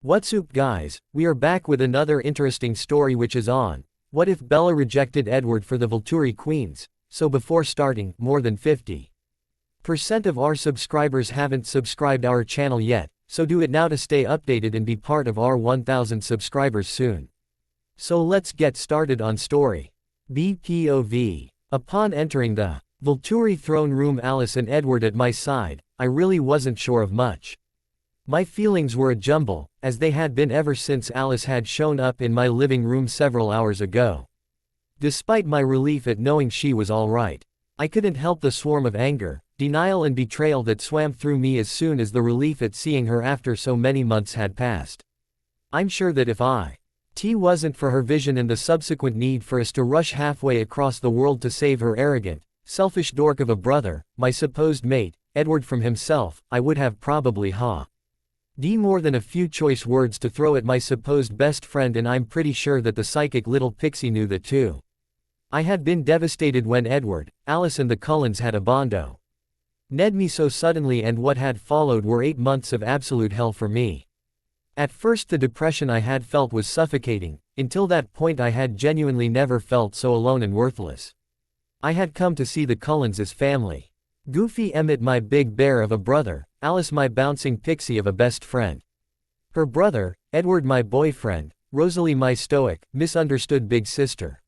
What's up guys, we are back with another interesting story which is on, what if Bella rejected Edward for the Volturi queens? So before starting, more than 50% of our subscribers haven't subscribed our channel yet, so do it now to stay updated and be part of our 1000 subscribers soon. So let's get started on story. BPOV. Upon entering the Volturi throne room, Alice and Edward at my side, I really wasn't sure of much. My feelings were a jumble, as they had been ever since Alice had shown up in my living room several hours ago. Despite my relief at knowing she was alright, I couldn't help the swarm of anger, denial and betrayal that swam through me as soon as the relief at seeing her after so many months had passed. I'm sure that if it wasn't for her vision and the subsequent need for us to rush halfway across the world to save her arrogant, selfish dork of a brother, my supposed mate, Edward, from himself, I would have probably more than a few choice words to throw at my supposed best friend, and I'm pretty sure that the psychic little pixie knew that too. I had been devastated when Edward, Alice and the Cullens had abandoned me so suddenly, and what had followed were 8 months of absolute hell for me. At first the depression I had felt was suffocating, until that point I had genuinely never felt so alone and worthless. I had come to see the Cullens as family. Goofy Emmett, my big bear of a brother, Alice my bouncing pixie of a best friend. Her brother, Edward my boyfriend, Rosalie my stoic, misunderstood big sister.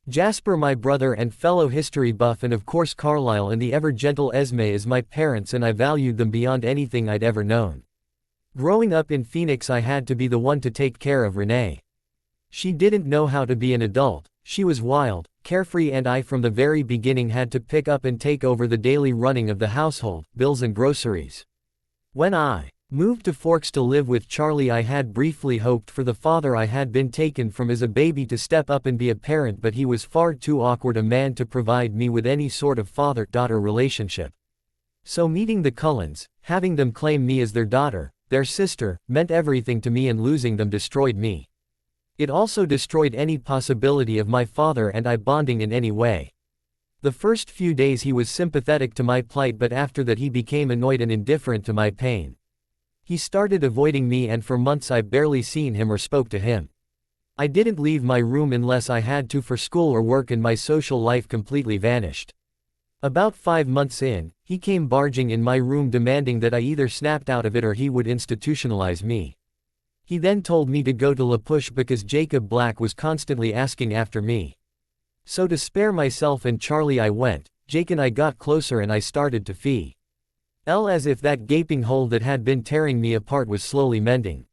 Jasper my brother and fellow history buff, and of course Carlisle and the ever-gentle Esme as my parents, and I valued them beyond anything I'd ever known. Growing up in Phoenix, I had to be the one to take care of Renee. She didn't know how to be an adult, she was wild, carefree, and I from the very beginning had to pick up and take over the daily running of the household, bills and groceries. When I moved to Forks to live with Charlie, I had briefly hoped for the father I had been taken from as a baby to step up and be a parent, but he was far too awkward a man to provide me with any sort of father-daughter relationship. So meeting the Cullens, having them claim me as their daughter, their sister, meant everything to me, and losing them destroyed me. It also destroyed any possibility of my father and I bonding in any way. The first few days he was sympathetic to my plight, but after that he became annoyed and indifferent to my pain. He started avoiding me, and for months I barely seen him or spoke to him. I didn't leave my room unless I had to for school or work, and my social life completely vanished. About 5 months in, he came barging in my room demanding that I either snapped out of it or he would institutionalize me. He then told me to go to La Push because Jacob Black was constantly asking after me. So to spare myself and Charlie I went. Jake and I got closer and I started to feel as if that gaping hole that had been tearing me apart was slowly mending.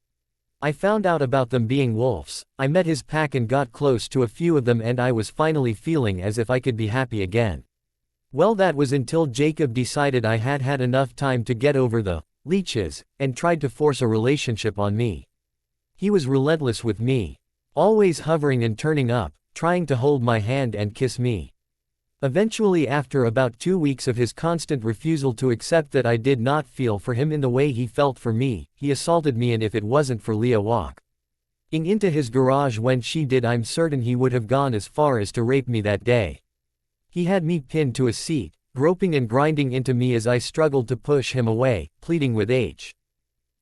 I found out about them being wolves. I met his pack and got close to a few of them, and I was finally feeling as if I could be happy again. Well, that was until Jacob decided I had had enough time to get over the leeches, and tried to force a relationship on me. He was relentless with me, always hovering and turning up, trying to hold my hand and kiss me. Eventually, after about 2 weeks of his constant refusal to accept that I did not feel for him in the way he felt for me, he assaulted me, and if it wasn't for Leah walking into his garage when she did, I'm certain he would have gone as far as to rape me that day. He had me pinned to a seat, groping and grinding into me as I struggled to push him away, pleading with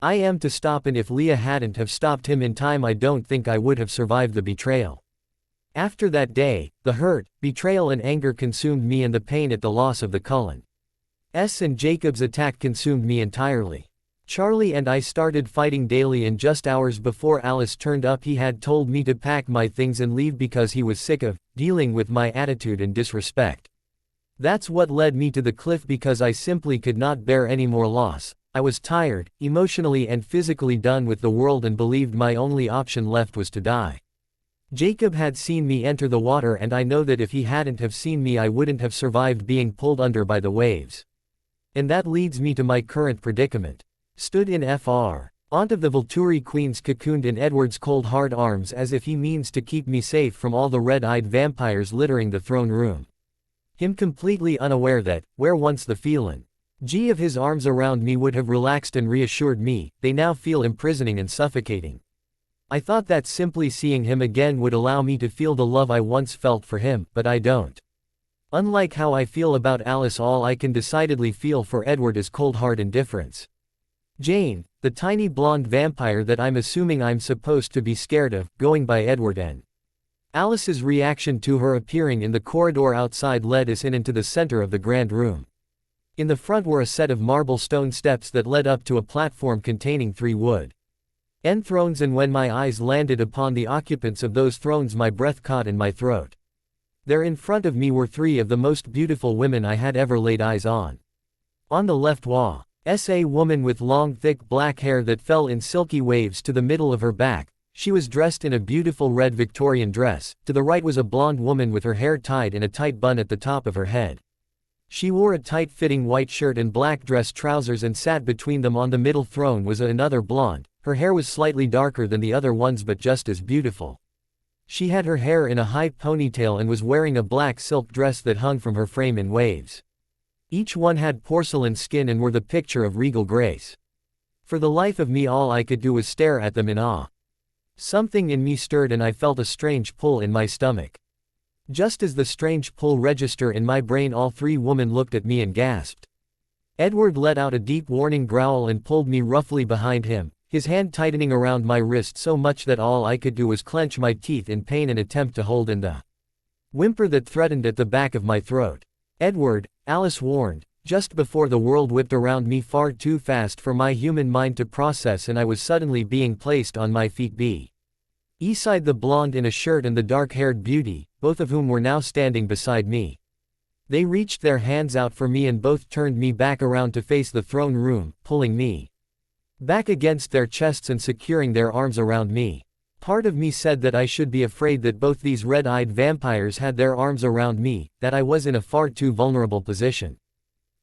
I am to stop, and if Leah hadn't have stopped him in time, I don't think I would have survived the betrayal. After that day, the hurt, betrayal and anger consumed me, and the pain at the loss of the Cullens and Jacob's attack consumed me entirely. Charlie and I started fighting daily, and just hours before Alice turned up he had told me to pack my things and leave because he was sick of dealing with my attitude and disrespect. That's what led me to the cliff, because I simply could not bear any more loss. I was tired, emotionally and physically done with the world, and believed my only option left was to die. Jacob had seen me enter the water, and I know that if he hadn't have seen me I wouldn't have survived being pulled under by the waves. And that leads me to my current predicament. Stood in Fr. Aunt of the Volturi queens cocooned in Edward's cold hard arms, as if he means to keep me safe from all the red-eyed vampires littering the throne room. Him completely unaware that, where once the feeling of his arms around me would have relaxed and reassured me, they now feel imprisoning and suffocating. I thought that simply seeing him again would allow me to feel the love I once felt for him, but I don't. Unlike how I feel about Alice, all I can decidedly feel for Edward is cold hard indifference. Jane, the tiny blonde vampire that I'm assuming I'm supposed to be scared of, going by Edward N. Alice's reaction to her appearing in the corridor outside led us into the center of the grand room. In the front were a set of marble stone steps that led up to a platform containing 3 wood thrones, and when my eyes landed upon the occupants of those thrones my breath caught in my throat. There in front of me were 3 of the most beautiful women I had ever laid eyes on. On the left was a woman with long thick black hair that fell in silky waves to the middle of her back. She was dressed in a beautiful red Victorian dress. To the right was a blonde woman with her hair tied in a tight bun at the top of her head. She wore a tight-fitting white shirt and black dress trousers and sat between them. On the middle throne was another blonde. Her hair was slightly darker than the other ones but just as beautiful. She had her hair in a high ponytail and was wearing a black silk dress that hung from her frame in waves. Each one had porcelain skin and were the picture of regal grace. For the life of me all I could do was stare at them in awe. Something in me stirred and I felt a strange pull in my stomach. Just as the strange pull registered in my brain, all 3 women looked at me and gasped. Edward let out a deep warning growl and pulled me roughly behind him, his hand tightening around my wrist so much that all I could do was clench my teeth in pain and attempt to hold in the whimper that threatened at the back of my throat. "Edward," Alice warned, just before the world whipped around me far too fast for my human mind to process and I was suddenly being placed on my feet beside the blonde in a shirt and the dark-haired beauty, both of whom were now standing beside me. They reached their hands out for me and both turned me back around to face the throne room, pulling me back against their chests and securing their arms around me. Part of me said that I should be afraid that both these red-eyed vampires had their arms around me, that I was in a far too vulnerable position.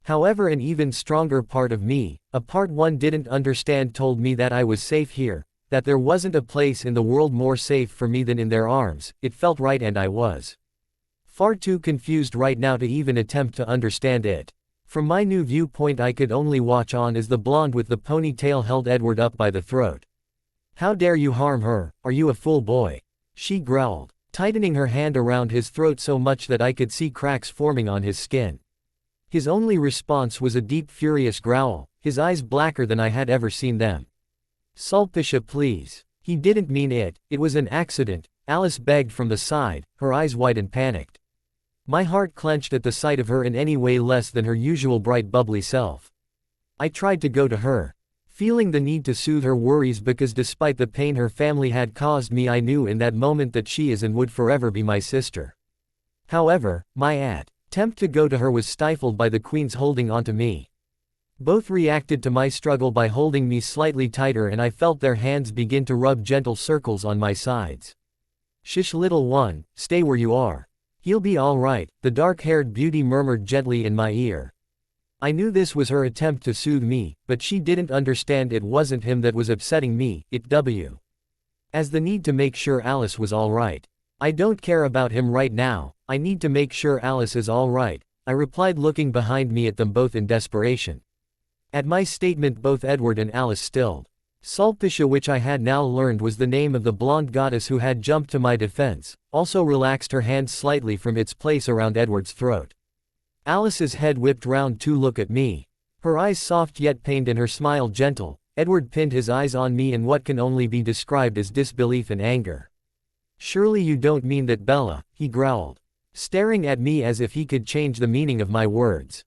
However, an even stronger part of me, a part one didn't understand, told me that I was safe here, that there wasn't a place in the world more safe for me than in their arms. It felt right and I was far too confused right now to even attempt to understand it. From my new viewpoint I could only watch on as the blonde with the ponytail held Edward up by the throat. "How dare you harm her, are you a fool boy?" she growled, tightening her hand around his throat so much that I could see cracks forming on his skin. His only response was a deep furious growl, his eyes blacker than I had ever seen them. "Sulpicia, please." "He didn't mean it, it was an accident," Alice begged from the side, her eyes wide and panicked. My heart clenched at the sight of her in any way less than her usual bright bubbly self. I tried to go to her, feeling the need to soothe her worries because despite the pain her family had caused me I knew in that moment that she is and would forever be my sister. However, my attempt to go to her was stifled by the queens holding onto me. Both reacted to my struggle by holding me slightly tighter and I felt their hands begin to rub gentle circles on my sides. "Shush little one, stay where you are. He'll be all right," the dark-haired beauty murmured gently in my ear. I knew this was her attempt to soothe me, but she didn't understand it wasn't him that was upsetting me, it was the need to make sure Alice was all right. "I don't care about him right now, I need to make sure Alice is all right," I replied, looking behind me at them both in desperation. At my statement both Edward and Alice stilled. Sulpicia, which I had now learned was the name of the blonde goddess who had jumped to my defense, also relaxed her hand slightly from its place around Edward's throat. Alice's head whipped round to look at me. Her eyes soft yet pained and her smile gentle. Edward pinned his eyes on me in what can only be described as disbelief and anger. "Surely you don't mean that, Bella," he growled, staring at me as if he could change the meaning of my words.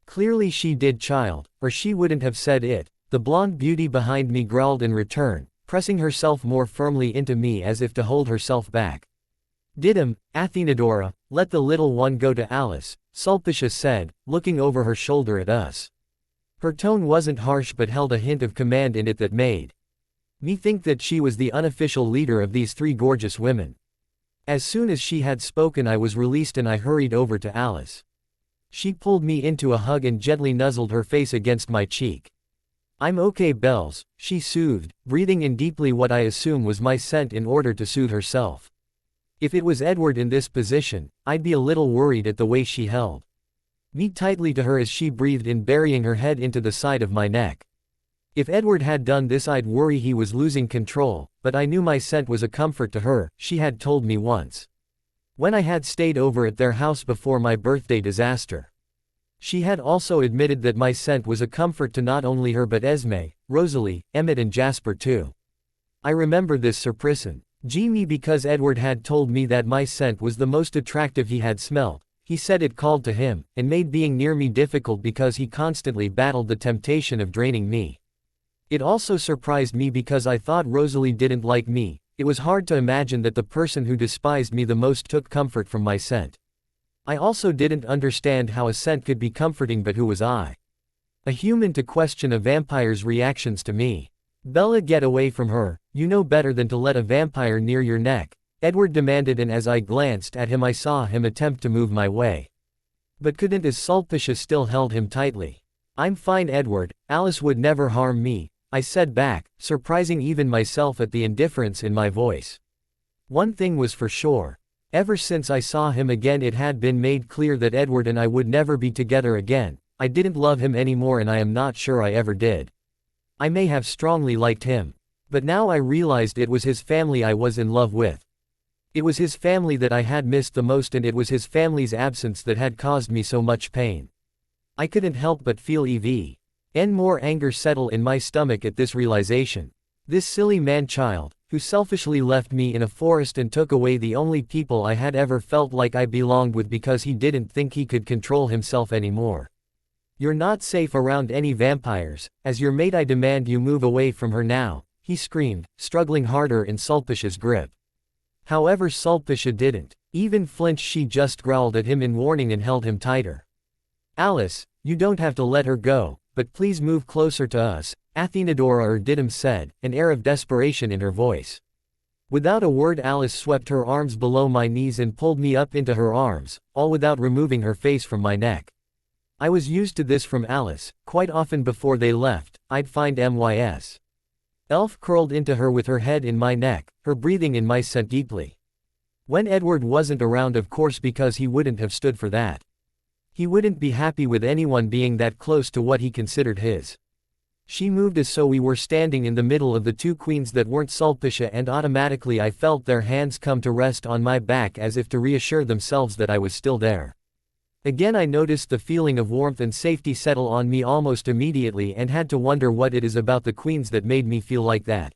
"Clearly she did, child, or she wouldn't have said it," the blonde beauty behind me growled in return, pressing herself more firmly into me as if to hold herself back. "Did Athenadora, let the little one go to Alice," Sulpicia said, looking over her shoulder at us. Her tone wasn't harsh but held a hint of command in it that made me think that she was the unofficial leader of these 3 gorgeous women. As soon as she had spoken I was released and I hurried over to Alice. She pulled me into a hug and gently nuzzled her face against my cheek. "I'm okay, Bells," she soothed, breathing in deeply what I assume was my scent in order to soothe herself. If it was Edward in this position, I'd be a little worried at the way she held me tightly to her as she breathed in, burying her head into the side of my neck. If Edward had done this I'd worry he was losing control, but I knew my scent was a comfort to her, she had told me once. When I had stayed over at their house before my birthday disaster. She had also admitted that my scent was a comfort to not only her but Esme, Rosalie, Emmett and Jasper too. I remember this surprisin' me because Edward had told me that my scent was the most attractive he had smelt. He said it called to him, and made being near me difficult because he constantly battled the temptation of draining me. It also surprised me because I thought Rosalie didn't like me. It was hard to imagine that the person who despised me the most took comfort from my scent. I also didn't understand how a scent could be comforting, but who was I? A human to question a vampire's reactions to me. Bella, get away from her, you know better than to let a vampire near your neck, Edward demanded, and as I glanced at him I saw him attempt to move my way. But couldn't, as Sulpicia still held him tightly. I'm fine, Edward, Alice would never harm me, I said back, surprising even myself at the indifference in my voice. One thing was for sure. Ever since I saw him again it had been made clear that Edward and I would never be together again. I didn't love him anymore, and I am not sure I ever did. I may have strongly liked him. But now I realized it was his family I was in love with. It was his family that I had missed the most, and it was his family's absence that had caused me so much pain. I couldn't help but feel even more anger settle in my stomach at this realization. This silly man-child, who selfishly left me in a forest and took away the only people I had ever felt like I belonged with because he didn't think he could control himself anymore. You're not safe around any vampires. As your mate I demand you move away from her now, he screamed, struggling harder in Sulpicia's grip. However, Sulpicia didn't even flinch. She just growled at him in warning and held him tighter. Alice, you don't have to let her go, but please move closer to us, Athenadora Didymus said, an air of desperation in her voice. Without a word Alice swept her arms below my knees and pulled me up into her arms, all without removing her face from my neck. I was used to this from Alice. Quite often before they left, I'd find Mys. Elf curled into her with her head in my neck, her breathing in my scent deeply. When Edward wasn't around, of course, because he wouldn't have stood for that. He wouldn't be happy with anyone being that close to what he considered his. She moved as so we were standing in the middle of the two queens that weren't Sulpicia, and automatically I felt their hands come to rest on my back as if to reassure themselves that I was still there. Again I noticed the feeling of warmth and safety settle on me almost immediately and had to wonder what it is about the queens that made me feel like that.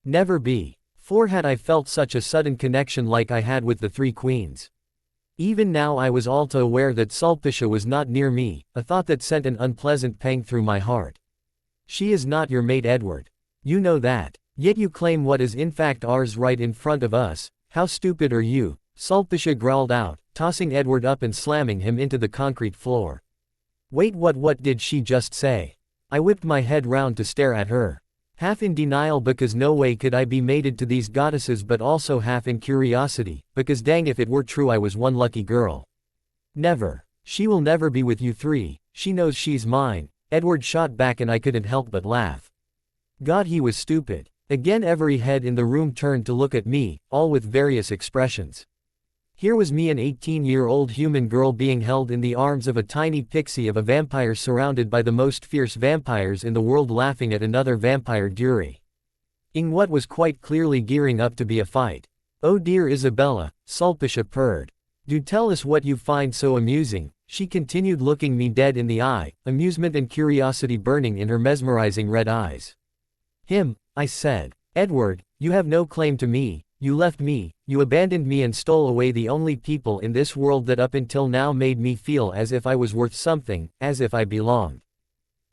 Never before had I felt such a sudden connection like I had with the three queens. Even now I was all too aware that Sulpicia was not near me, a thought that sent an unpleasant pang through my heart. She is not your mate, Edward. You know that. Yet you claim what is in fact ours right in front of us. How stupid are you? Sulpicia growled out, tossing Edward up and slamming him into the concrete floor. Wait, what did she just say? I whipped my head round to stare at her. Half in denial because no way could I be mated to these goddesses, but also half in curiosity, because dang if it were true I was one lucky girl. Never. She will never be with you three, she knows she's mine, Edward shot back, and I couldn't help but laugh. God, he was stupid. Again every head in the room turned to look at me, all with various expressions. Here was me, an 18-year-old human girl, being held in the arms of a tiny pixie of a vampire surrounded by the most fierce vampires in the world, laughing at another vampire during what was quite clearly gearing up to be a fight. Oh dear, Isabella, Sulpicia purred. Do tell us what you find so amusing, she continued, looking me dead in the eye, amusement and curiosity burning in her mesmerizing red eyes. Him, I said. Edward, you have no claim to me. You left me, you abandoned me and stole away the only people in this world that up until now made me feel as if I was worth something, as if I belonged.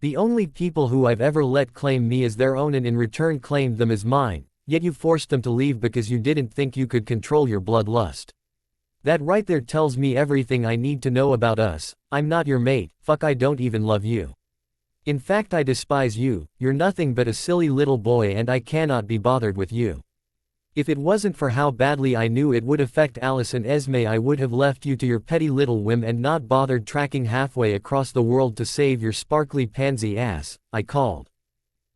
The only people who I've ever let claim me as their own and in return claimed them as mine, yet you forced them to leave because you didn't think you could control your bloodlust. That right there tells me everything I need to know about us. I'm not your mate, fuck, I don't even love you. In fact, I despise you, you're nothing but a silly little boy and I cannot be bothered with you. If it wasn't for how badly I knew it would affect Alice and Esme, I would have left you to your petty little whim and not bothered tracking halfway across the world to save your sparkly pansy ass, I called.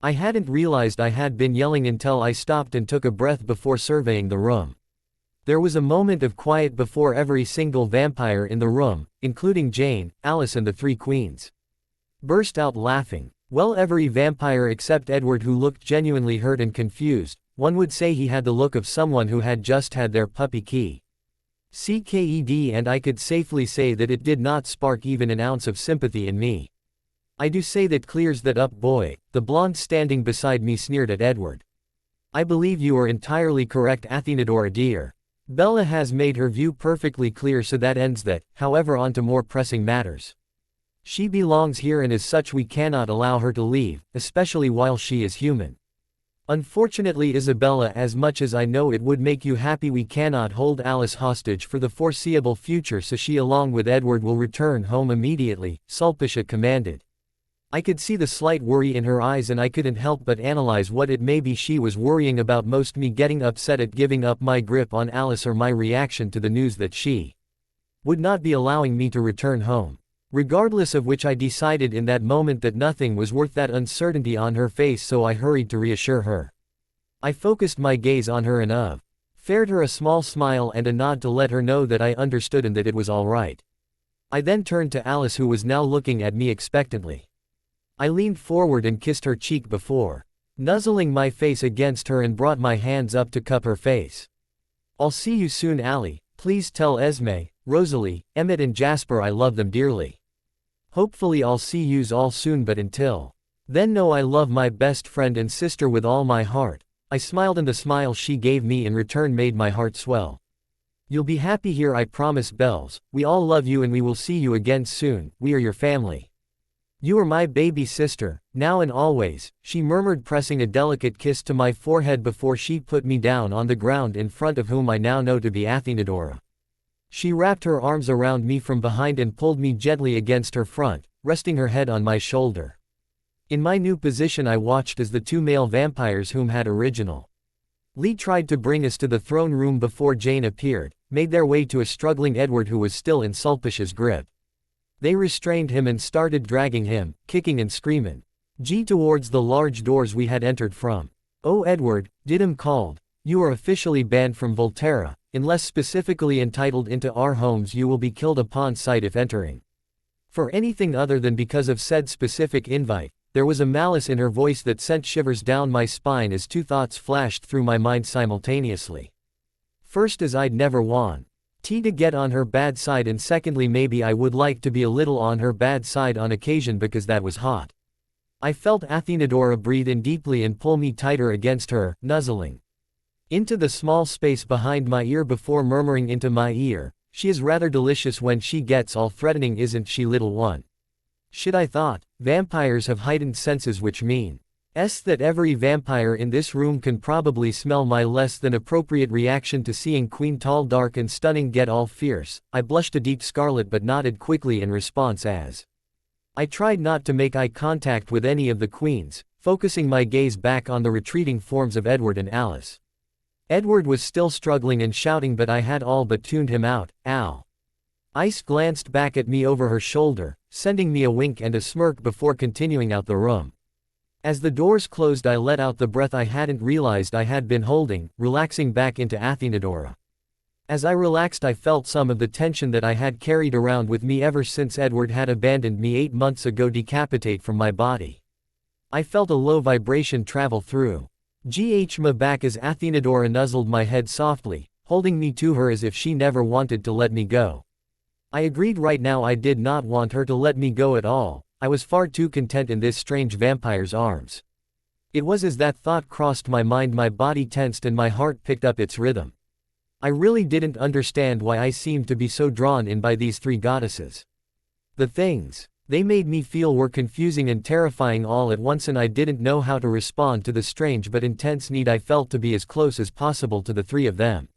I hadn't realized I had been yelling until I stopped and took a breath before surveying the room. There was a moment of quiet before every single vampire in the room, including Jane, Alice and the three queens, burst out laughing. Well, every vampire except Edward, who looked genuinely hurt and confused. One would say he had the look of someone who had just had their puppy key. CKED, and I could safely say that it did not spark even an ounce of sympathy in me. I do say that clears that up, boy, the blonde standing beside me sneered at Edward. I believe you are entirely correct, Athenadora dear. Bella has made her view perfectly clear, so that ends that. However, on to more pressing matters. She belongs here, and as such we cannot allow her to leave, especially while she is human. Unfortunately, Isabella, as much as I know it would make you happy, we cannot hold Alice hostage for the foreseeable future, so she along with Edward will return home immediately, Sulpicia commanded. I could see the slight worry in her eyes, and I couldn't help but analyze what it may be she was worrying about most: me getting upset at giving up my grip on Alice, or my reaction to the news that she would not be allowing me to return home. Regardless of which, I decided in that moment that nothing was worth that uncertainty on her face, so I hurried to reassure her. I focused my gaze on her and fared her a small smile and a nod to let her know that I understood and that it was all right. I then turned to Alice, who was now looking at me expectantly. I leaned forward and kissed her cheek before nuzzling my face against her and brought my hands up to cup her face. I'll see you soon, Allie. Please tell Esme, Rosalie, Emmett and Jasper I love them dearly. Hopefully I'll see yous all soon, but until then know I love my best friend and sister with all my heart. I smiled, and the smile she gave me in return made my heart swell. You'll be happy here, I promise, Bells. We all love you and we will see you again soon. We are your family. You are my baby sister, now and always, she murmured, pressing a delicate kiss to my forehead before she put me down on the ground in front of whom I now know to be Athenadora. She wrapped her arms around me from behind and pulled me gently against her front, resting her head on my shoulder. In my new position, I watched as the two male vampires whom had originally tried to bring us to the throne room before Jane appeared, made their way to a struggling Edward who was still in Sulpicia's grip. They restrained him and started dragging him, kicking and screaming, towards the large doors we had entered from. "Oh, Edward," Didymus called, "you are officially banned from Volterra. Unless specifically entitled into our homes, you will be killed upon sight if entering. For anything other than because of said specific invite." There was a malice in her voice that sent shivers down my spine as two thoughts flashed through my mind simultaneously. First, as I'd never want to get on her bad side, and secondly, maybe I would like to be a little on her bad side on occasion, because that was hot. I felt Athenadora breathe in deeply and pull me tighter against her, nuzzling into the small space behind my ear before murmuring into my ear, "She is rather delicious when she gets all threatening, isn't she, little one?" Shit, I thought. Vampires have heightened senses, which means that every vampire in this room can probably smell my less than appropriate reaction to seeing Queen Tall, Dark and Stunning get all fierce. I blushed a deep scarlet but nodded quickly in response as I tried not to make eye contact with any of the queens, focusing my gaze back on the retreating forms of Edward and Alice. Edward was still struggling and shouting, but I had all but tuned him out. Ow. Ice glanced back at me over her shoulder, sending me a wink and a smirk before continuing out the room. As the doors closed, I let out the breath I hadn't realized I had been holding, relaxing back into Athenadora. As I relaxed, I felt some of the tension that I had carried around with me ever since Edward had abandoned me 8 months ago decapitate from my body. I felt a low vibration travel through my back as Athenadora nuzzled my head softly, holding me to her as if she never wanted to let me go. I agreed. Right now I did not want her to let me go at all. I was far too content in this strange vampire's arms. It was as that thought crossed my mind, my body tensed and my heart picked up its rhythm. I really didn't understand why I seemed to be so drawn in by these three goddesses. The things they made me feel were confusing and terrifying all at once, and I didn't know how to respond to the strange but intense need I felt to be as close as possible to the three of them.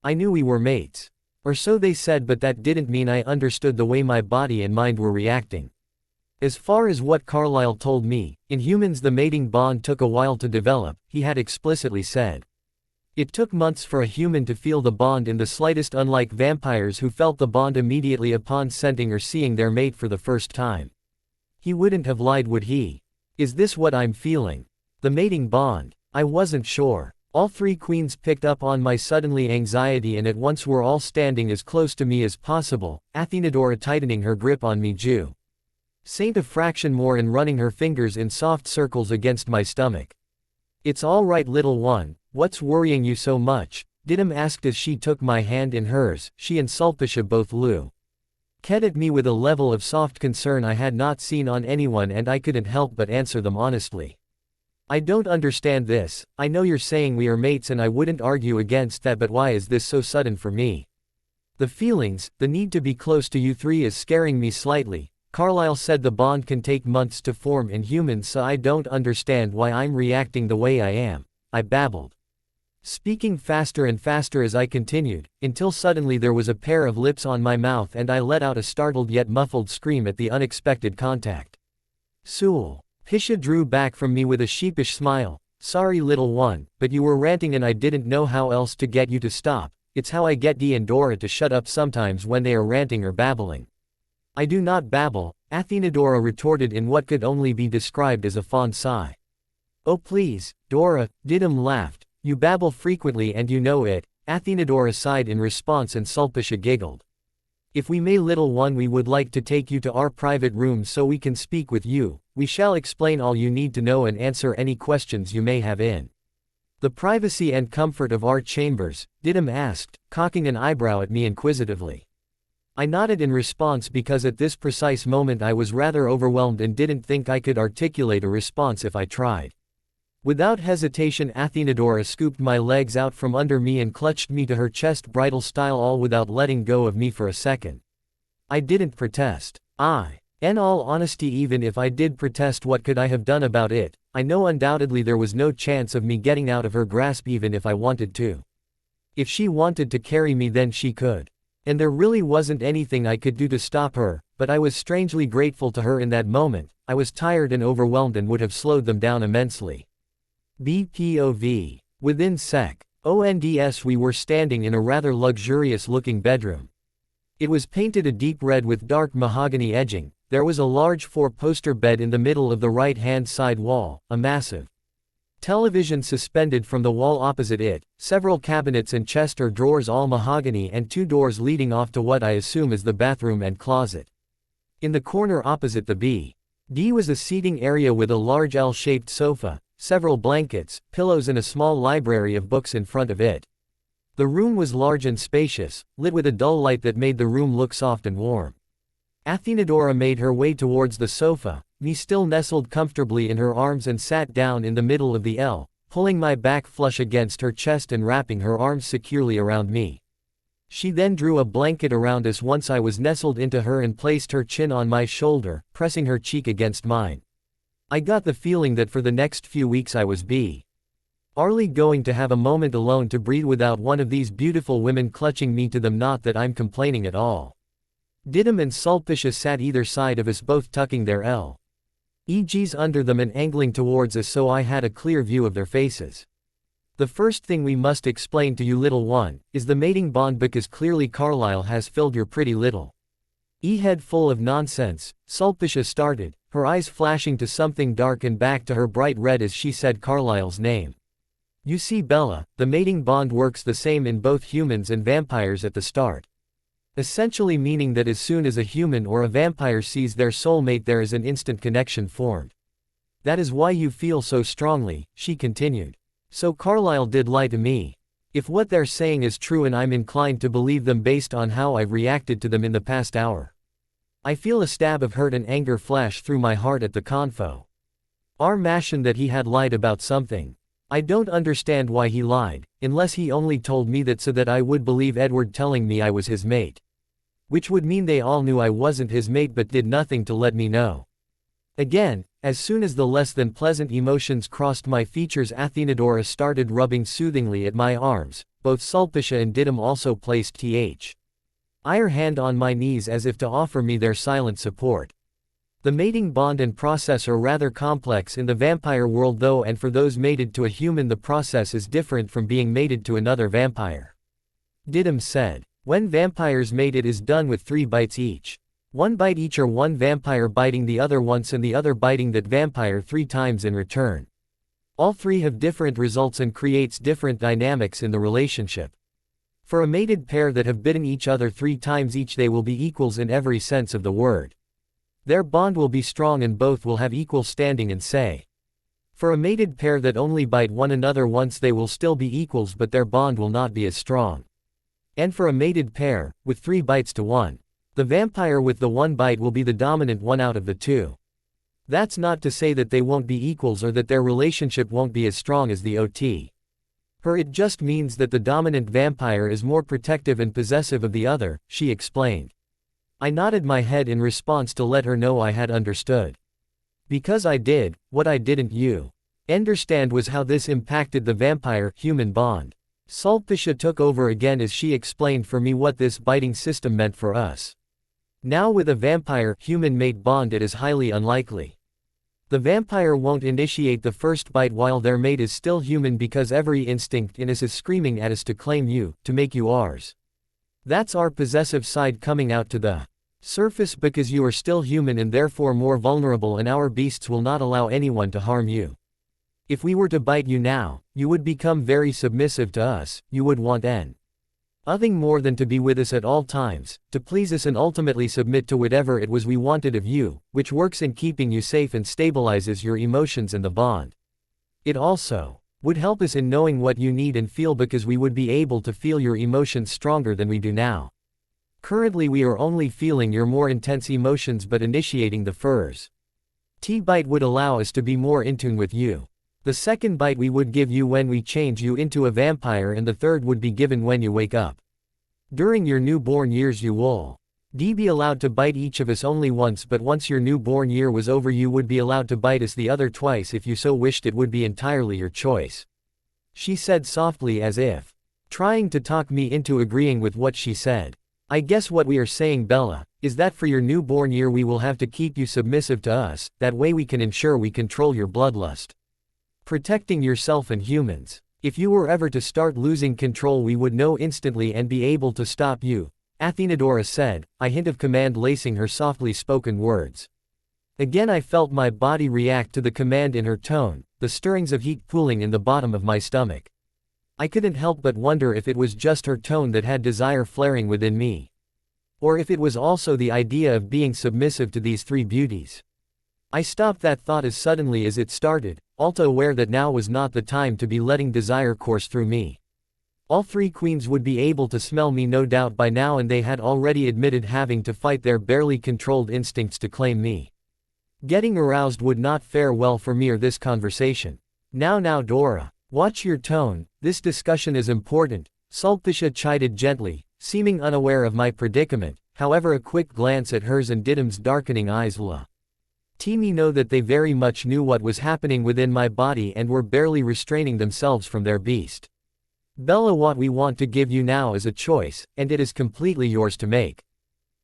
I knew we were mates. Or so they said, but that didn't mean I understood the way my body and mind were reacting. As far as what Carlyle told me, in humans the mating bond took a while to develop, he had explicitly said. It took months for a human to feel the bond in the slightest, unlike vampires who felt the bond immediately upon scenting or seeing their mate for the first time. He wouldn't have lied, would he? Is this what I'm feeling? The mating bond? I wasn't sure. All three queens picked up on my suddenly anxiety and at once were all standing as close to me as possible, Athenadora tightening her grip on me Saint a fraction more and running her fingers in soft circles against my stomach. It's all right, little one, what's worrying you so much? Didim asked as she took my hand in hers. She and Sulpicia both looked at me with a level of soft concern I had not seen on anyone, and I couldn't help but answer them honestly. I don't understand this. I know you're saying we are mates and I wouldn't argue against that, but why is this so sudden for me? The feelings, the need to be close to you three is scaring me slightly. Carlyle said the bond can take months to form in humans, so I don't understand why I'm reacting the way I am, I babbled, speaking faster and faster as I continued, until suddenly there was a pair of lips on my mouth and I let out a startled yet muffled scream at the unexpected contact. Sul. Pisha drew back from me with a sheepish smile. Sorry little one, but you were ranting and I didn't know how else to get you to stop. It's how I get Dee and Dora to shut up sometimes when they are ranting or babbling. I do not babble, Athenadora retorted in what could only be described as a fond sigh. Oh please, Dora, Didim laughed. You babble frequently and you know it, Athenadora sighed in response and Sulpicia giggled. If we may little one, we would like to take you to our private room so we can speak with you. We shall explain all you need to know and answer any questions you may have in the privacy and comfort of our chambers, Didim asked, cocking an eyebrow at me inquisitively. I nodded in response because at this precise moment I was rather overwhelmed and didn't think I could articulate a response if I tried. Without hesitation, Athenadora scooped my legs out from under me and clutched me to her chest bridal style, all without letting go of me for a second. I didn't protest. In all honesty, even if I did protest, what could I have done about it? I know undoubtedly there was no chance of me getting out of her grasp even if I wanted to. If she wanted to carry me, then she could. And there really wasn't anything I could do to stop her, but I was strangely grateful to her in that moment. I was tired and overwhelmed and would have slowed them down immensely. BPOV. Within sec. ONDS we were standing in a rather luxurious-looking bedroom. It was painted a deep red with dark mahogany edging. There was a large 4-poster bed in the middle of the right-hand side wall, a massive television suspended from the wall opposite it, several cabinets and chest or drawers all mahogany, and 2 doors leading off to what I assume is the bathroom and closet. In the corner opposite the B.D. was a seating area with a large L-shaped sofa, several blankets, pillows and a small library of books in front of it. The room was large and spacious, lit with a dull light that made the room look soft and warm. Athenadora made her way towards the sofa, me still nestled comfortably in her arms, and sat down in the middle of the L, pulling my back flush against her chest and wrapping her arms securely around me. She then drew a blanket around us once I was nestled into her and placed her chin on my shoulder, pressing her cheek against mine. I got the feeling that for the next few weeks I was barely going to have a moment alone to breathe without one of these beautiful women clutching me to them. Not that I'm complaining at all. Didim and Sulpicia sat either side of us, both tucking their legs under them and angling towards us so I had a clear view of their faces. The first thing we must explain to you, little one, is the mating bond, because clearly Carlyle has filled your pretty little head full of nonsense. Sulpicia started, her eyes flashing to something dark and back to her bright red as she said Carlyle's name. You see, Bella, the mating bond works the same in both humans and vampires at the start. Essentially meaning that as soon as a human or a vampire sees their soulmate, there is an instant connection formed. That is why you feel so strongly, she continued. So Carlyle did lie to me. If what they're saying is true, and I'm inclined to believe them based on how I've reacted to them in the past hour. I feel a stab of hurt and anger flash through my heart at the confirmation that he had lied about something. I don't understand why he lied, unless he only told me that so that I would believe Edward telling me I was his mate. Which would mean they all knew I wasn't his mate but did nothing to let me know. Again, as soon as the less than pleasant emotions crossed my features, Athenadora started rubbing soothingly at my arms. Both Sulpicia and Didim also placed her hand on my knees as if to offer me their silent support. The mating bond and process are rather complex in the vampire world though, and for those mated to a human the process is different from being mated to another vampire. Didim said. When vampires mate, it is done with 3 bites each. 1 bite each, or one vampire biting the other once and the other biting that vampire 3 times in return. All 3 have different results and creates different dynamics in the relationship. For a mated pair that have bitten each other 3 times each, they will be equals in every sense of the word. Their bond will be strong and both will have equal standing and say. For a mated pair that only bite one another once, they will still be equals, but their bond will not be as strong. And for a mated pair, with 3 bites to 1, the vampire with the 1 bite will be the dominant one out of the 2. That's not to say that they won't be equals or that their relationship won't be as strong as the OT. It just means that the dominant vampire is more protective and possessive of the other, she explained. I nodded my head in response to let her know I had understood. Because I did, what I didn't you understand was how this impacted the vampire-human bond. Sulpicia took over again as she explained for me what this biting system meant for us. Now with a vampire-human mate bond, it is highly unlikely. The vampire won't initiate the first bite while their mate is still human, because every instinct in us is screaming at us to claim you, to make you ours. That's our possessive side coming out to the surface, because you are still human and therefore more vulnerable, and our beasts will not allow anyone to harm you. If we were to bite you now, you would become very submissive to us, you would want nothing more than to be with us at all times, to please us and ultimately submit to whatever it was we wanted of you, which works in keeping you safe and stabilizes your emotions and the bond. It also would help us in knowing what you need and feel, because we would be able to feel your emotions stronger than we do now. Currently we are only feeling your more intense emotions, but initiating the first bite would allow us to be more in tune with you. The second bite we would give you when we change you into a vampire, and the third would be given when you wake up. During your newborn years you will be allowed to bite each of us only once, but once your newborn year was over you would be allowed to bite us the other twice if you so wished. It would be entirely your choice. She said softly, as if trying to talk me into agreeing with what she said. I guess what we are saying, Bella, is that for your newborn year we will have to keep you submissive to us, that way we can ensure we control your bloodlust. Protecting yourself and humans. If you were ever to start losing control we would know instantly and be able to stop you, Athenadora said, a hint of command lacing her softly spoken words. Again I felt my body react to the command in her tone, the stirrings of heat pooling in the bottom of my stomach. I couldn't help but wonder if it was just her tone that had desire flaring within me. Or if it was also the idea of being submissive to these 3 beauties. I stopped that thought as suddenly as it started, also aware that now was not the time to be letting desire course through me. All 3 queens would be able to smell me no doubt by now, and they had already admitted having to fight their barely controlled instincts to claim me. Getting aroused would not fare well for me or this conversation. Now Dora, watch your tone, this discussion is important, Sulpicia chided gently, seeming unaware of my predicament. However, a quick glance at hers and Didym's darkening eyes let me know that they very much knew what was happening within my body and were barely restraining themselves from their beast. Bella, what we want to give you now is a choice, and it is completely yours to make.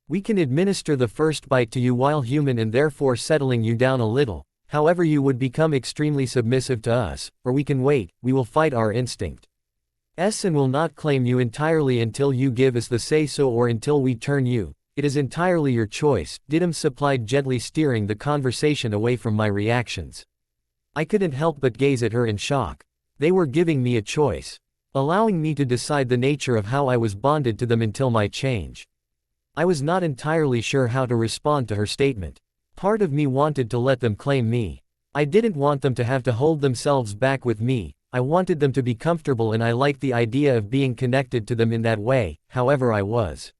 We can administer the first bite to you while human and therefore settling you down a little, however you would become extremely submissive to us, or we can wait, we will fight our instinct. And will not claim you entirely until you give us the say-so or until we turn you. It is entirely your choice, Didym supplied, gently steering the conversation away from my reactions. I couldn't help but gaze at her in shock. They were giving me a choice, allowing me to decide the nature of how I was bonded to them until my change. I was not entirely sure how to respond to her statement. Part of me wanted to let them claim me. I didn't want them to have to hold themselves back with me. I wanted them to be comfortable, and I liked the idea of being connected to them in that way. However, I was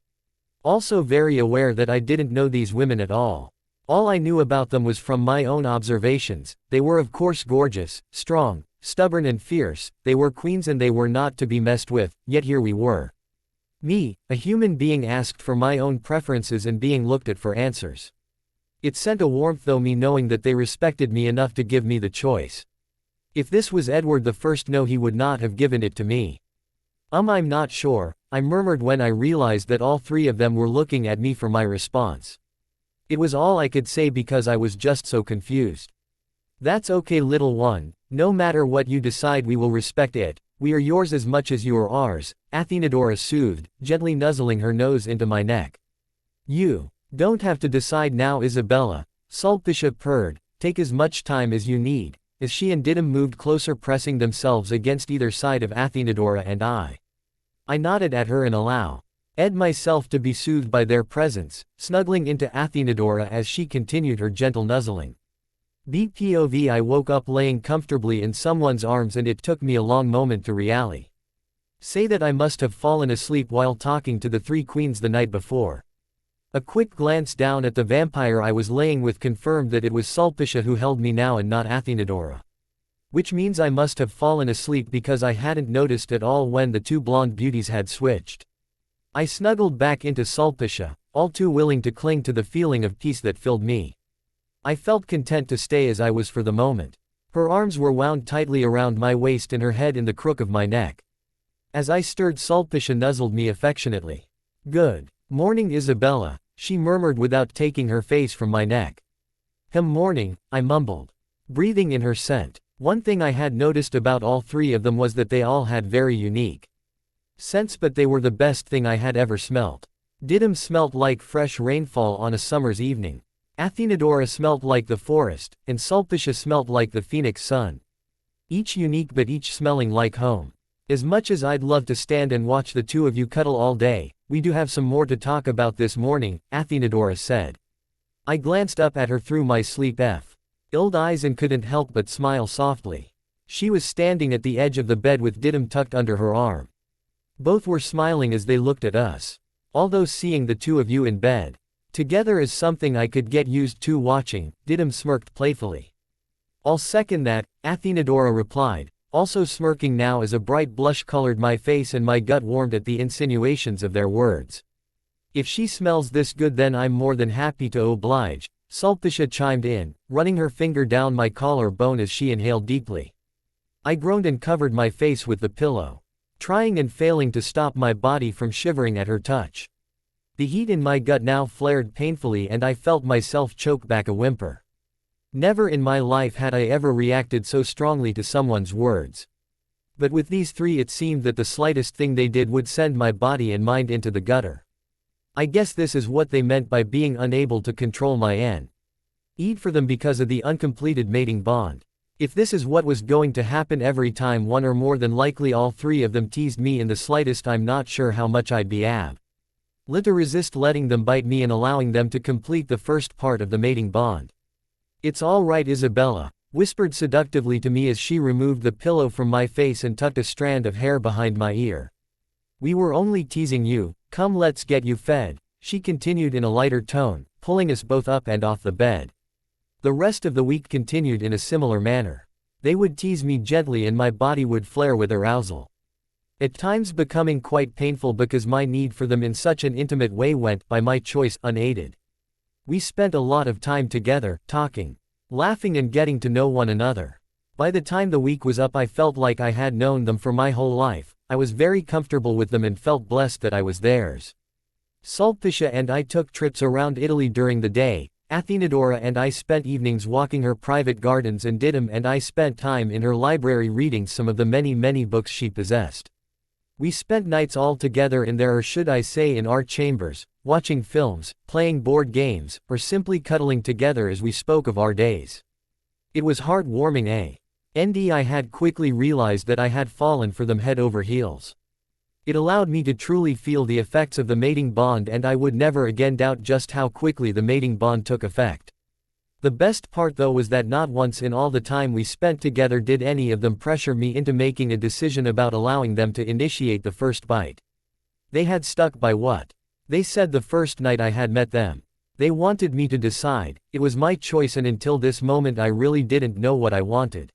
also very aware that I didn't know these women at all. All I knew about them was from my own observations. They were of course gorgeous, strong, stubborn and fierce. They were queens and they were not to be messed with, yet here we were. Me, a human being, asked for my own preferences and being looked at for answers. It sent a warmth through me knowing that they respected me enough to give me the choice. If this was Edward I, no, he would not have given it to me. I'm not sure, I murmured when I realized that all 3 of them were looking at me for my response. It was all I could say because I was just so confused. That's okay, little one, no matter what you decide we will respect it. We are yours as much as you are ours, Athenadora soothed, gently nuzzling her nose into my neck. You don't have to decide now, Isabella, Sulpicia purred, take as much time as you need, as she and Didym moved closer, pressing themselves against either side of Athenadora and I. I nodded at her and allowed myself to be soothed by their presence, snuggling into Athenadora as she continued her gentle nuzzling. BPOV I woke up laying comfortably in someone's arms and it took me a long moment to realize. Say that I must have fallen asleep while talking to the three queens the night before. A quick glance down at the vampire I was laying with confirmed that it was Sulpicia who held me now and not Athenadora. Which means I must have fallen asleep because I hadn't noticed at all when the two blonde beauties had switched. I snuggled back into Sulpicia, all too willing to cling to the feeling of peace that filled me. I felt content to stay as I was for the moment. Her arms were wound tightly around my waist and her head in the crook of my neck. As I stirred, Sulpicia nuzzled me affectionately. "Good morning, Isabella," she murmured without taking her face from my neck. Morning," I mumbled, breathing in her scent. One thing I had noticed about all three of them was that they all had very unique scents, but they were the best thing I had ever smelt. Didim smelt like fresh rainfall on a summer's evening. Athenadora smelt like the forest, and Sulpicia smelt like the phoenix sun. Each unique but each smelling like home. As much as I'd love to stand and watch the two of you cuddle all day, we do have some more to talk about this morning, Athenadora said. I glanced up at her through my sleep-filled eyes and couldn't help but smile softly. She was standing at the edge of the bed with Didim tucked under her arm. Both were smiling as they looked at us. Although seeing the two of you in bed together is something I could get used to watching, Didim smirked playfully. I'll second that, Athenadora replied, also smirking now as a bright blush colored my face and my gut warmed at the insinuations of their words. If she smells this good then I'm more than happy to oblige, Sulpicia chimed in, running her finger down my collar bone as she inhaled deeply. I groaned and covered my face with the pillow, trying and failing to stop my body from shivering at her touch. The heat in my gut now flared painfully and I felt myself choke back a whimper. Never in my life had I ever reacted so strongly to someone's words. But with these three it seemed that the slightest thing they did would send my body and mind into the gutter. I guess this is what they meant by being unable to control my need for them because of the uncompleted mating bond. If this is what was going to happen every time one or more than likely all three of them teased me in the slightest, I'm not sure how much I'd be able to resist letting them bite me and allowing them to complete the first part of the mating bond. It's all right, Isabella whispered seductively to me as she removed the pillow from my face and tucked a strand of hair behind my ear. We were only teasing you, come let's get you fed, she continued in a lighter tone, pulling us both up and off the bed. The rest of the week continued in a similar manner. They would tease me gently and my body would flare with arousal. At times becoming quite painful because my need for them in such an intimate way went, by my choice, unaided. We spent a lot of time together, talking, laughing and getting to know one another. By the time the week was up I felt like I had known them for my whole life. I was very comfortable with them and felt blessed that I was theirs. Sulpicia and I took trips around Italy during the day. Athenadora and I spent evenings walking her private gardens and Didim and I spent time in her library reading some of the many books she possessed. We spent nights all together in there, or should I say in our chambers, watching films, playing board games, or simply cuddling together as we spoke of our days. It was heartwarming, I had quickly realized that I had fallen for them head over heels. It allowed me to truly feel the effects of the mating bond and I would never again doubt just how quickly the mating bond took effect. The best part though was that not once in all the time we spent together did any of them pressure me into making a decision about allowing them to initiate the first bite. They had stuck by what they said the first night I had met them. They wanted me to decide, it was my choice, and until this moment I really didn't know what I wanted.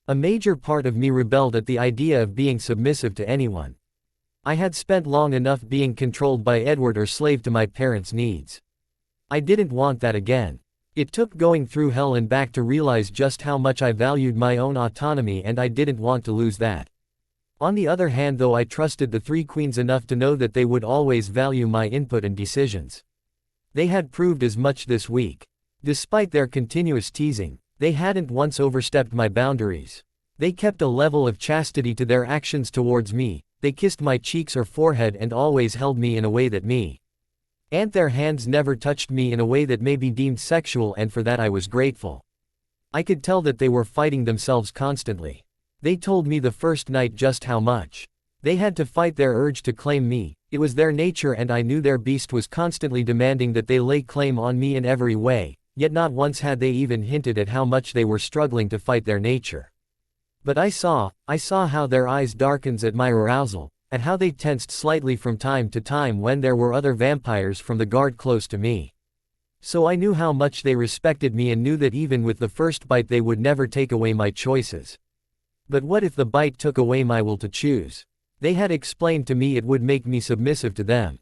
A major part of me rebelled at the idea of being submissive to anyone. I had spent long enough being controlled by Edward or slave to my parents' needs. I didn't want that again. It took going through hell and back to realize just how much I valued my own autonomy and I didn't want to lose that. On the other hand though, I trusted the three queens enough to know that they would always value my input and decisions. They had proved as much this week. Despite their continuous teasing, they hadn't once overstepped my boundaries. They kept a level of chastity to their actions towards me. They kissed my cheeks or forehead and always held me in a way that and their hands never touched me in a way that may be deemed sexual, and for that I was grateful. I could tell that they were fighting themselves constantly. They told me the first night just how much they had to fight their urge to claim me. It was their nature and I knew their beast was constantly demanding that they lay claim on me in every way, yet not once had they even hinted at how much they were struggling to fight their nature. But I saw how their eyes darkened at my arousal, and how they tensed slightly from time to time when there were other vampires from the guard close to me. So I knew how much they respected me and knew that even with the first bite they would never take away my choices. But what if the bite took away my will to choose? They had explained to me it would make me submissive to them.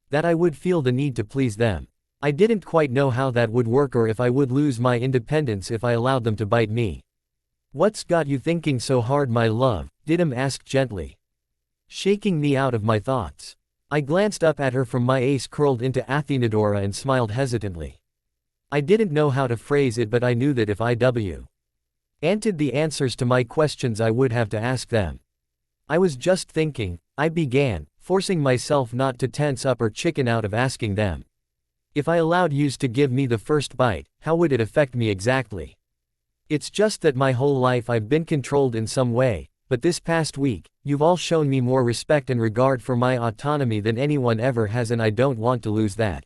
That I would feel the need to please them. I didn't quite know how that would work or if I would lose my independence if I allowed them to bite me. "What's got you thinking so hard, my love?" Didim asked gently, shaking me out of my thoughts. I glanced up at her from my ace curled into Athenadora and smiled hesitantly. I didn't know how to phrase it, but I knew that if I wanted the answers to my questions I would have to ask them. I was just thinking, I began, forcing myself not to tense up or chicken out of asking them. If I allowed yous to give me the first bite, how would it affect me exactly? It's just that my whole life I've been controlled in some way, but this past week, you've all shown me more respect and regard for my autonomy than anyone ever has, and I don't want to lose that.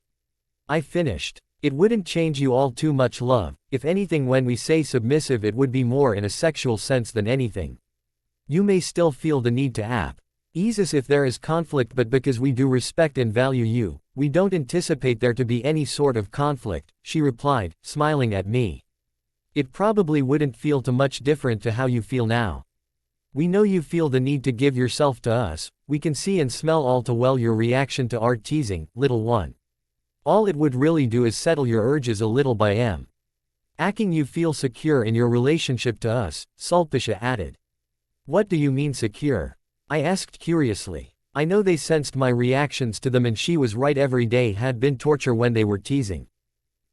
I finished. It wouldn't change you all too much, love. If anything, when we say submissive, it would be more in a sexual sense than anything. You may still feel the need to ease us if there is conflict, but because we do respect and value you, we don't anticipate there to be any sort of conflict, she replied, smiling at me. It probably wouldn't feel too much different to how you feel now. We know you feel the need to give yourself to us, we can see and smell all too well your reaction to our teasing, little one. All it would really do is settle your urges a little by making you feel secure in your relationship to us, Sulpicia added. What do you mean secure? I asked curiously. I know they sensed my reactions to them, and she was right, every day had been torture when they were teasing.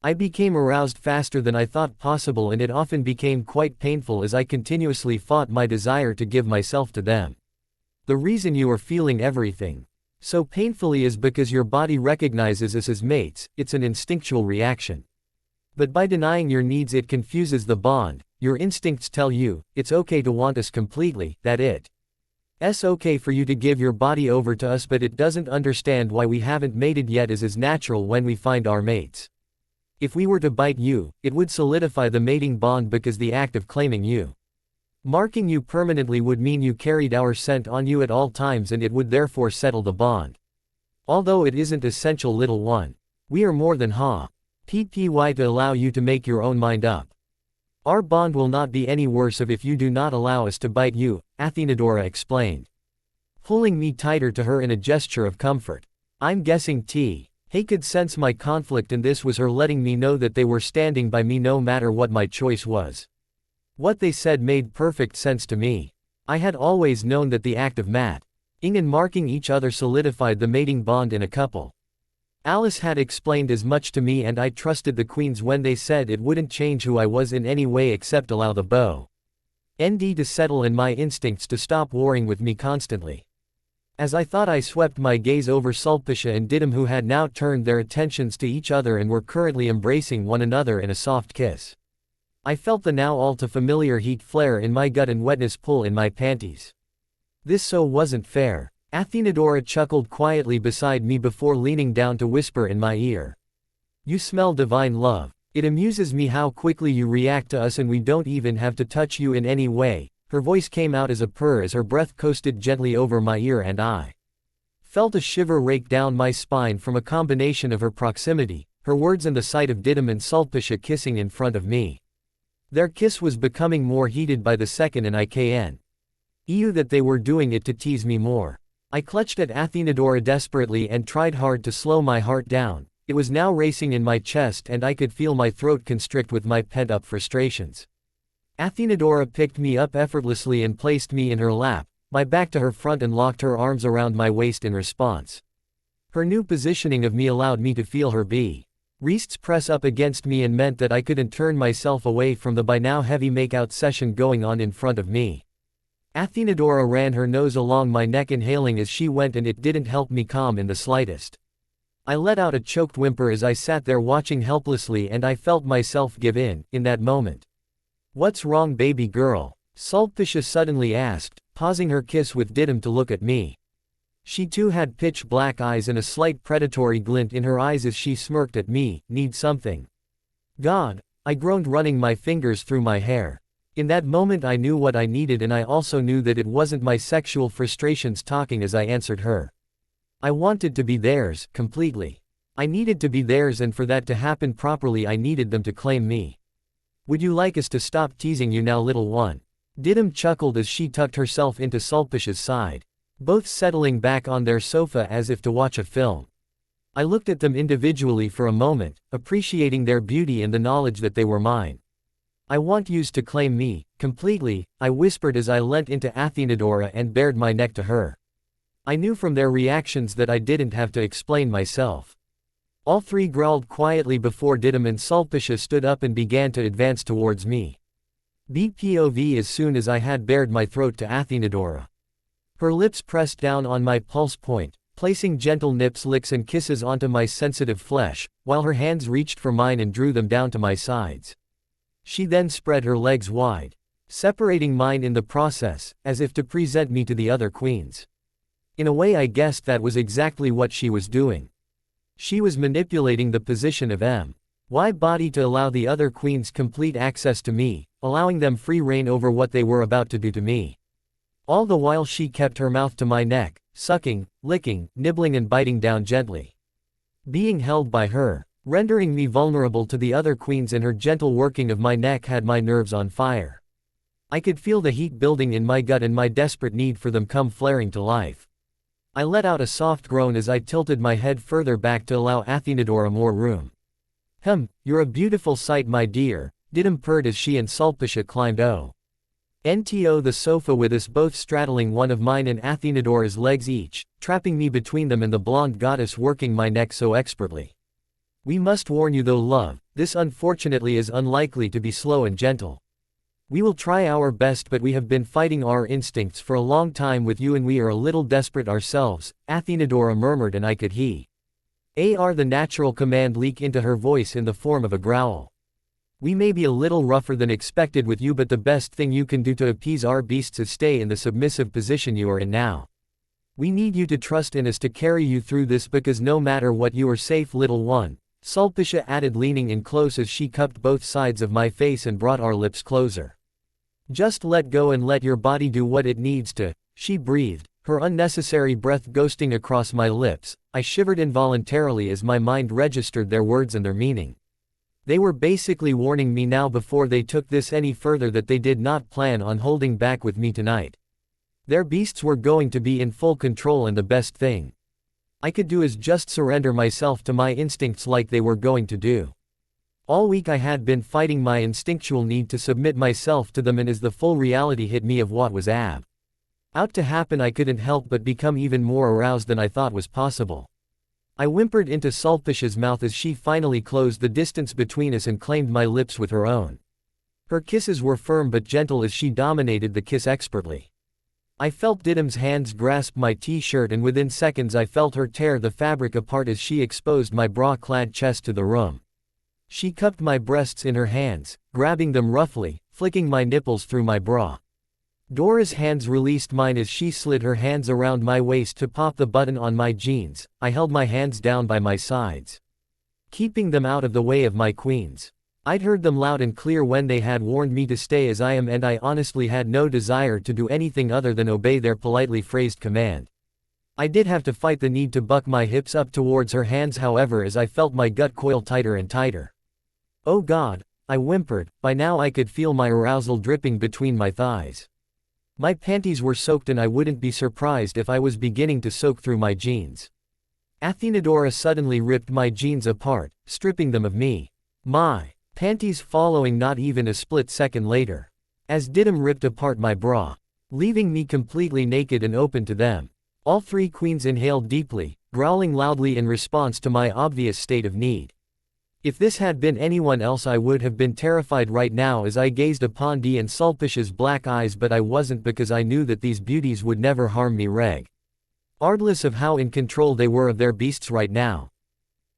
I became aroused faster than I thought possible, and it often became quite painful as I continuously fought my desire to give myself to them. The reason you are feeling everything so painfully is because your body recognizes us as mates, it's an instinctual reaction. But by denying your needs it confuses the bond, your instincts tell you, it's okay to want us completely, that it's okay for you to give your body over to us, but it doesn't understand why we haven't mated yet as is natural when we find our mates. If we were to bite you, it would solidify the mating bond because the act of claiming you, marking you permanently would mean you carried our scent on you at all times, and it would therefore settle the bond. Although it isn't essential, little one. We are more than PPY to allow you to make your own mind up. Our bond will not be any worse if you do not allow us to bite you, Athenadora explained, pulling me tighter to her in a gesture of comfort. I'm guessing Hay could sense my conflict, and this was her letting me know that they were standing by me no matter what my choice was. What they said made perfect sense to me. I had always known that the act of mating and marking each other solidified the mating bond in a couple. Alice had explained as much to me, and I trusted the queens when they said it wouldn't change who I was in any way except allow the bond to settle and my instincts to stop warring with me constantly. As I thought, I swept my gaze over Sulpicia and Didim, who had now turned their attentions to each other and were currently embracing one another in a soft kiss. I felt the now all too familiar heat flare in my gut and wetness pull in my panties. This so wasn't fair. Athenadora chuckled quietly beside me before leaning down to whisper in my ear. You smell divine, love. It amuses me how quickly you react to us, and we don't even have to touch you in any way. Her voice came out as a purr as her breath coasted gently over my ear, and I felt a shiver rake down my spine from a combination of her proximity, her words, and the sight of Didim and Sulpicia kissing in front of me. Their kiss was becoming more heated by the second, and I knew that they were doing it to tease me more. I clutched at Athenadora desperately and tried hard to slow my heart down. It was now racing in my chest, and I could feel my throat constrict with my pent-up frustrations. Athenadora picked me up effortlessly and placed me in her lap, my back to her front, and locked her arms around my waist in response. Her new positioning of me allowed me to feel her breasts press up against me and meant that I couldn't turn myself away from the by now heavy makeout session going on in front of me. Athenadora ran her nose along my neck, inhaling as she went, and it didn't help me calm in the slightest. I let out a choked whimper as I sat there watching helplessly, and I felt myself give in that moment. What's wrong, baby girl? Sulpicia suddenly asked, pausing her kiss with Didim to look at me. She too had pitch black eyes and a slight predatory glint in her eyes as she smirked at me. Need something? God, I groaned, running my fingers through my hair. In that moment I knew what I needed, and I also knew that it wasn't my sexual frustrations talking as I answered her. I wanted to be theirs, completely. I needed to be theirs, and for that to happen properly I needed them to claim me. Would you like us to stop teasing you now, little one? Didim chuckled as she tucked herself into Sulpicia's side, both settling back on their sofa as if to watch a film. I looked at them individually for a moment, appreciating their beauty and the knowledge that they were mine. I want yous to claim me, completely, I whispered as I leant into Athenadora and bared my neck to her. I knew from their reactions that I didn't have to explain myself. All three growled quietly before Didim and Sulpicia stood up and began to advance towards me. BPOV as soon as I had bared my throat to Athenadora. Her lips pressed down on my pulse point, placing gentle nips, licks and kisses onto my sensitive flesh, while her hands reached for mine and drew them down to my sides. She then spread her legs wide, separating mine in the process, as if to present me to the other queens. In a way I guessed that was exactly what she was doing. She was manipulating the position of my body to allow the other queens complete access to me, allowing them free reign over what they were about to do to me. All the while she kept her mouth to my neck, sucking, licking, nibbling and biting down gently. Being held by her, rendering me vulnerable to the other queens, and her gentle working of my neck had my nerves on fire. I could feel the heat building in my gut and my desperate need for them come flaring to life. I let out a soft groan as I tilted my head further back to allow Athenadora more room. You're a beautiful sight, my dear, Didim purred as she and Sulpicia climbed onto the sofa with us both straddling one of mine and Athenadora's legs each, trapping me between them and the blonde goddess working my neck so expertly. We must warn you though, love, this unfortunately is unlikely to be slow and gentle. We will try our best, but we have been fighting our instincts for a long time with you and we are a little desperate ourselves, Athenadora murmured, and I could hear the natural command leak into her voice in the form of a growl. We may be a little rougher than expected with you, but the best thing you can do to appease our beasts is stay in the submissive position you are in now. We need you to trust in us to carry you through this, because no matter what, you are safe, little one, Sulpicia added, leaning in close as she cupped both sides of my face and brought our lips closer. Just let go and let your body do what it needs to, she breathed, her unnecessary breath ghosting across my lips. I shivered involuntarily as my mind registered their words and their meaning. They were basically warning me now before they took this any further that they did not plan on holding back with me tonight. Their beasts were going to be in full control, and the best thing I could do is just surrender myself to my instincts like they were going to do. All week I had been fighting my instinctual need to submit myself to them, and as the full reality hit me of what was out to happen, I couldn't help but become even more aroused than I thought was possible. I whimpered into Sulpicia's mouth as she finally closed the distance between us and claimed my lips with her own. Her kisses were firm but gentle as she dominated the kiss expertly. I felt Didim's hands grasp my t-shirt, and within seconds I felt her tear the fabric apart as she exposed my bra-clad chest to the room. She cupped my breasts in her hands, grabbing them roughly, flicking my nipples through my bra. Dora's hands released mine as she slid her hands around my waist to pop the button on my jeans. I held my hands down by my sides, keeping them out of the way of my queens. I'd heard them loud and clear when they had warned me to stay as I am, and I honestly had no desire to do anything other than obey their politely phrased command. I did have to fight the need to buck my hips up towards her hands, however, as I felt my gut coil tighter and tighter. Oh God, I whimpered. By now I could feel my arousal dripping between my thighs. My panties were soaked, and I wouldn't be surprised if I was beginning to soak through my jeans. Athenadora suddenly ripped my jeans apart, stripping them of me. My panties following not even a split second later, as Didim ripped apart my bra, leaving me completely naked and open to them. All three queens inhaled deeply, growling loudly in response to my obvious state of need. If this had been anyone else, I would have been terrified right now as I gazed upon Dee and Sulpicia's black eyes, but I wasn't, because I knew that these beauties would never harm me regardless of how in control they were of their beasts right now.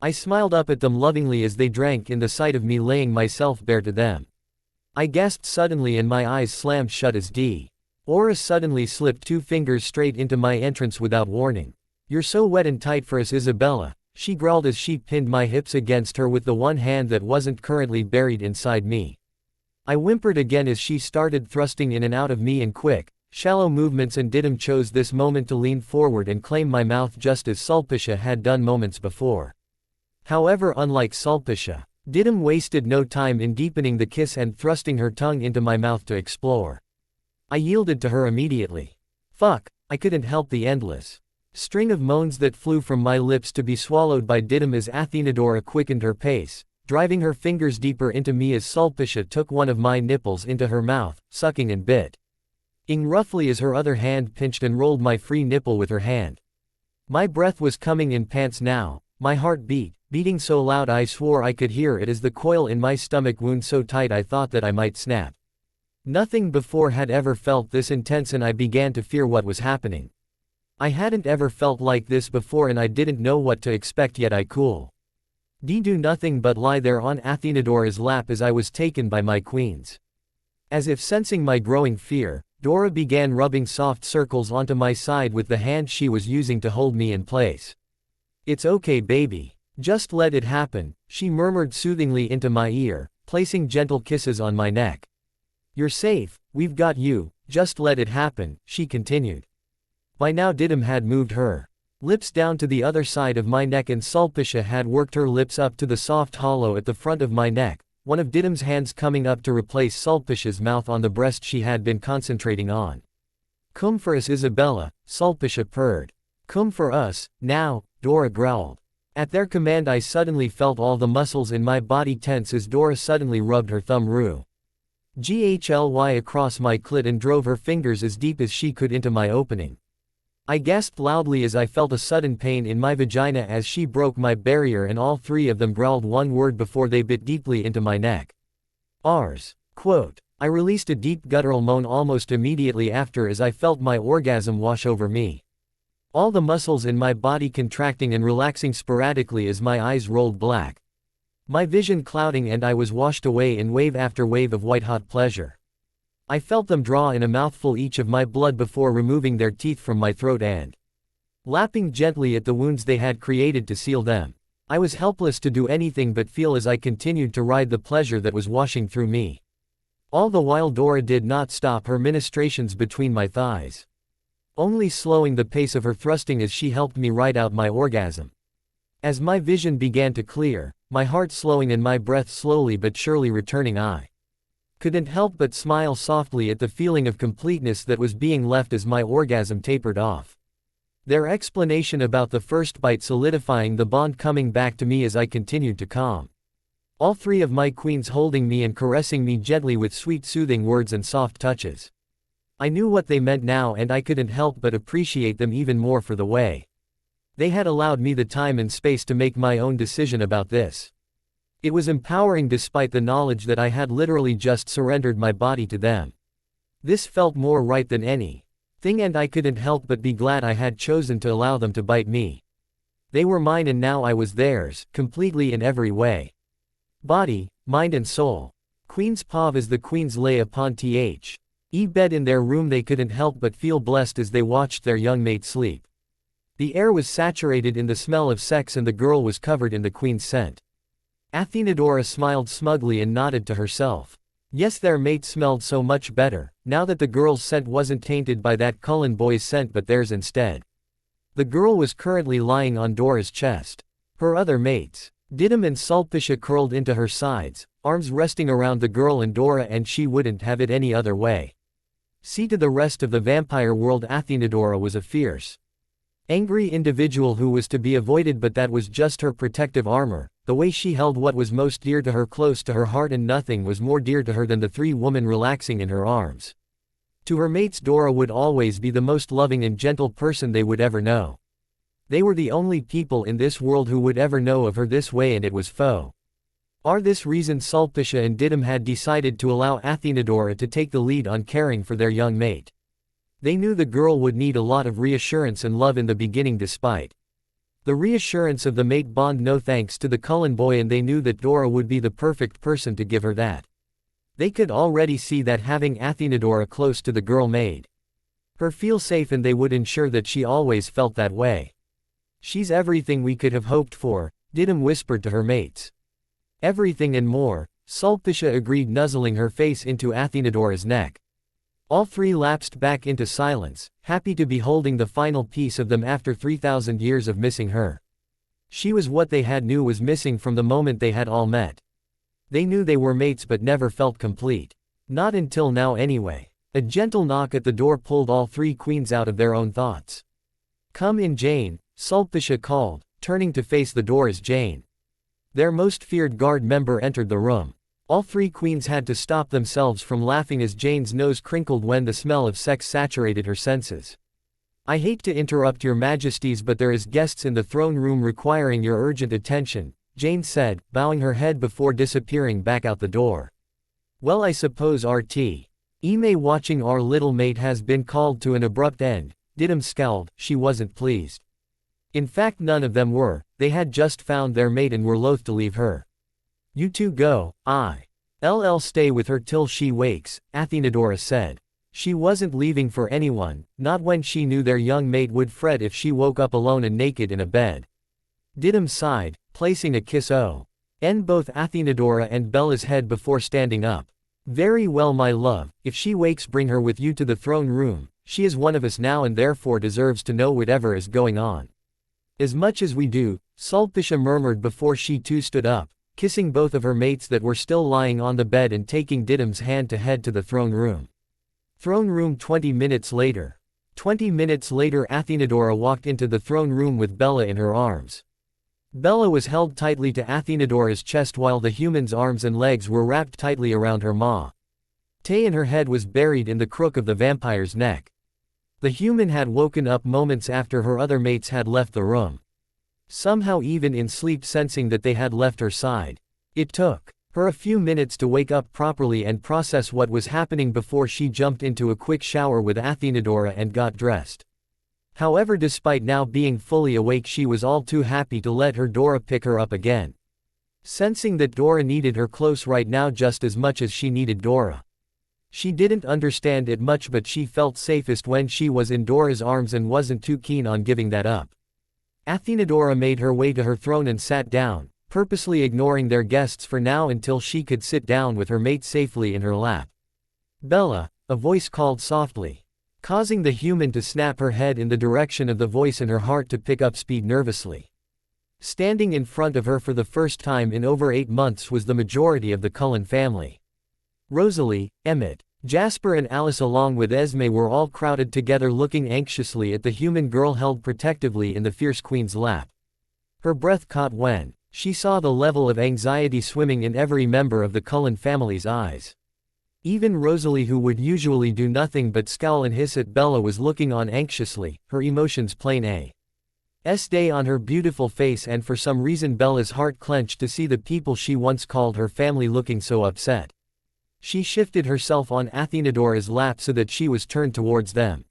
I smiled up at them lovingly as they drank in the sight of me laying myself bare to them. I gasped suddenly and my eyes slammed shut as Aura suddenly slipped 2 fingers straight into my entrance without warning. You're so wet and tight for us, Isabella, she growled as she pinned my hips against her with the one hand that wasn't currently buried inside me. I whimpered again as she started thrusting in and out of me in quick, shallow movements, and Didim chose this moment to lean forward and claim my mouth just as Sulpicia had done moments before. However, unlike Sulpicia, Didim wasted no time in deepening the kiss and thrusting her tongue into my mouth to explore. I yielded to her immediately. Fuck, I couldn't help the endless string of moans that flew from my lips to be swallowed by Didim as Athenadora quickened her pace, driving her fingers deeper into me as Sulpicia took one of my nipples into her mouth, sucking and bit-ing roughly as her other hand pinched and rolled my free nipple with her hand. My breath was coming in pants now, my heart beating so loud I swore I could hear it as the coil in my stomach wound so tight I thought that I might snap. Nothing before had ever felt this intense and I began to fear what was happening. I hadn't ever felt like this before and I didn't know what to expect, yet I do nothing but lie there on Athenadora's lap as I was taken by my queens. As if sensing my growing fear, Dora began rubbing soft circles onto my side with the hand she was using to hold me in place. "It's okay, baby. Just let it happen," she murmured soothingly into my ear, placing gentle kisses on my neck. "You're safe, we've got you, just let it happen," she continued. By now Didim had moved her lips down to the other side of my neck and Sulpicia had worked her lips up to the soft hollow at the front of my neck, one of Didim's hands coming up to replace Sulpicia's mouth on the breast she had been concentrating on. "Come for us, Isabella," Sulpicia purred. "Come for us, now," Dora growled. At their command I suddenly felt all the muscles in my body tense as Dora suddenly rubbed her thumb gently across my clit and drove her fingers as deep as she could into my opening. I gasped loudly as I felt a sudden pain in my vagina as she broke my barrier and all three of them growled one word before they bit deeply into my neck. "Ours." Quote. I released a deep guttural moan almost immediately after as I felt my orgasm wash over me. All the muscles in my body contracting and relaxing sporadically as my eyes rolled black. My vision clouding and I was washed away in wave after wave of white-hot pleasure. I felt them draw in a mouthful each of my blood before removing their teeth from my throat and lapping gently at the wounds they had created to seal them. I was helpless to do anything but feel as I continued to ride the pleasure that was washing through me. All the while Dora did not stop her ministrations between my thighs, only slowing the pace of her thrusting as she helped me ride out my orgasm. As my vision began to clear, my heart slowing and my breath slowly but surely returning, I couldn't help but smile softly at the feeling of completeness that was being left as my orgasm tapered off. Their explanation about the first bite solidifying the bond coming back to me as I continued to calm. All three of my queens holding me and caressing me gently with sweet soothing words and soft touches. I knew what they meant now and I couldn't help but appreciate them even more for the way they had allowed me the time and space to make my own decision about this. It was empowering despite the knowledge that I had literally just surrendered my body to them. This felt more right than anything and I couldn't help but be glad I had chosen to allow them to bite me. They were mine and now I was theirs, completely in every way. Body, mind and soul. Queen's pav as the queens lay upon bed in their room they couldn't help but feel blessed as they watched their young mate sleep. The air was saturated in the smell of sex and the girl was covered in the queen's scent. Athenadora smiled smugly and nodded to herself. Yes, their mate smelled so much better, now that the girl's scent wasn't tainted by that Cullen boy's scent but theirs instead. The girl was currently lying on Dora's chest. Her other mates, Didim and Sulpicia, curled into her sides, arms resting around the girl and Dora, and she wouldn't have it any other way. See, to the rest of the vampire world Athenadora was a fierce, angry individual who was to be avoided, but that was just her protective armor. The way she held what was most dear to her close to her heart, and nothing was more dear to her than the three women relaxing in her arms. To her mates Dora would always be the most loving and gentle person they would ever know. They were the only people in this world who would ever know of her this way, and it was for this reason Sulpicia and Didim had decided to allow Athenadora to take the lead on caring for their young mate. They knew the girl would need a lot of reassurance and love in the beginning despite the reassurance of the mate bond, no thanks to the Cullen boy, and they knew that Dora would be the perfect person to give her that. They could already see that having Athenadora close to the girl made her feel safe, and they would ensure that she always felt that way. She's everything we could have hoped for, Didim whispered to her mates. Everything and more, Sulpicia agreed, nuzzling her face into Athenadora's neck. All three lapsed back into silence, happy to be holding the final piece of them after 3,000 years of missing her. She was what they had knew was missing from the moment they had all met. They knew they were mates but never felt complete. Not until now anyway. A gentle knock at the door pulled all three queens out of their own thoughts. Come in, Jane, Sulpicia called, turning to face the door as Jane. Their most feared guard member entered the room. All three queens had to stop themselves from laughing as Jane's nose crinkled when the smell of sex saturated her senses. I hate to interrupt your majesties, but there is guests in the throne room requiring your urgent attention, Jane said, bowing her head before disappearing back out the door. Well, I suppose RT. Ime watching our little mate has been called to an abrupt end. Didim scowled, she wasn't pleased. In fact, none of them were, they had just found their mate and were loath to leave her. You two go, I'll stay with her till she wakes, Athenadora said. She wasn't leaving for anyone, not when she knew their young mate would fret if she woke up alone and naked in a bed. Didim sighed, placing a kiss on both Athenadora and Bella's head before standing up. Very well, my love, if she wakes, bring her with you to the throne room. She is one of us now and therefore deserves to know whatever is going on. As much as we do, Sulpicia murmured before she too stood up, kissing both of her mates that were still lying on the bed and taking Didim's hand to head to the throne room. Throne room. 20 minutes later. 20 minutes later, Athenadora walked into the throne room with Bella in her arms. Bella was held tightly to Athenadora's chest while the human's arms and legs were wrapped tightly around her maw. Tay in her head was buried in the crook of the vampire's neck. The human had woken up moments after her other mates had left the room. Somehow even in sleep, sensing that they had left her side. It took her a few minutes to wake up properly and process what was happening before she jumped into a quick shower with Athenadora and got dressed. However, despite now being fully awake, she was all too happy to let her Dora pick her up again. Sensing that Dora needed her close right now just as much as she needed Dora. She didn't understand it much, but she felt safest when she was in Dora's arms and wasn't too keen on giving that up. Athenadora made her way to her throne and sat down, purposely ignoring their guests for now until she could sit down with her mate safely in her lap. Bella, a voice called softly, causing the human to snap her head in the direction of the voice and her heart to pick up speed nervously. Standing in front of her for the first time in over 8 months was the majority of the Cullen family. Rosalie, Emmett, Jasper and Alice along with Esme were all crowded together looking anxiously at the human girl held protectively in the fierce queen's lap. Her breath caught when she saw the level of anxiety swimming in every member of the Cullen family's eyes. Even Rosalie, who would usually do nothing but scowl and hiss at Bella, was looking on anxiously, her emotions plain as day on her beautiful face, and for some reason Bella's heart clenched to see the people she once called her family looking so upset. She shifted herself on Athenadora's lap so that she was turned towards them.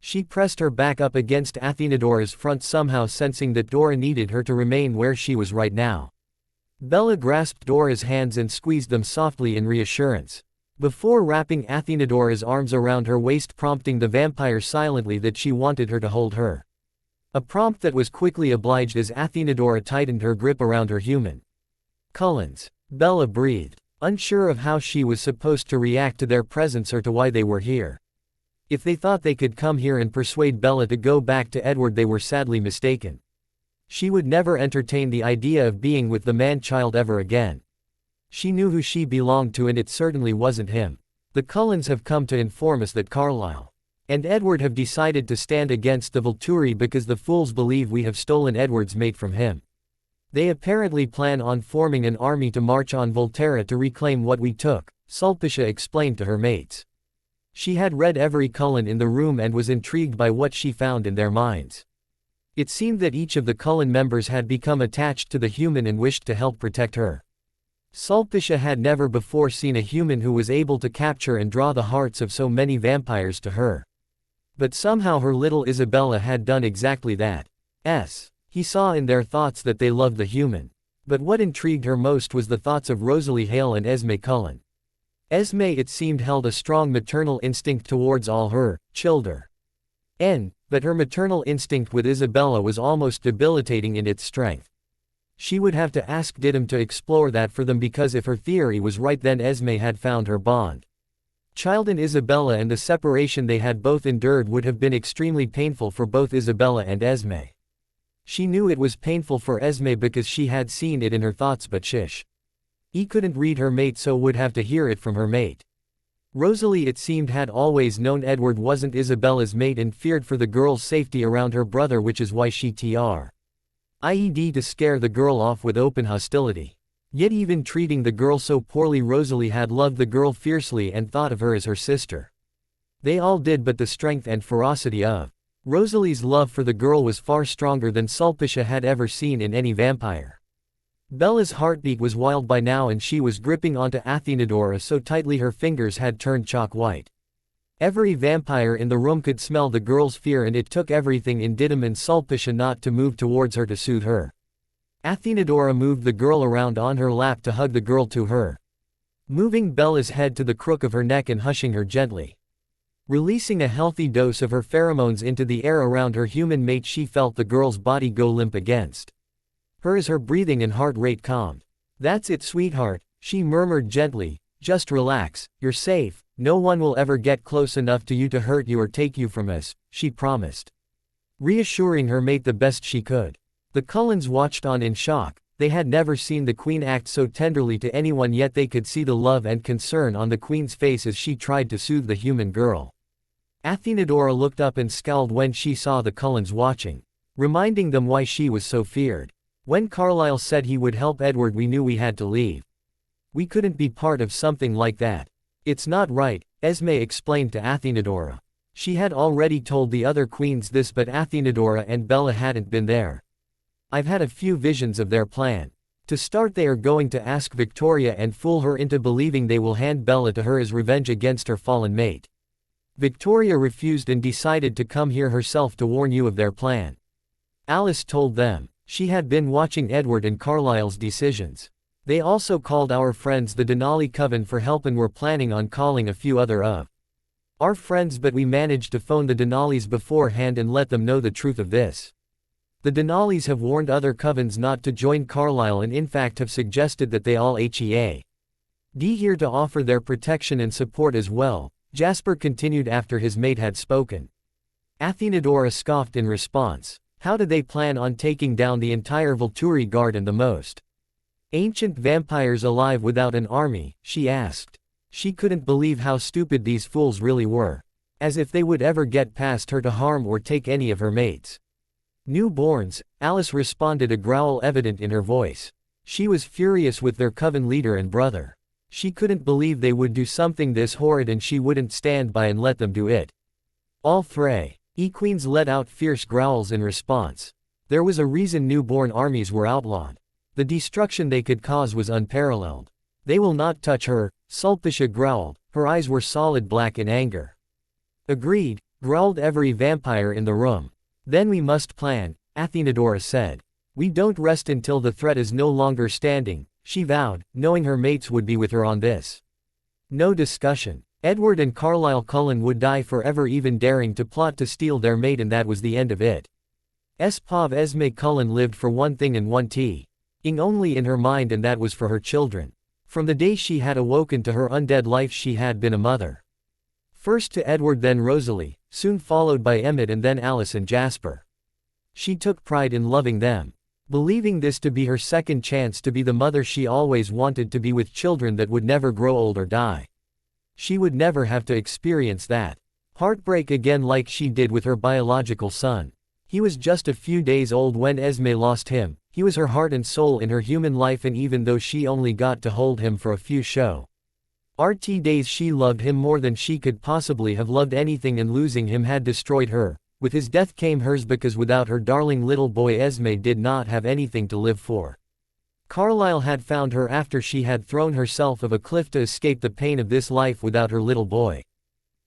She pressed her back up against Athenadora's front, somehow sensing that Dora needed her to remain where she was right now. Bella grasped Dora's hands and squeezed them softly in reassurance, before wrapping Athenadora's arms around her waist, prompting the vampire silently that she wanted her to hold her. A prompt that was quickly obliged as Athenadora tightened her grip around her human. Cullens, Bella breathed, unsure of how she was supposed to react to their presence or to why they were here. If they thought they could come here and persuade Bella to go back to Edward, they were sadly mistaken. She would never entertain the idea of being with the man-child ever again. She knew who she belonged to, and it certainly wasn't him. The Cullens have come to inform us that Carlisle and Edward have decided to stand against the Volturi because the fools believe we have stolen Edward's mate from him. They apparently plan on forming an army to march on Volterra to reclaim what we took, Sulpicia explained to her mates. She had read every Cullen in the room and was intrigued by what she found in their minds. It seemed that each of the Cullen members had become attached to the human and wished to help protect her. Sulpicia had never before seen a human who was able to capture and draw the hearts of so many vampires to her. But somehow her little Isabella had done exactly that. He saw in their thoughts that they loved the human. But what intrigued her most was the thoughts of Rosalie Hale and Esme Cullen. Esme, it seemed, held a strong maternal instinct towards all her children. But her maternal instinct with Isabella was almost debilitating in its strength. She would have to ask Didymu to explore that for them, because if her theory was right, then Esme had found her bond. Child in Isabella, and the separation they had both endured would have been extremely painful for both Isabella and Esme. She knew it was painful for Esme because she had seen it in her thoughts, but he couldn't read her mate, so would have to hear it from her mate. Rosalie, it seemed, had always known Edward wasn't Isabella's mate and feared for the girl's safety around her brother, which is why she tried to scare the girl off with open hostility. Yet even treating the girl so poorly, Rosalie had loved the girl fiercely and thought of her as her sister. They all did, but the strength and ferocity of Rosalie's love for the girl was far stronger than Sulpicia had ever seen in any vampire. Bella's heartbeat was wild by now, and she was gripping onto Athenadora so tightly her fingers had turned chalk white. Every vampire in the room could smell the girl's fear, and it took everything in Didymu and Sulpicia not to move towards her to soothe her. Athenadora moved the girl around on her lap to hug the girl to her, moving Bella's head to the crook of her neck and hushing her gently. Releasing a healthy dose of her pheromones into the air around her human mate, she felt the girl's body go limp against her as her breathing and heart rate calmed. "That's it, sweetheart," she murmured gently, "just relax, you're safe. No one will ever get close enough to you to hurt you or take you from us," she promised, reassuring her mate the best she could. The Cullens watched on in shock. They had never seen the Queen act so tenderly to anyone, yet they could see the love and concern on the Queen's face as she tried to soothe the human girl. Athenadora looked up and scowled when she saw the Cullens watching, reminding them why she was so feared. "When Carlyle said he would help Edward, we knew we had to leave. We couldn't be part of something like that. It's not right," Esme explained to Athenadora. She had already told the other queens this, but Athenadora and Bella hadn't been there. "I've had a few visions of their plan. To start, they are going to ask Victoria and fool her into believing they will hand Bella to her as revenge against her fallen mate. Victoria refused and decided to come here herself to warn you of their plan," Alice told them. She had been watching Edward and Carlyle's decisions. "They also called our friends the Denali Coven for help and were planning on calling a few other of our friends, but we managed to phone the Denalis beforehand and let them know the truth of this. The Denalis have warned other covens not to join Carlyle and in fact have suggested that they all HEAD here to offer their protection and support as well," Jasper continued after his mate had spoken. Athenadora scoffed in response. "How do they plan on taking down the entire Volturi guard and the most ancient vampires alive without an army?" she asked. She couldn't believe how stupid these fools really were. As if they would ever get past her to harm or take any of her mates. "Newborns," Alice responded, a growl evident in her voice. She was furious with their coven leader and brother. She couldn't believe they would do something this horrid, and she wouldn't stand by and let them do it. All three queens let out fierce growls in response. There was a reason newborn armies were outlawed. The destruction they could cause was unparalleled. "They will not touch her," Sulpicia growled, her eyes were solid black in anger. "Agreed," growled every vampire in the room. "Then we must plan," Athenadora said. "We don't rest until the threat is no longer standing," she vowed, knowing her mates would be with her on this. No discussion. Edward and Carlyle Cullen would die forever even daring to plot to steal their mate, and that was the end of it. Espav Esme Cullen lived for one thing and one thing only in her mind, and that was for her children. From the day she had awoken to her undead life, she had been a mother. First to Edward, then Rosalie, soon followed by Emmett, and then Alice and Jasper. She took pride in loving them, believing this to be her second chance to be the mother she always wanted to be, with children that would never grow old or die. She would never have to experience that heartbreak again like she did with her biological son. He was just a few days old when Esme lost him. He was her heart and soul in her human life, and even though she only got to hold him for a few days, she loved him more than she could possibly have loved anything, and losing him had destroyed her. With his death came hers, because without her darling little boy Esme did not have anything to live for. Carlyle had found her after she had thrown herself off a cliff to escape the pain of this life without her little boy.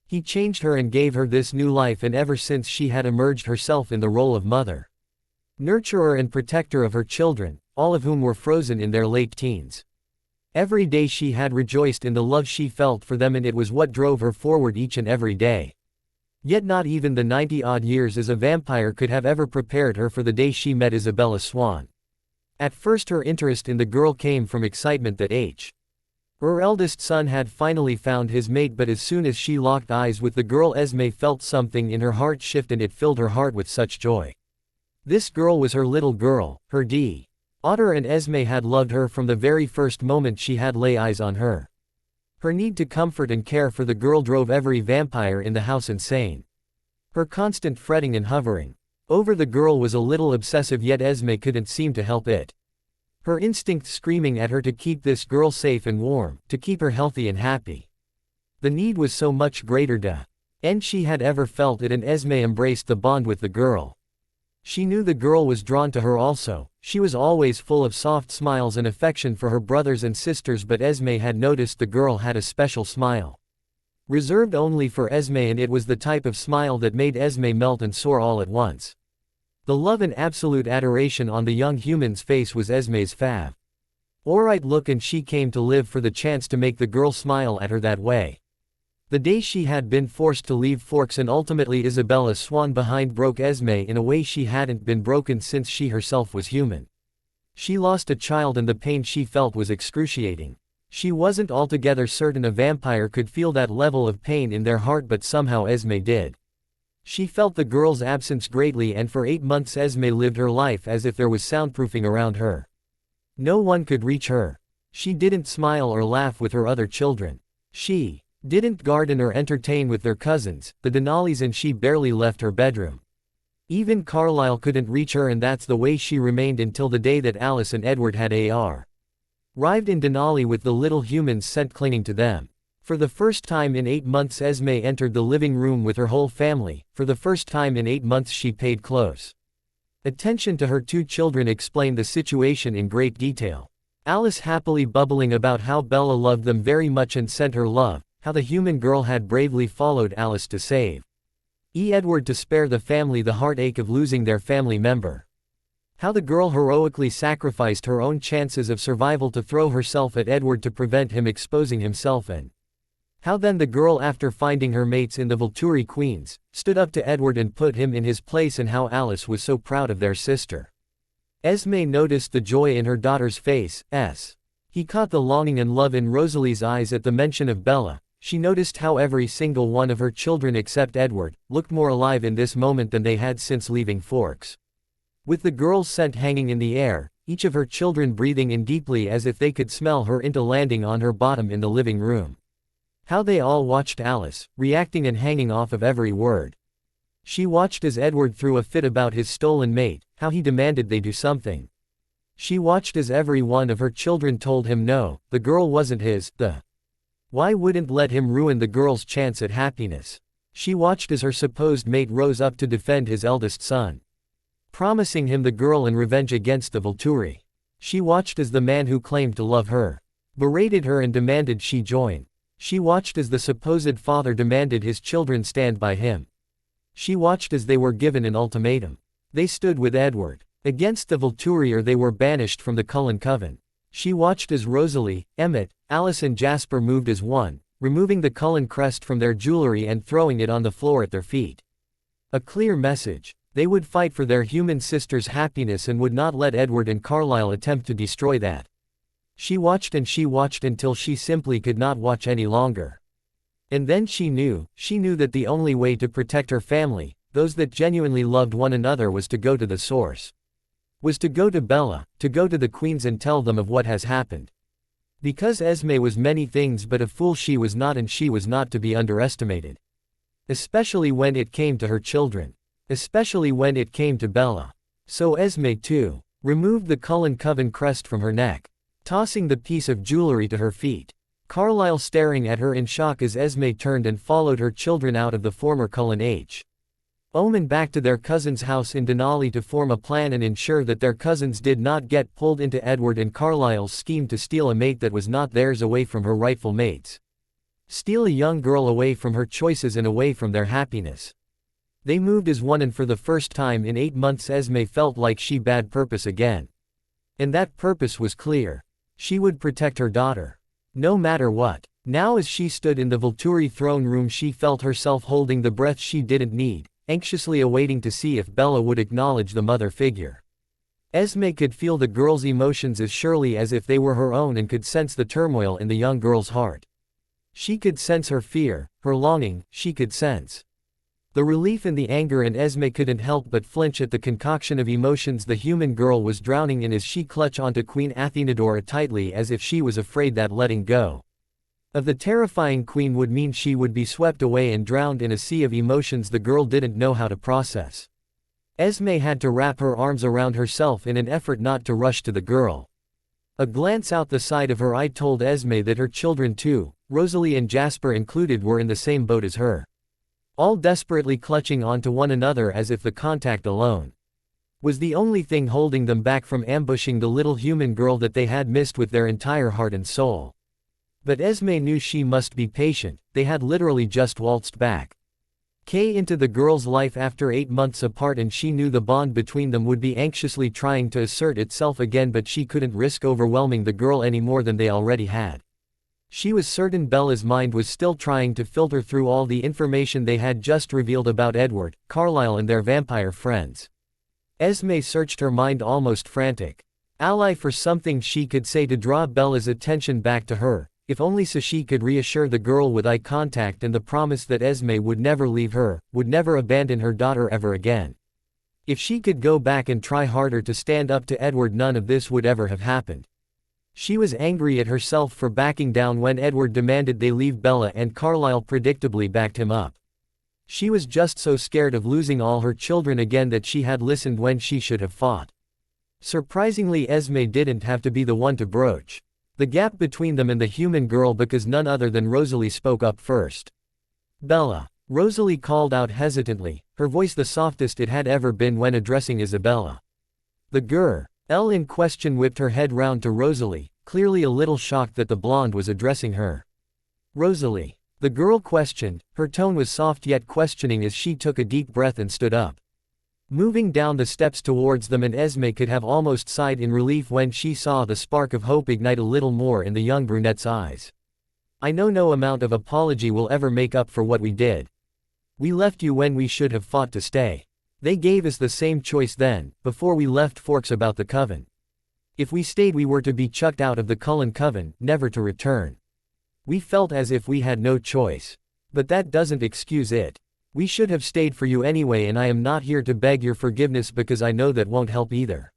He changed her and gave her this new life, and ever since she had emerged herself in the role of mother, nurturer and protector of her children, all of whom were frozen in their late teens. Every day she had rejoiced in the love she felt for them, and it was what drove her forward each and every day. Yet not even the 90-odd years as a vampire could have ever prepared her for the day she met Isabella Swan. At first her interest in the girl came from excitement that her eldest son had finally found his mate, but as soon as she locked eyes with the girl, Esme felt something in her heart shift, and it filled her heart with such joy. This girl was her little girl, her daughter, and Esme had loved her from the very first moment she had laid eyes on her. Her need to comfort and care for the girl drove every vampire in the house insane. Her constant fretting and hovering over the girl was a little obsessive, yet Esme couldn't seem to help it. Her instinct screaming at her to keep this girl safe and warm, to keep her healthy and happy. The need was so much greater than she had ever felt it, and Esme embraced the bond with the girl. She knew the girl was drawn to her also. She was always full of soft smiles and affection for her brothers and sisters, but Esme had noticed the girl had a special smile, reserved only for Esme, and it was the type of smile that made Esme melt and soar all at once. The love and absolute adoration on the young human's face was Esme's favorite look, and she came to live for the chance to make the girl smile at her that way. The day she had been forced to leave Forks and ultimately Isabella Swan behind broke Esme in a way she hadn't been broken since she herself was human. She lost a child, and the pain she felt was excruciating. She wasn't altogether certain a vampire could feel that level of pain in their heart, but somehow Esme did. She felt the girl's absence greatly, and for 8 months Esme lived her life as if there was soundproofing around her. No one could reach her. She didn't smile or laugh with her other children. She didn't garden or entertain with their cousins, the Denalis, and she barely left her bedroom. Even Carlisle couldn't reach her, and that's the way she remained until the day that Alice and Edward had arrived in Denali with the little human's scent clinging to them. For the first time in 8 months Esme entered the living room with her whole family. For the first time in 8 months she paid close attention to her 2 children, explained the situation in great detail. Alice happily bubbling about how Bella loved them very much and sent her love, how the human girl had bravely followed Alice to save Edward, to spare the family the heartache of losing their family member. How the girl heroically sacrificed her own chances of survival to throw herself at Edward to prevent him exposing himself, and how then the girl, after finding her mates in the Volturi queens, stood up to Edward and put him in his place, and how Alice was so proud of their sister. Esme noticed the joy in her daughter's face. He caught the longing and love in Rosalie's eyes at the mention of Bella. She noticed how every single one of her children except Edward looked more alive in this moment than they had since leaving Forks. With the girl's scent hanging in the air, each of her children breathing in deeply as if they could smell her into landing on her bottom in the living room. How they all watched Alice, reacting and hanging off of every word. She watched as Edward threw a fit about his stolen mate, how he demanded they do something. She watched as every one of her children told him no, the girl wasn't his, why wouldn't let him ruin the girl's chance at happiness. She watched as her supposed mate rose up to defend his eldest son, promising him the girl and revenge against the Volturi. She watched as the man who claimed to love her berated her and demanded she join. She watched as the supposed father demanded his children stand by him. She watched as they were given an ultimatum. They stood with Edward against the Volturi or they were banished from the Cullen Coven. She watched as Rosalie, Emmett, Alice and Jasper moved as one, removing the Cullen crest from their jewelry and throwing it on the floor at their feet. A clear message. They would fight for their human sister's happiness and would not let Edward and Carlisle attempt to destroy that. She watched until she simply could not watch any longer. And then she knew that the only way to protect her family, those that genuinely loved one another, was to go to the source. Was to go to Bella, to go to the queens and tell them of what has happened. Because Esme was many things but a fool she was not, and she was not to be underestimated. Especially when it came to her children. Especially when it came to Bella. So Esme too removed the Cullen Coven crest from her neck, tossing the piece of jewelry to her feet. Carlisle staring at her in shock as Esme turned and followed her children out of the former Cullen Omen back to their cousin's house in Denali to form a plan and ensure that their cousins did not get pulled into Edward and Carlisle's scheme to steal a mate that was not theirs away from her rightful mates. Steal a young girl away from her choices and away from their happiness. They moved as one, and for the first time in 8 months Esme felt like she had purpose again. And that purpose was clear. She would protect her daughter. No matter what. Now as she stood in the Volturi throne room she felt herself holding the breath she didn't need, anxiously awaiting to see if Bella would acknowledge the mother figure. Esme could feel the girl's emotions as surely as if they were her own and could sense the turmoil in the young girl's heart. She could sense her fear, her longing, she could sense the relief and the anger, and Esme couldn't help but flinch at the concoction of emotions the human girl was drowning in as she clutched onto Queen Athenadora tightly as if she was afraid that letting go of the terrifying queen would mean she would be swept away and drowned in a sea of emotions the girl didn't know how to process. Esme had to wrap her arms around herself in an effort not to rush to the girl. A glance out the side of her eye told Esme that her children too, Rosalie and Jasper included, were in the same boat as her. All desperately clutching onto one another as if the contact alone was the only thing holding them back from ambushing the little human girl that they had missed with their entire heart and soul. But Esme knew she must be patient, they had literally just waltzed back into the girl's life after 8 months apart, and she knew the bond between them would be anxiously trying to assert itself again, but she couldn't risk overwhelming the girl any more than they already had. She was certain Bella's mind was still trying to filter through all the information they had just revealed about Edward, Carlisle and their vampire friends. Esme searched her mind almost frantic. Ally for something she could say to draw Bella's attention back to her, if only so she could reassure the girl with eye contact and the promise that Esme would never leave her, would never abandon her daughter ever again. If she could go back and try harder to stand up to Edward, none of this would ever have happened. She was angry at herself for backing down when Edward demanded they leave Bella, and Carlisle predictably backed him up. She was just so scared of losing all her children again that she had listened when she should have fought. Surprisingly, Esme didn't have to be the one to broach the gap between them and the human girl, because none other than Rosalie spoke up first. "Bella," Rosalie called out hesitantly, her voice the softest it had ever been when addressing Isabella. The girl in question whipped her head round to Rosalie, clearly a little shocked that the blonde was addressing her. "Rosalie," the girl questioned, her tone was soft yet questioning as she took a deep breath and stood up, moving down the steps towards them, and Esme could have almost sighed in relief when she saw the spark of hope ignite a little more in the young brunette's eyes. "I know no amount of apology will ever make up for what we did. We left you when we should have fought to stay. They gave us the same choice then, before we left Forks, about the coven. If we stayed we were to be chucked out of the Cullen coven, never to return. We felt as if we had no choice. But that doesn't excuse it. We should have stayed for you anyway, and I am not here to beg your forgiveness because I know that won't help either.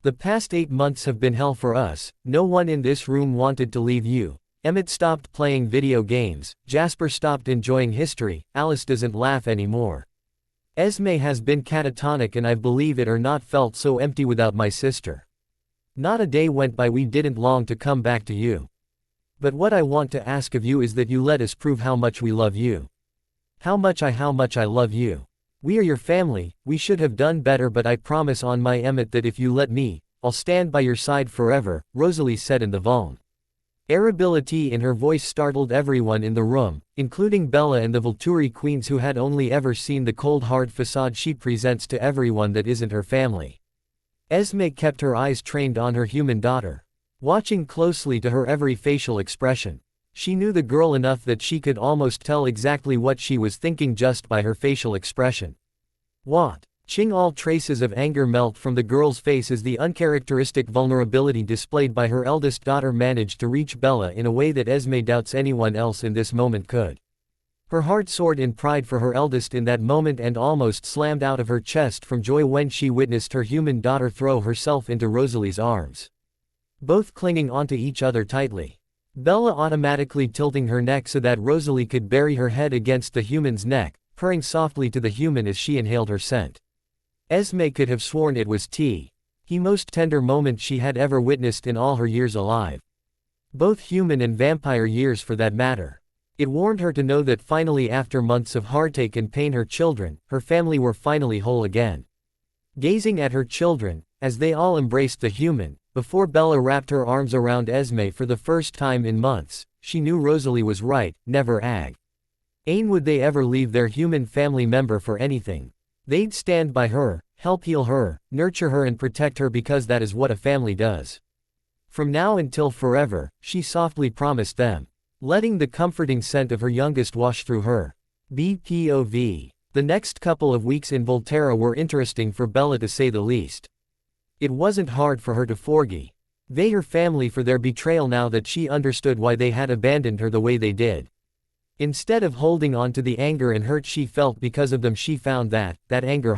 The past 8 months have been hell for us. No one in this room wanted to leave you. Emmett stopped playing video games, Jasper stopped enjoying history, Alice doesn't laugh anymore. Esme has been catatonic, and I believe it or not felt so empty without my sister. Not a day went by we didn't long to come back to you. But what I want to ask of you is that you let us prove how much we love you. How much I love you. We are your family, we should have done better, but I promise on my Emmett that if you let me, I'll stand by your side forever," Rosalie said in the vulnerability in her voice startled everyone in the room, including Bella and the Volturi queens, who had only ever seen the cold hard facade she presents to everyone that isn't her family. Esme kept her eyes trained on her human daughter, watching closely to her every facial expression. She knew the girl enough that she could almost tell exactly what she was thinking just by her facial expression. Watching all traces of anger melt from the girl's face as the uncharacteristic vulnerability displayed by her eldest daughter managed to reach Bella in a way that Esme doubts anyone else in this moment could. Her heart soared in pride for her eldest in that moment and almost slammed out of her chest from joy when she witnessed her human daughter throw herself into Rosalie's arms, both clinging onto each other tightly. Bella automatically tilting her neck so that Rosalie could bury her head against the human's neck, purring softly to the human as she inhaled her scent. Esme could have sworn it was the most tender moment she had ever witnessed in all her years alive. Both human and vampire years for that matter. It warmed her to know that finally, after months of heartache and pain, her children, her family, were finally whole again. Gazing at her children, as they all embraced the human, before Bella wrapped her arms around Esme for the first time in months, she knew Rosalie was right, never would they ever leave their human family member for anything. They'd stand by her, help heal her, nurture her and protect her, because that is what a family does. From now until forever, she softly promised them. letting the comforting scent of her youngest wash through her. BPOV. The next couple of weeks in Volterra were interesting for Bella to say the least. It wasn't hard for her to forgive her family for their betrayal now that she understood why they had abandoned her the way they did. Instead of holding on to the anger and hurt she felt because of them, she found that anger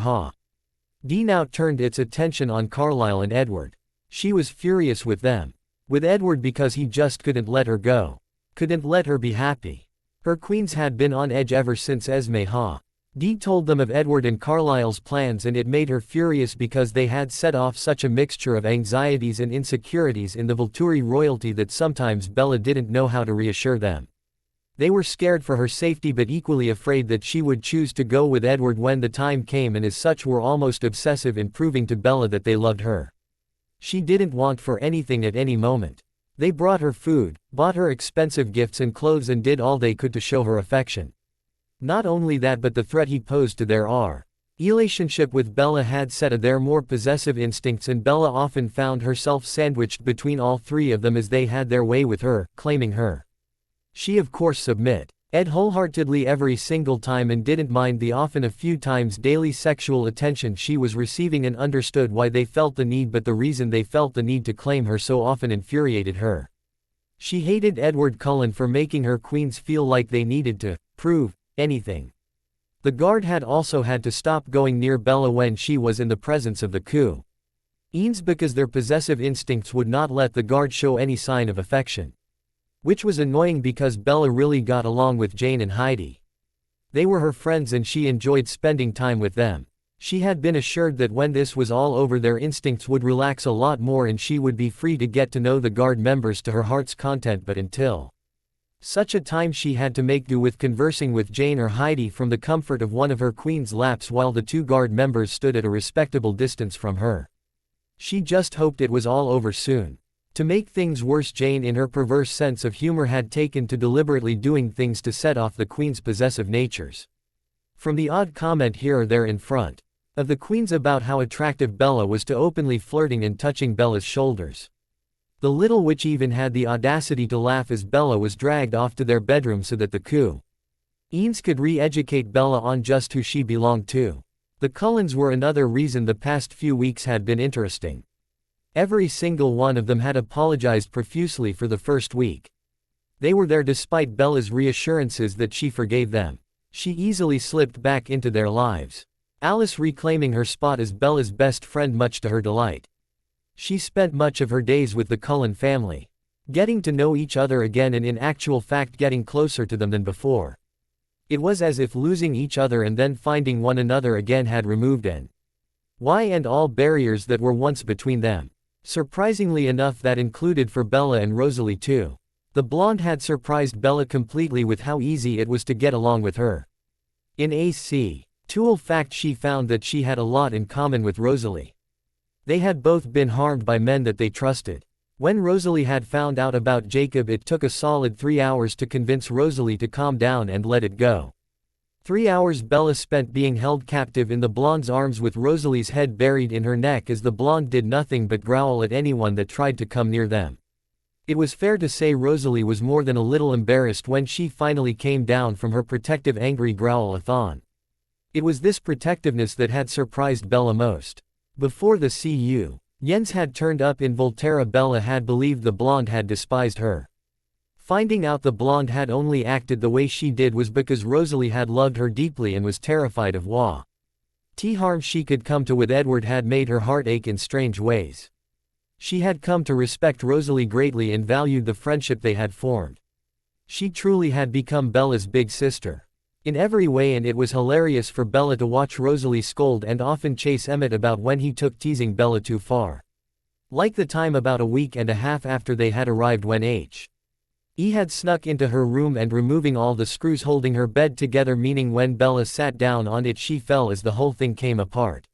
now turned its attention on Carlisle and Edward. She was furious with them. With Edward because he just couldn't let her go. Couldn't let her be happy. Her queens had been on edge ever since Esme told them of Edward and Carlisle's plans, and it made her furious because they had set off such a mixture of anxieties and insecurities in the Volturi royalty that sometimes Bella didn't know how to reassure them. They were scared for her safety but equally afraid that she would choose to go with Edward when the time came, and as such were almost obsessive in proving to Bella that they loved her. She didn't want for anything at any moment. They brought her food, bought her expensive gifts and clothes, and did all they could to show her affection. Not only that, but the threat he posed to their relationship with Bella had set a their more possessive instincts, and Bella often found herself sandwiched between all three of them as they had their way with her, claiming her. She of course submitted wholeheartedly every single time and didn't mind the often a few times daily sexual attention she was receiving, and understood why they felt the need, but the reason they felt the need to claim her so often infuriated her. She hated Edward Cullen for making her queens feel like they needed to prove anything. The guard had also had to stop going near Bella when she was in the presence of the queens because their possessive instincts would not let the guard show any sign of affection. Which was annoying because Bella really got along with Jane and Heidi. They were her friends and she enjoyed spending time with them. She had been assured that when this was all over their instincts would relax a lot more and she would be free to get to know the guard members to her heart's content, but until such a time she had to make do with conversing with Jane or Heidi from the comfort of one of her queen's laps while the two guard members stood at a respectable distance from her. She just hoped it was all over soon. To make things worse, Jane in her perverse sense of humor had taken to deliberately doing things to set off the queen's possessive natures. From the odd comment here or there in front of the queens about how attractive Bella was to openly flirting and touching Bella's shoulders. The little witch even had the audacity to laugh as Bella was dragged off to their bedroom so that the queens could re-educate Bella on just who she belonged to. The Cullens were another reason the past few weeks had been interesting. Every single one of them had apologized profusely for the first week. They were there despite Bella's reassurances that she forgave them. She easily slipped back into their lives. Alice reclaiming her spot as Bella's best friend much to her delight. She spent much of her days with the Cullen family, getting to know each other again and in actual fact getting closer to them than before. It was as if losing each other and then finding one another again had removed and all barriers that were once between them. Surprisingly enough, that included for Bella and Rosalie too. The blonde had surprised Bella completely with how easy it was to get along with her. In actual fact, she found that she had a lot in common with Rosalie. They had both been harmed by men that they trusted. When Rosalie had found out about Jacob, it took a solid 3 hours to convince Rosalie to calm down and let it go. 3 hours Bella spent being held captive in the blonde's arms with Rosalie's head buried in her neck as the blonde did nothing but growl at anyone that tried to come near them. It was fair to say Rosalie was more than a little embarrassed when she finally came down from her protective angry growl-a-thon. It was this protectiveness that had surprised Bella most. Before the Yens had turned up in Volterra, Bella had believed the blonde had despised her. Finding out the blonde had only acted the way she did was because Rosalie had loved her deeply and was terrified of what harm she could come to with Edward had made her heart ache in strange ways. She had come to respect Rosalie greatly and valued the friendship they had formed. She truly had become Bella's big sister in every way, and it was hilarious for Bella to watch Rosalie scold and often chase Emmett about when he took teasing Bella too far. Like the time about a week and a half after they had arrived when he had snuck into her room and removing all the screws holding her bed together, meaning when Bella sat down on it she fell as the whole thing came apart.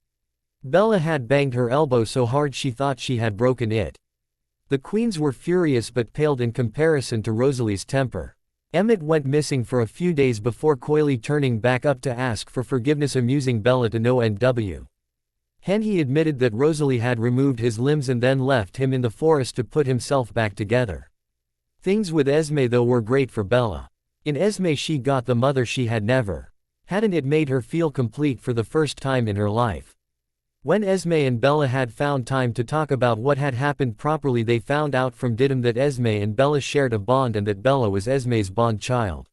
Bella had banged her elbow so hard she thought she had broken it. The queens were furious but paled in comparison to Rosalie's temper. Emmett went missing for a few days before coyly turning back up to ask for forgiveness, amusing Bella to no end. He admitted that Rosalie had removed his limbs and then left him in the forest to put himself back together. Things with Esme though were great for Bella. In Esme she got the mother she had never. Hadn't it made her feel complete for the first time in her life? When Esme and Bella had found time to talk about what had happened properly, they found out from Didim that Esme and Bella shared a bond and that Bella was Esme's bond child.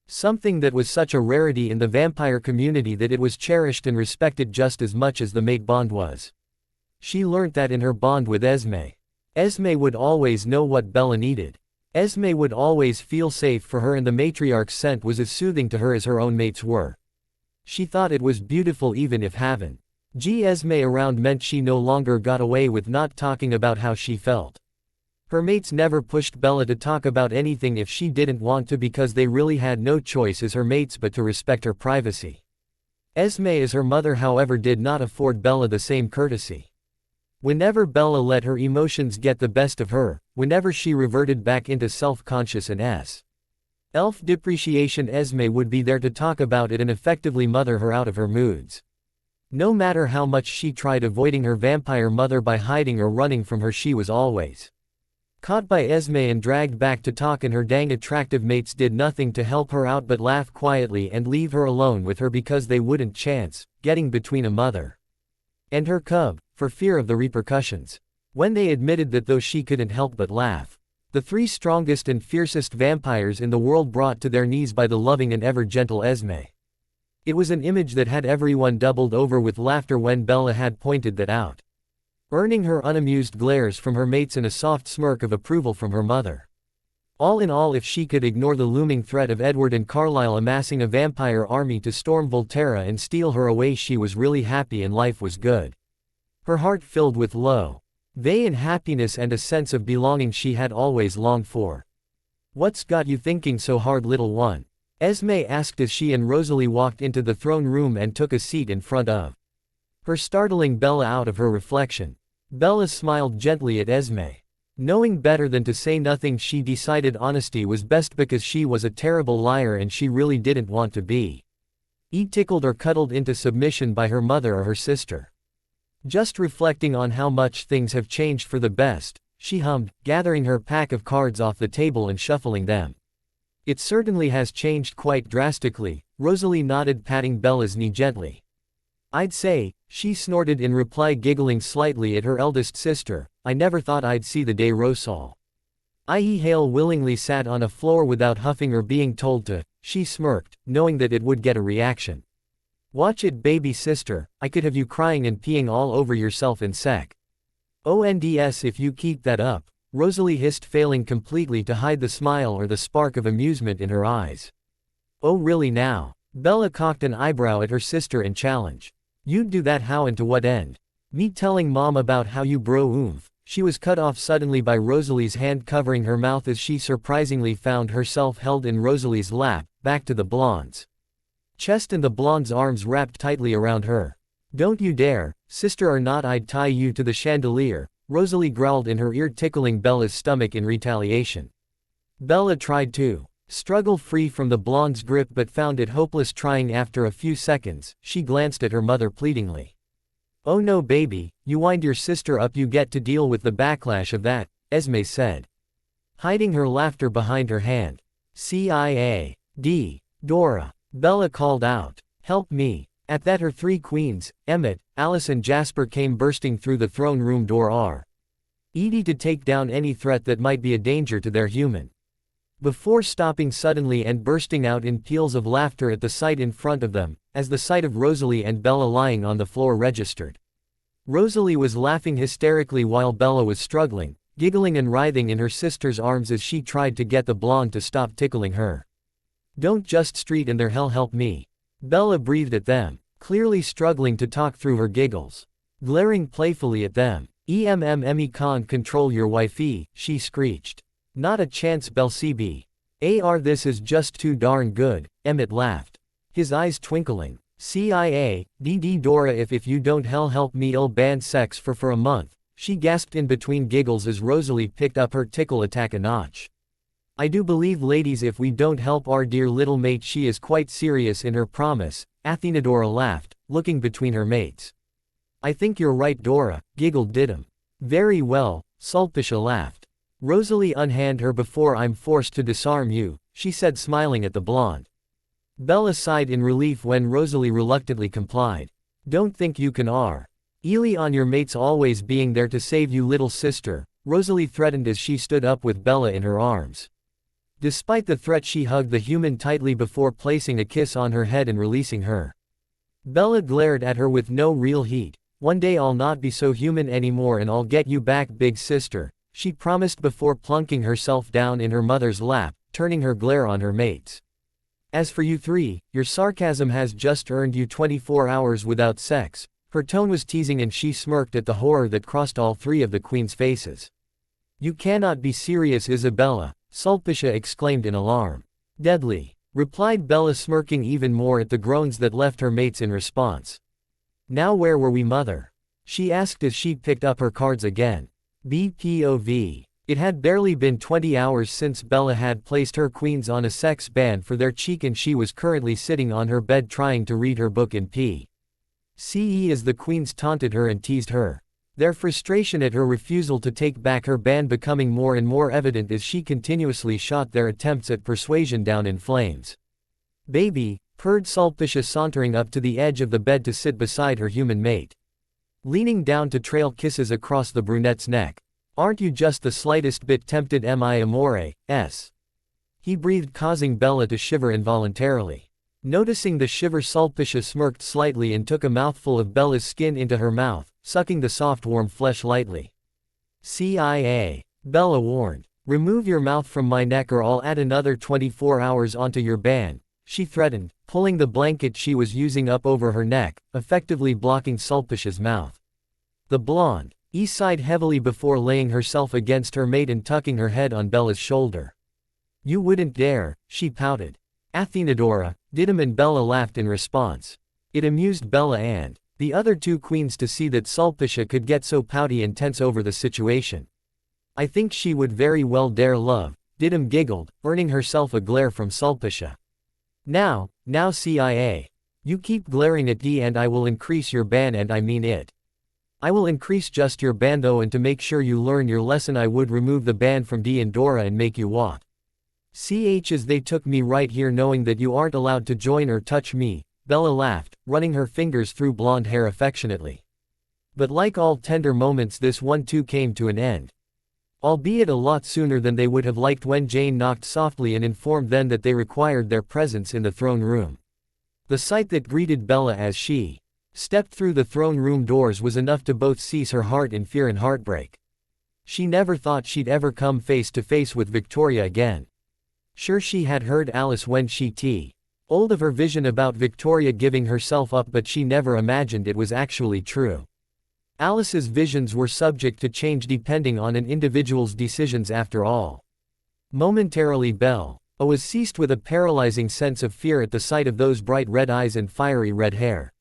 Something that was such a rarity in the vampire community that it was cherished and respected just as much as the mate bond was. She learnt that in her bond with Esme. Esme would always know what Bella needed. Esme would always feel safe for her, and the matriarch's scent was as soothing to her as her own mates were. She thought it was beautiful even if having Esme around meant she no longer got away with not talking about how she felt. Her mates never pushed Bella to talk about anything if she didn't want to, because they really had no choice as her mates but to respect her privacy. Esme as her mother, however, did not afford Bella the same courtesy. Whenever Bella let her emotions get the best of her, whenever she reverted back into self-conscious and elf depreciation, Esme would be there to talk about it and effectively mother her out of her moods. No matter how much she tried avoiding her vampire mother by hiding or running from her, she was always caught by Esme and dragged back to talk, and her dang attractive mates did nothing to help her out but laugh quietly and leave her alone with her because they wouldn't chance getting between a mother and her cub, for fear of the repercussions. When they admitted that though she couldn't help but laugh, the three strongest and fiercest vampires in the world brought to their knees by the loving and ever gentle Esme. It was an image that had everyone doubled over with laughter when Bella had pointed that out, earning her unamused glares from her mates and a soft smirk of approval from her mother. All in all, if she could ignore the looming threat of Edward and Carlisle amassing a vampire army to storm Volterra and steal her away, she was really happy and life was good. Her heart filled with vain happiness and a sense of belonging she had always longed for. "What's got you thinking so hard, little one?" Esme asked as she and Rosalie walked into the throne room and took a seat in front of her, startling Bella out of her reflection. Bella smiled gently at Esme. Knowing better than to say nothing, she decided honesty was best because she was a terrible liar and she really didn't want to be tickled or cuddled into submission by her mother or her sister. Just reflecting on how much things have changed for the best, she hummed, gathering her pack of cards off the table and shuffling them. "It certainly has changed quite drastically," Rosalie nodded, patting Bella's knee gently. "I'd say," she snorted in reply, giggling slightly at her eldest sister, "I never thought I'd see the day." Rosal I.e. Hale willingly sat on a floor without huffing or being told to. She smirked, knowing that it would get a reaction. "Watch it, baby sister, I could have you crying and peeing all over yourself in sec. ONDS if you keep that up," Rosalie hissed, failing completely to hide the smile or the spark of amusement in her eyes. "Oh really now?" Bella cocked an eyebrow at her sister in challenge. "You'd do that? How and to what end?" "Me telling mom about how you bro oomph." She was cut off suddenly by Rosalie's hand covering her mouth as she surprisingly found herself held in Rosalie's lap, back to the blonde's chest and the blonde's arms wrapped tightly around her. "Don't you dare, sister, or not I'd tie you to the chandelier," Rosalie growled in her ear, tickling Bella's stomach in retaliation. Bella tried to struggle free from the blonde's grip but found it hopeless. Trying after a few seconds, she glanced at her mother pleadingly. "Oh no baby, you wind your sister up, you get to deal with the backlash of that," Esme said, hiding her laughter behind her hand. "CIAD, Dora," Bella called out. "Help me." At that her three queens, Emmett, Alice and Jasper, came bursting through the throne room door, ready to take down any threat that might be a danger to their human. Before stopping suddenly and bursting out in peals of laughter at the sight in front of them, as the sight of Rosalie and Bella lying on the floor registered. Rosalie was laughing hysterically while Bella was struggling, giggling and writhing in her sister's arms as she tried to get the blonde to stop tickling her. "Don't just street in there, hell, help me." Bella breathed at them, clearly struggling to talk through her giggles. Glaring playfully at them. Can't control your wifey," she screeched. "Not a chance, Belcb. This is just too darn good," Emmett laughed, his eyes twinkling. "CIAD Dora, if you don't help me, I'll ban sex for a month," she gasped in between giggles as Rosalie picked up her tickle attack a notch. "I do believe, ladies, if we don't help our dear little mate, she is quite serious in her promise," Athenadora laughed, looking between her mates. "I think you're right, Dora," giggled Didim. "Very well," Sulpicia laughed. Rosalie, unhand her before I'm forced to disarm you, she said, smiling at the blonde. Bella sighed in relief when Rosalie reluctantly complied. Don't think you can Ely on your mate's always being there to save you, little sister, Rosalie threatened as she stood up with Bella in her arms. Despite the threat, she hugged the human tightly before placing a kiss on her head and releasing her. Bella glared at her with no real heat. One day I'll not be so human anymore and I'll get you back, big sister, she promised before plunking herself down in her mother's lap, turning her glare on her mates. As for you three, your sarcasm has just earned you 24 hours without sex. Her tone was teasing and she smirked at the horror that crossed all three of the queen's faces. You cannot be serious, Isabella, Sulpicia exclaimed in alarm. Deadly, replied Bella, smirking even more at the groans that left her mates in response. Now where were we, mother? She asked as she picked up her cards again. BPOV. It had barely been 20 hours since Bella had placed her queens on a sex ban for their cheek and she was currently sitting on her bed trying to read her book in PCE as the queens taunted her and teased her. Their frustration at her refusal to take back her ban becoming more and more evident as she continuously shot their attempts at persuasion down in flames. Baby, purred Sulpicia, sauntering up to the edge of the bed to sit beside her human mate. Leaning down to trail kisses across the brunette's neck. Aren't you just the slightest bit tempted, mi amore, s? He breathed, causing Bella to shiver involuntarily. Noticing the shiver, Sulpicia smirked slightly and took a mouthful of Bella's skin into her mouth, sucking the soft warm flesh lightly. CIA, Bella warned. Remove your mouth from my neck or I'll add another 24 hours onto your ban, she threatened, pulling the blanket she was using up over her neck, effectively blocking Sulpicia's mouth. The blonde sighed heavily before laying herself against her mate and tucking her head on Bella's shoulder. You wouldn't dare, she pouted. Athenadora, Didymu and Bella laughed in response. It amused Bella and the other two queens to see that Sulpicia could get so pouty and tense over the situation. I think she would very well dare, love, Didymu giggled, earning herself a glare from Sulpicia. Now CIA. You keep glaring at D and I will increase your ban, and I mean it. I will increase just your ban though, and to make sure you learn your lesson I would remove the ban from D and Dora and make you walk. As they took me right here knowing that you aren't allowed to join or touch me, Bella laughed, running her fingers through blonde hair affectionately. But like all tender moments, this one too came to an end. Albeit a lot sooner than they would have liked, when Jane knocked softly and informed them that they required their presence in the throne room. The sight that greeted Bella as she stepped through the throne room doors was enough to both seize her heart in fear and heartbreak. She never thought she'd ever come face to face with Victoria again. Sure, she had heard Alice when she told of her vision about Victoria giving herself up, but she never imagined it was actually true. Alice's visions were subject to change depending on an individual's decisions after all. Momentarily Bella was seized with a paralyzing sense of fear at the sight of those bright red eyes and fiery red hair.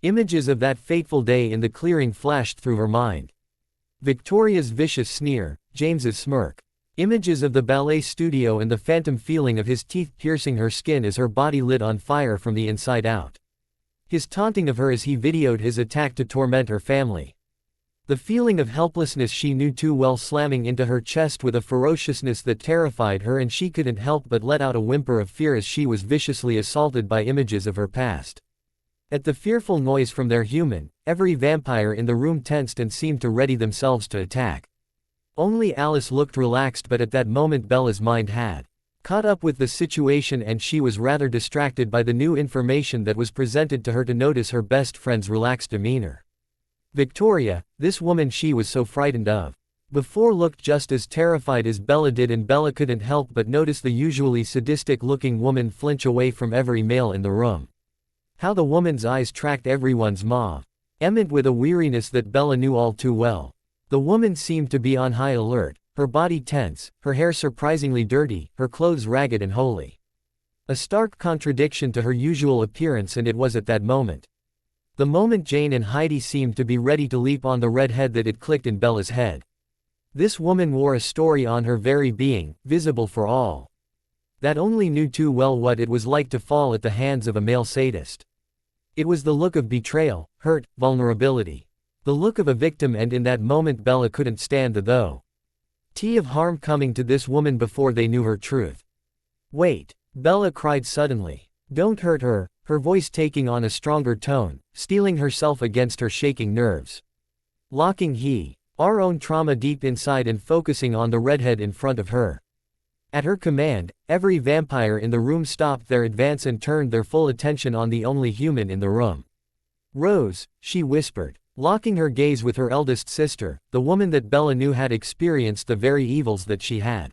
Images of that fateful day in the clearing flashed through her mind. Victoria's vicious sneer, James's smirk. Images of the ballet studio and the phantom feeling of his teeth piercing her skin as her body lit on fire from the inside out. His taunting of her as he videoed his attack to torment her family. The feeling of helplessness she knew too well slamming into her chest with a ferociousness that terrified her, and she couldn't help but let out a whimper of fear as she was viciously assaulted by images of her past. At the fearful noise from their human, every vampire in the room tensed and seemed to ready themselves to attack. Only Alice looked relaxed, but at that moment Bella's mind had caught up with the situation and she was rather distracted by the new information that was presented to her to notice her best friend's relaxed demeanor. Victoria, this woman she was so frightened of before, looked just as terrified as Bella did, and Bella couldn't help but notice the usually sadistic-looking woman flinch away from every male in the room. How the woman's eyes tracked everyone's movement with a weariness that Bella knew all too well. The woman seemed to be on high alert, her body tense, her hair surprisingly dirty, her clothes ragged and holey. A stark contradiction to her usual appearance, and it was at that moment. The moment Jane and Heidi seemed to be ready to leap on the redhead that it clicked in Bella's head. This woman wore a story on her very being, visible for all that only knew too well what it was like to fall at the hands of a male sadist. It was the look of betrayal, hurt, vulnerability. The look of a victim, and in that moment Bella couldn't stand the Tea of harm coming to this woman before they knew her truth. Wait, Bella cried suddenly. Don't hurt her, her voice taking on a stronger tone, steeling herself against her shaking nerves. Locking our own trauma deep inside and focusing on the redhead in front of her. At her command, every vampire in the room stopped their advance and turned their full attention on the only human in the room. Rose, she whispered, locking her gaze with her eldest sister, the woman that Bella knew had experienced the very evils that she had.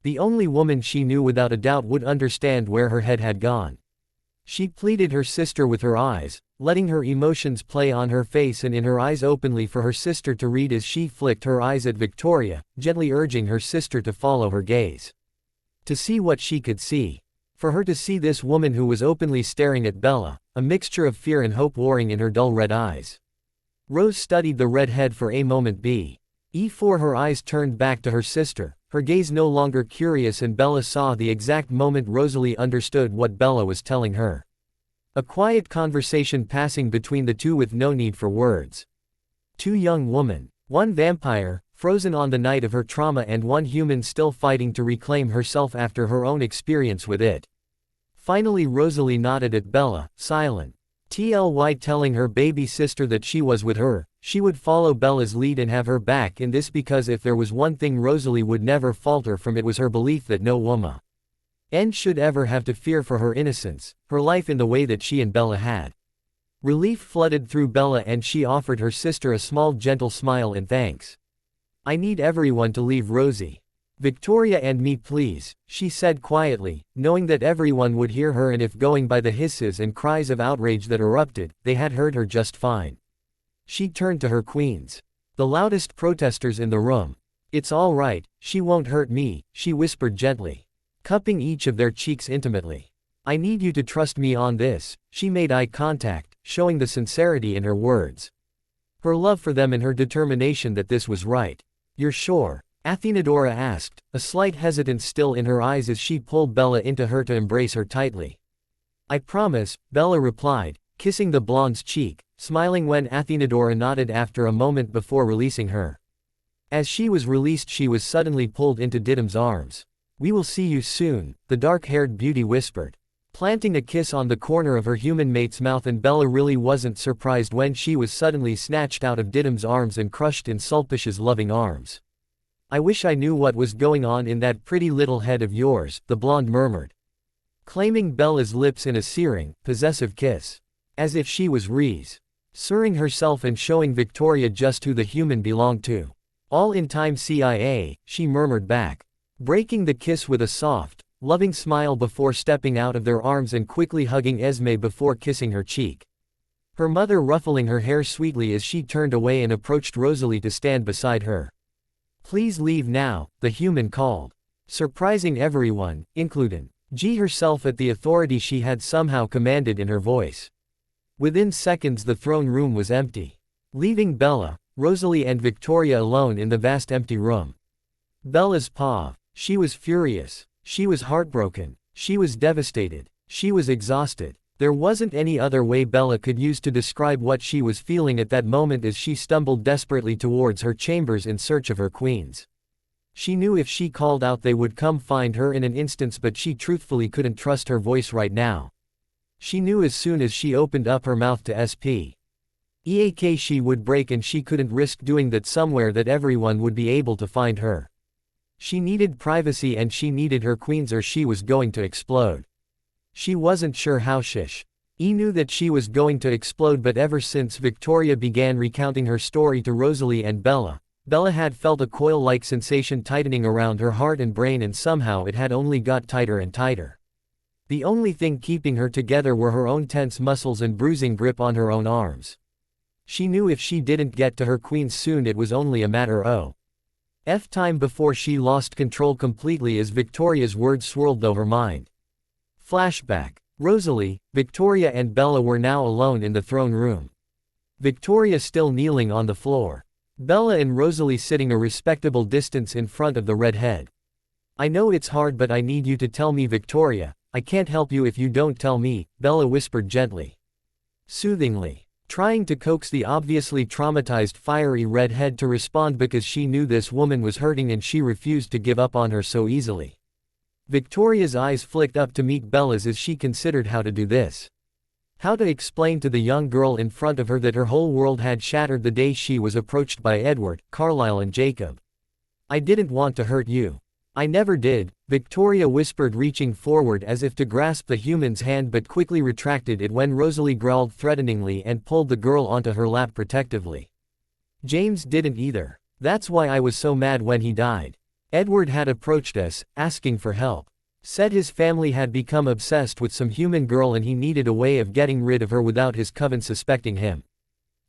The only woman she knew without a doubt would understand where her head had gone. She pleaded her sister with her eyes, letting her emotions play on her face and in her eyes openly for her sister to read as she flicked her eyes at Victoria, gently urging her sister to follow her gaze. To see what she could see. For her to see this woman who was openly staring at Bella, a mixture of fear and hope warring in her dull red eyes. Rose studied the redhead for a moment before her eyes turned back to her sister, her gaze no longer curious, and Bella saw the exact moment Rosalie understood what Bella was telling her. A quiet conversation passing between the two with no need for words. Two young women, one vampire, frozen on the night of her trauma, and one human still fighting to reclaim herself after her own experience with it. Finally Rosalie nodded at Bella, silent. Telling her baby sister that she was with her, she would follow Bella's lead and have her back in this, because if there was one thing Rosalie would never falter from, it was her belief that no woman should ever have to fear for her innocence, her life in the way that she and Bella had. Relief flooded through Bella and she offered her sister a small gentle smile in thanks. I need everyone to leave Rosie. Victoria and me please, she said quietly, knowing that everyone would hear her, and if going by the hisses and cries of outrage that erupted, they had heard her just fine. She turned to her queens. The loudest protesters in the room. It's all right, she won't hurt me, she whispered gently, cupping each of their cheeks intimately. I need you to trust me on this. She made eye contact, showing the sincerity in her words. Her love for them and her determination that this was right. You're sure? Athenadora asked, a slight hesitance still in her eyes as she pulled Bella into her to embrace her tightly. I promise, Bella replied, kissing the blonde's cheek, smiling when Athenadora nodded after a moment before releasing her. As she was released, she was suddenly pulled into Didym's arms. We will see you soon, the dark-haired beauty whispered, planting a kiss on the corner of her human mate's mouth, and Bella really wasn't surprised when she was suddenly snatched out of Didym's arms and crushed in Sulpicia's loving arms. I wish I knew what was going on in that pretty little head of yours, the blonde murmured, claiming Bella's lips in a searing, possessive kiss. As if she was reassuring herself and showing Victoria just who the human belonged to. All in time CIA, she murmured back, breaking the kiss with a soft, loving smile before stepping out of their arms and quickly hugging Esme before kissing her cheek. Her mother ruffling her hair sweetly as she turned away and approached Rosalie to stand beside her. Please leave now, the human called, surprising everyone, including G herself at the authority she had somehow commanded in her voice. Within seconds the throne room was empty, leaving Bella, Rosalie and Victoria alone in the vast empty room. Bella's paw. She was furious. She was heartbroken. She was devastated. She was exhausted. There wasn't any other way Bella could use to describe what she was feeling at that moment as she stumbled desperately towards her chambers in search of her queens. She knew if she called out they would come find her in an instant, but she truthfully couldn't trust her voice right now. She knew as soon as she opened up her mouth to SPEAK she would break, and she couldn't risk doing that somewhere that everyone would be able to find her. She needed privacy and she needed her queens or she was going to explode. She wasn't sure how knew that she was going to explode, but ever since Victoria began recounting her story to Rosalie and Bella, Bella had felt a coil-like sensation tightening around her heart and brain, and somehow it had only got tighter and tighter. The only thing keeping her together were her own tense muscles and bruising grip on her own arms. She knew if she didn't get to her queens soon it was only a matter of time before she lost control completely as Victoria's words swirled through her mind. Flashback. Rosalie, Victoria and Bella were now alone in the throne room. Victoria still kneeling on the floor. Bella and Rosalie sitting a respectable distance in front of the redhead. I know it's hard, but I need you to tell me, Victoria. I can't help you if you don't tell me, Bella whispered gently. Soothingly. trying to coax the obviously traumatized fiery redhead to respond because she knew this woman was hurting and she refused to give up on her so easily. Victoria's eyes flicked up to meet Bella's as she considered how to do this. How to explain to the young girl in front of her that her whole world had shattered the day she was approached by Edward, Carlisle and Jacob. "I didn't want to hurt you. I never did," Victoria whispered, reaching forward as if to grasp the human's hand but quickly retracted it when Rosalie growled threateningly and pulled the girl onto her lap protectively. "James didn't either. That's why I was so mad when he died. Edward had approached us, asking for help. Said his family had become obsessed with some human girl and he needed a way of getting rid of her without his coven suspecting him.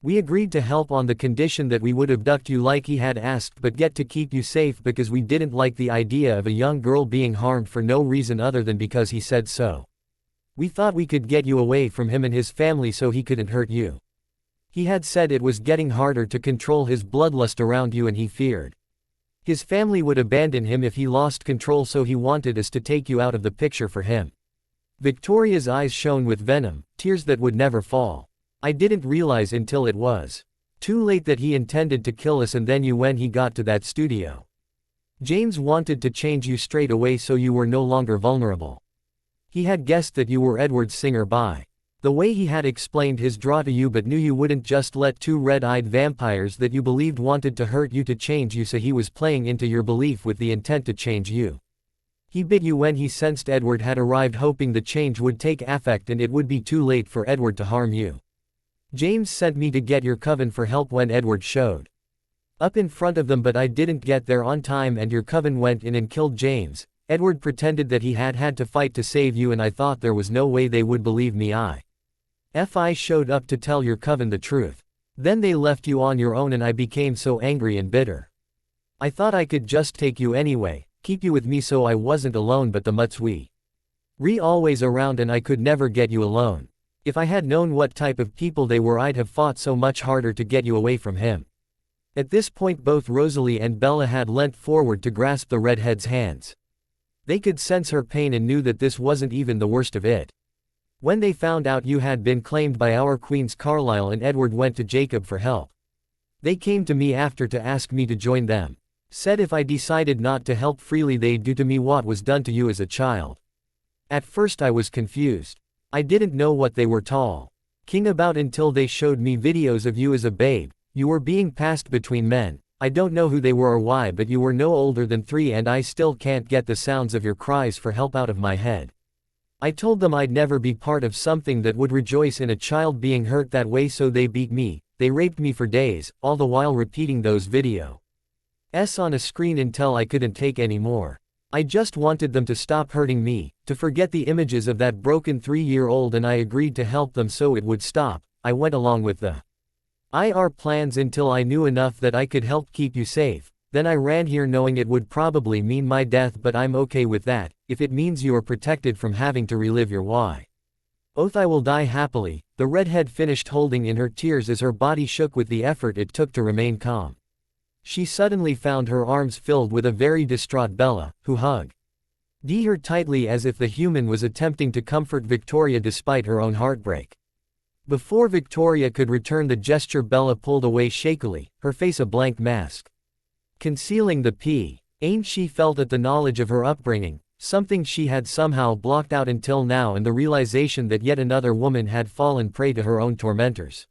We agreed to help on the condition that we would abduct you like he had asked but get to keep you safe because we didn't like the idea of a young girl being harmed for no reason other than because he said so. We thought we could get you away from him and his family so he couldn't hurt you. He had said it was getting harder to control his bloodlust around you and he feared his family would abandon him if he lost control, so he wanted us to take you out of the picture for him." Victoria's eyes shone with venom, tears that would never fall. "I didn't realize until it was too late that he intended to kill us and then you when he got to that studio. James wanted to change you straight away so you were no longer vulnerable. He had guessed that you were Edward's singer by the way he had explained his draw to you but knew you wouldn't just let two red-eyed vampires that you believed wanted to hurt you to change you, so he was playing into your belief with the intent to change you. He bit you when he sensed Edward had arrived, hoping the change would take effect and it would be too late for Edward to harm you. James sent me to get your coven for help when Edward showed up in front of them, but I didn't get there on time and your coven went in and killed James. Edward pretended that he had to fight to save you and I thought there was no way they would believe me. I showed up to tell your coven the truth. Then they left you on your own and I became so angry and bitter. I thought I could just take you anyway, keep you with me so I wasn't alone, but the mutts were always around and I could never get you alone. If I had known what type of people they were I'd have fought so much harder to get you away from him." At this point both Rosalie and Bella had leant forward to grasp the redhead's hands. They could sense her pain and knew that this wasn't even the worst of it. "When they found out you had been claimed by our queens, Carlisle and Edward went to Jacob for help. They came to me after to ask me to join them. Said if I decided not to help freely they'd do to me what was done to you as a child. At first I was confused. I didn't know what they were talking about until they showed me videos of you as a babe. You were being passed between men. I don't know who they were or why, but you were no older than 3 and I still can't get the sounds of your cries for help out of my head. I told them I'd never be part of something that would rejoice in a child being hurt that way, so they beat me, they raped me for days, all the while repeating those videos on a screen until I couldn't take any more. I just wanted them to stop hurting me, to forget the images of that broken 3-year-old, and I agreed to help them so it would stop. I went along with the IR plans until I knew enough that I could help keep you safe. Then I ran here knowing it would probably mean my death, but I'm okay with that, if it means you are protected from having to relive your oath. I will die happily," the redhead finished, holding in her tears as her body shook with the effort it took to remain calm. She suddenly found her arms filled with a very distraught Bella, who hugged her tightly as if the human was attempting to comfort Victoria despite her own heartbreak. Before Victoria could return the gesture, Bella pulled away shakily, her face a blank mask, concealing the pain she felt at the knowledge of her upbringing, something she had somehow blocked out until now, and the realization that yet another woman had fallen prey to her own tormentors.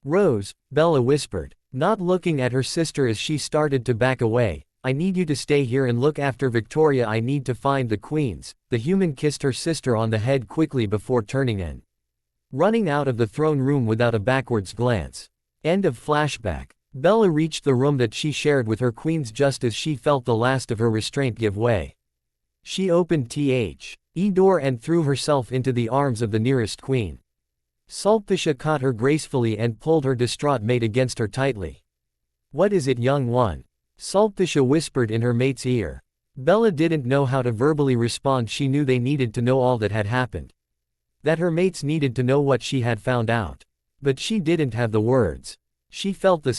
"Rose," Bella whispered, not looking at her sister as she started to back away, "I need you to stay here and look after Victoria. I need to find the queens." The human kissed her sister on the head quickly before turning and running out of the throne room without a backwards glance. End of flashback. Bella reached the room that she shared with her queens just as she felt the last of her restraint give way. She opened the door and threw herself into the arms of the nearest queen. Sulpicia caught her gracefully and pulled her distraught mate against her tightly. "What is it, young one?" Sulpicia whispered in her mate's ear. Bella didn't know how to verbally respond. She knew they needed to know all that had happened. That her mates needed to know what she had found out. But she didn't have the words. She felt the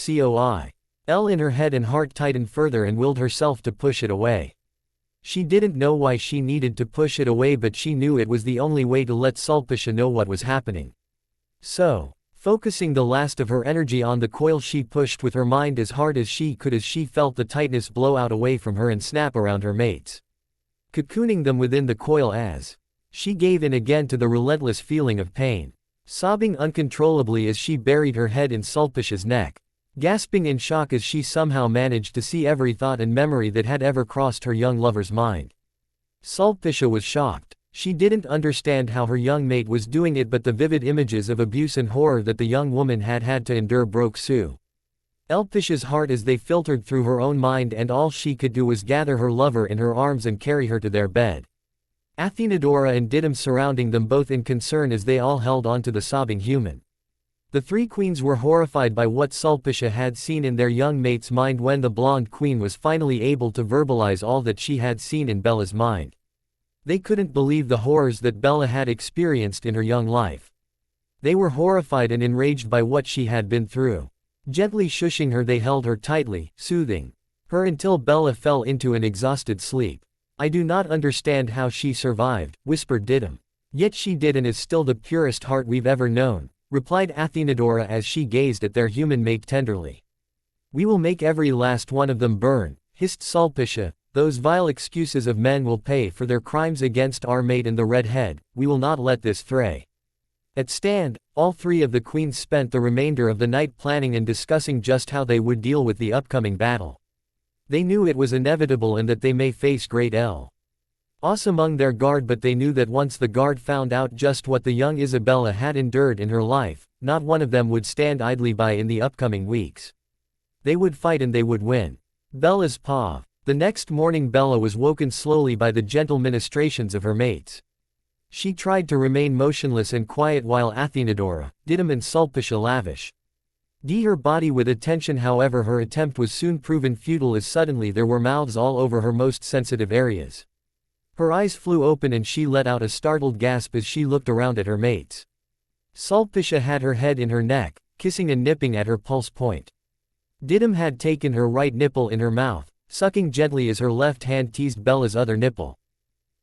coil in her head and heart tighten further and willed herself to push it away. She didn't know why she needed to push it away, but she knew it was the only way to let Sulpicia know what was happening. So, Focusing the last of her energy on the coil, she pushed with her mind as hard as she could as she felt the tightness blow out away from her and snap around her mates, cocooning them within the coil as she gave in again to the relentless feeling of pain, sobbing uncontrollably as she buried her head in Sulpicia's neck, gasping in shock as she somehow managed to see every thought and memory that had ever crossed her young lover's mind. Sulpicia was shocked. She didn't understand how her young mate was doing it, but the vivid images of abuse and horror that the young woman had had to endure broke Sulpicia's heart as they filtered through her own mind, and all she could do was gather her lover in her arms and carry her to their bed. Athenadora and Didymus surrounding them both in concern as they all held on to the sobbing human. The three queens were horrified by what Sulpicia had seen in their young mate's mind when the blonde queen was finally able to verbalize all that she had seen in Bella's mind. They couldn't believe the horrors that Bella had experienced in her young life. They were horrified and enraged by what she had been through. Gently shushing her, they held her tightly, soothing her until Bella fell into an exhausted sleep. "I do not understand how she survived," whispered Didymus. "Yet she did, and is still the purest heart we've ever known," replied Athenadora as she gazed at their human mate tenderly. "We will make every last one of them burn," hissed Sulpicia. "Those vile excuses of men will pay for their crimes against our mate and the redhead. We will not let this fray stand." All three of the queens spent the remainder of the night planning and discussing just how they would deal with the upcoming battle. They knew it was inevitable and that they may face great loss among their guard, but they knew that once the guard found out just what the young Isabella had endured in her life, not one of them would stand idly by in the upcoming weeks. They would fight and they would win. Bella's paw. The next morning Bella was woken slowly by the gentle ministrations of her mates. She tried to remain motionless and quiet while Athenadora, Didymus and Sulpicia lavished her body with attention. However, her attempt was soon proven futile as suddenly there were mouths all over her most sensitive areas. Her eyes flew open and she let out a startled gasp as she looked around at her mates. Sulpicia had her head in her neck, kissing and nipping at her pulse point. Didymus had taken her right nipple in her mouth, sucking gently as her left hand teased Bella's other nipple,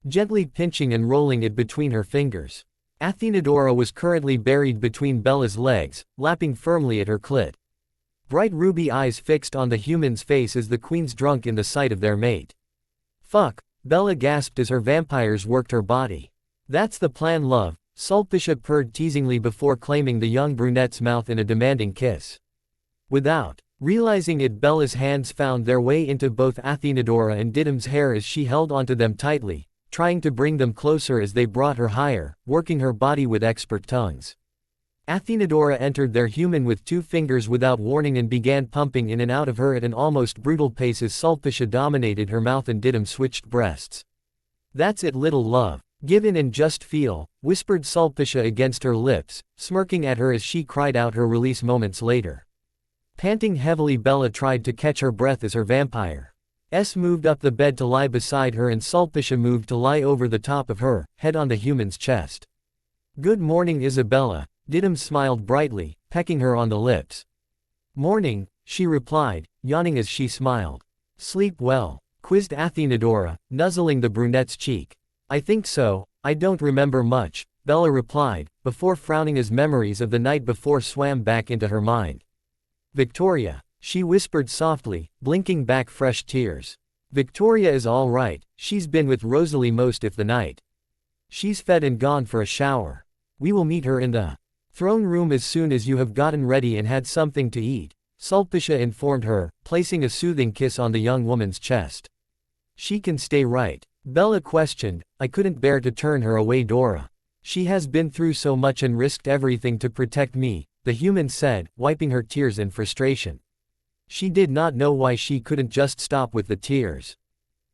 gently pinching and rolling it between her fingers. Athenadora was currently buried between Bella's legs, lapping firmly at her clit. Bright ruby eyes fixed on the human's face as the queens drunk in the sight of their mate. "Fuck," Bella gasped as her vampires worked her body. "That's the plan, love," Sulpicia purred teasingly before claiming the young brunette's mouth in a demanding kiss. Without realizing it, Bella's hands found their way into both Athenadora and Didymus's hair as she held onto them tightly, trying to bring them closer as they brought her higher, working her body with expert tongues. Athenadora entered their human with 2 fingers without warning and began pumping in and out of her at an almost brutal pace as Sulpicia dominated her mouth and Didymus switched breasts. "That's it, little love. Give in and just feel," whispered Sulpicia against her lips, smirking at her as she cried out her release moments later. Panting heavily, Bella tried to catch her breath as her vampire moved up the bed to lie beside her, and Sulpicia moved to lie over the top of her, head on the human's chest. "Good morning, Isabella," Didymus smiled brightly, pecking her on the lips. "Morning," she replied, yawning as she smiled. "Sleep well?" quizzed Athenadora, nuzzling the brunette's cheek. "I think so. I don't remember much," Bella replied, before frowning as memories of the night before swam back into her mind. "Victoria," she whispered softly, blinking back fresh tears. "Victoria is all right. She's been with Rosalie most of the night. She's fed and gone for a shower. We will meet her in the throne room as soon as you have gotten ready and had something to eat," Sulpicia informed her, placing a soothing kiss on the young woman's chest. "She can stay, right?" Bella questioned. "I couldn't bear to turn her away, Dora. She has been through so much and risked everything to protect me," the human said, wiping her tears in frustration. She did not know why she couldn't just stop with the tears.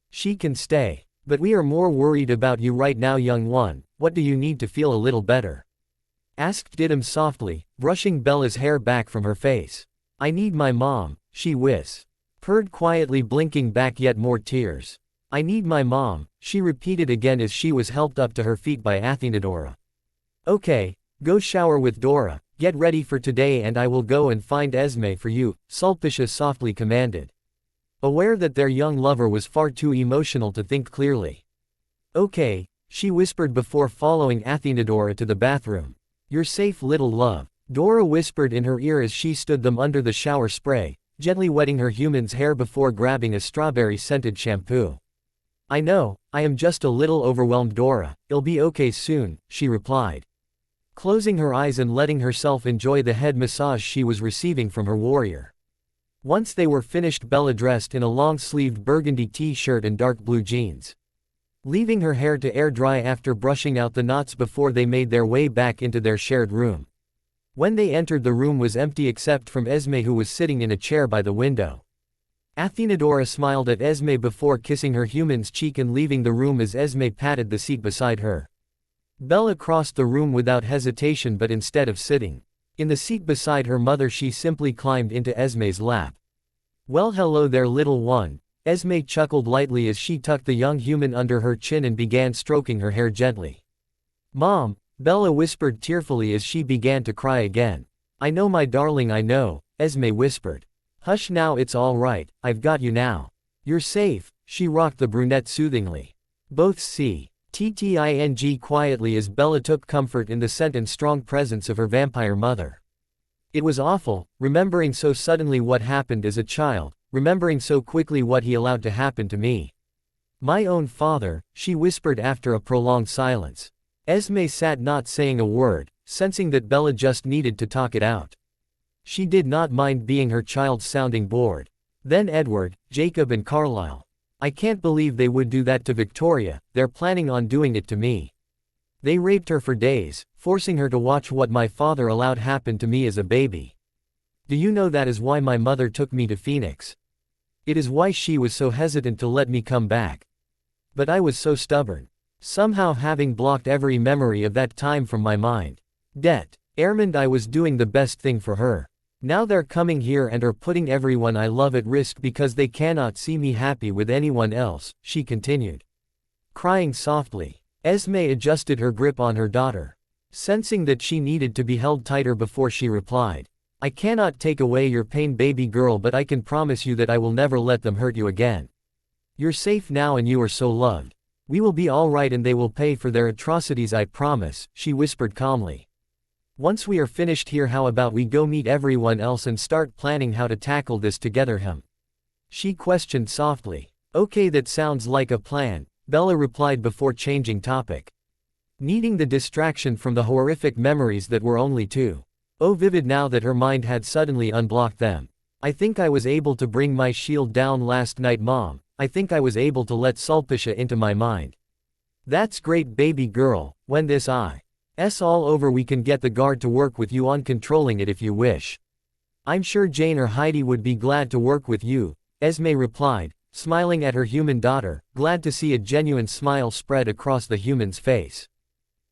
"She can stay. But we are more worried about you right now, young one. What do you need to feel a little better?" asked Didymus softly, brushing Bella's hair back from her face. "I need my mom," she whispered quietly, blinking back yet more tears. "I need my mom," she repeated again as she was helped up to her feet by Athenadora. "Okay, go shower with Dora, get ready for today, and I will go and find Esme for you," Sulpicia softly commanded, aware that their young lover was far too emotional to think clearly. "Okay," she whispered before following Athenadora to the bathroom. "You're safe, little love," Dora whispered in her ear as she stood them under the shower spray, gently wetting her human's hair before grabbing a strawberry-scented shampoo. I know, I am just a little overwhelmed Dora, it'll be okay soon, she replied. Closing her eyes and letting herself enjoy the head massage she was receiving from her warrior. Once they were finished, Bella dressed in a long-sleeved burgundy t-shirt and dark blue jeans. Leaving her hair to air dry after brushing out the knots before they made their way back into their shared room. When they entered, the room was empty except from Esme, who was sitting in a chair by the window. Athenadora smiled at Esme before kissing her human's cheek and leaving the room as Esme patted the seat beside her. Bella crossed the room without hesitation, but instead of sitting in the seat beside her mother, she simply climbed into Esme's lap. Well, hello there, little one, Esme chuckled lightly as she tucked the young human under her chin and began stroking her hair gently. Mom, Bella whispered tearfully as she began to cry again. I know, my darling, I know, Esme whispered. Hush now, it's all right, I've got you now. You're safe, she rocked the brunette soothingly. Both TTING quietly as Bella took comfort in the scent and strong presence of her vampire mother. It was awful, remembering so suddenly what happened as a child, remembering so quickly what he allowed to happen to me. My own father, she whispered after a prolonged silence. Esme sat not saying a word, sensing that Bella just needed to talk it out. She did not mind being her child sounding bored. Then Edward, Jacob and Carlisle. I can't believe they would do that to Victoria, they're planning on doing it to me. They raped her for days, forcing her to watch what my father allowed happen to me as a baby. Do you know that is why my mother took me to Phoenix? It is why she was so hesitant to let me come back. But I was so stubborn. Somehow, having blocked every memory of that time from my mind. Armand, I was doing the best thing for her. Now they're coming here and are putting everyone I love at risk because they cannot see me happy with anyone else, she continued. Crying softly, Esme adjusted her grip on her daughter. Sensing that she needed to be held tighter before she replied. I cannot take away your pain, baby girl, but I can promise you that I will never let them hurt you again. You're safe now and you are so loved. We will be all right and they will pay for their atrocities, I promise, she whispered calmly. Once we are finished here, how about we go meet everyone else and start planning how to tackle this together, she questioned softly. Okay, that sounds like a plan, Bella replied before changing topic. Needing the distraction from the horrific memories that were only too vivid now that her mind had suddenly unblocked them. I think I was able to bring my shield down last night, Mom. I think I was able to let Sulpicia into my mind. That's great, baby girl. When this is all over, we can get the guard to work with you on controlling it if you wish. I'm sure Jane or Heidi would be glad to work with you, Esme replied, smiling at her human daughter, glad to see a genuine smile spread across the human's face.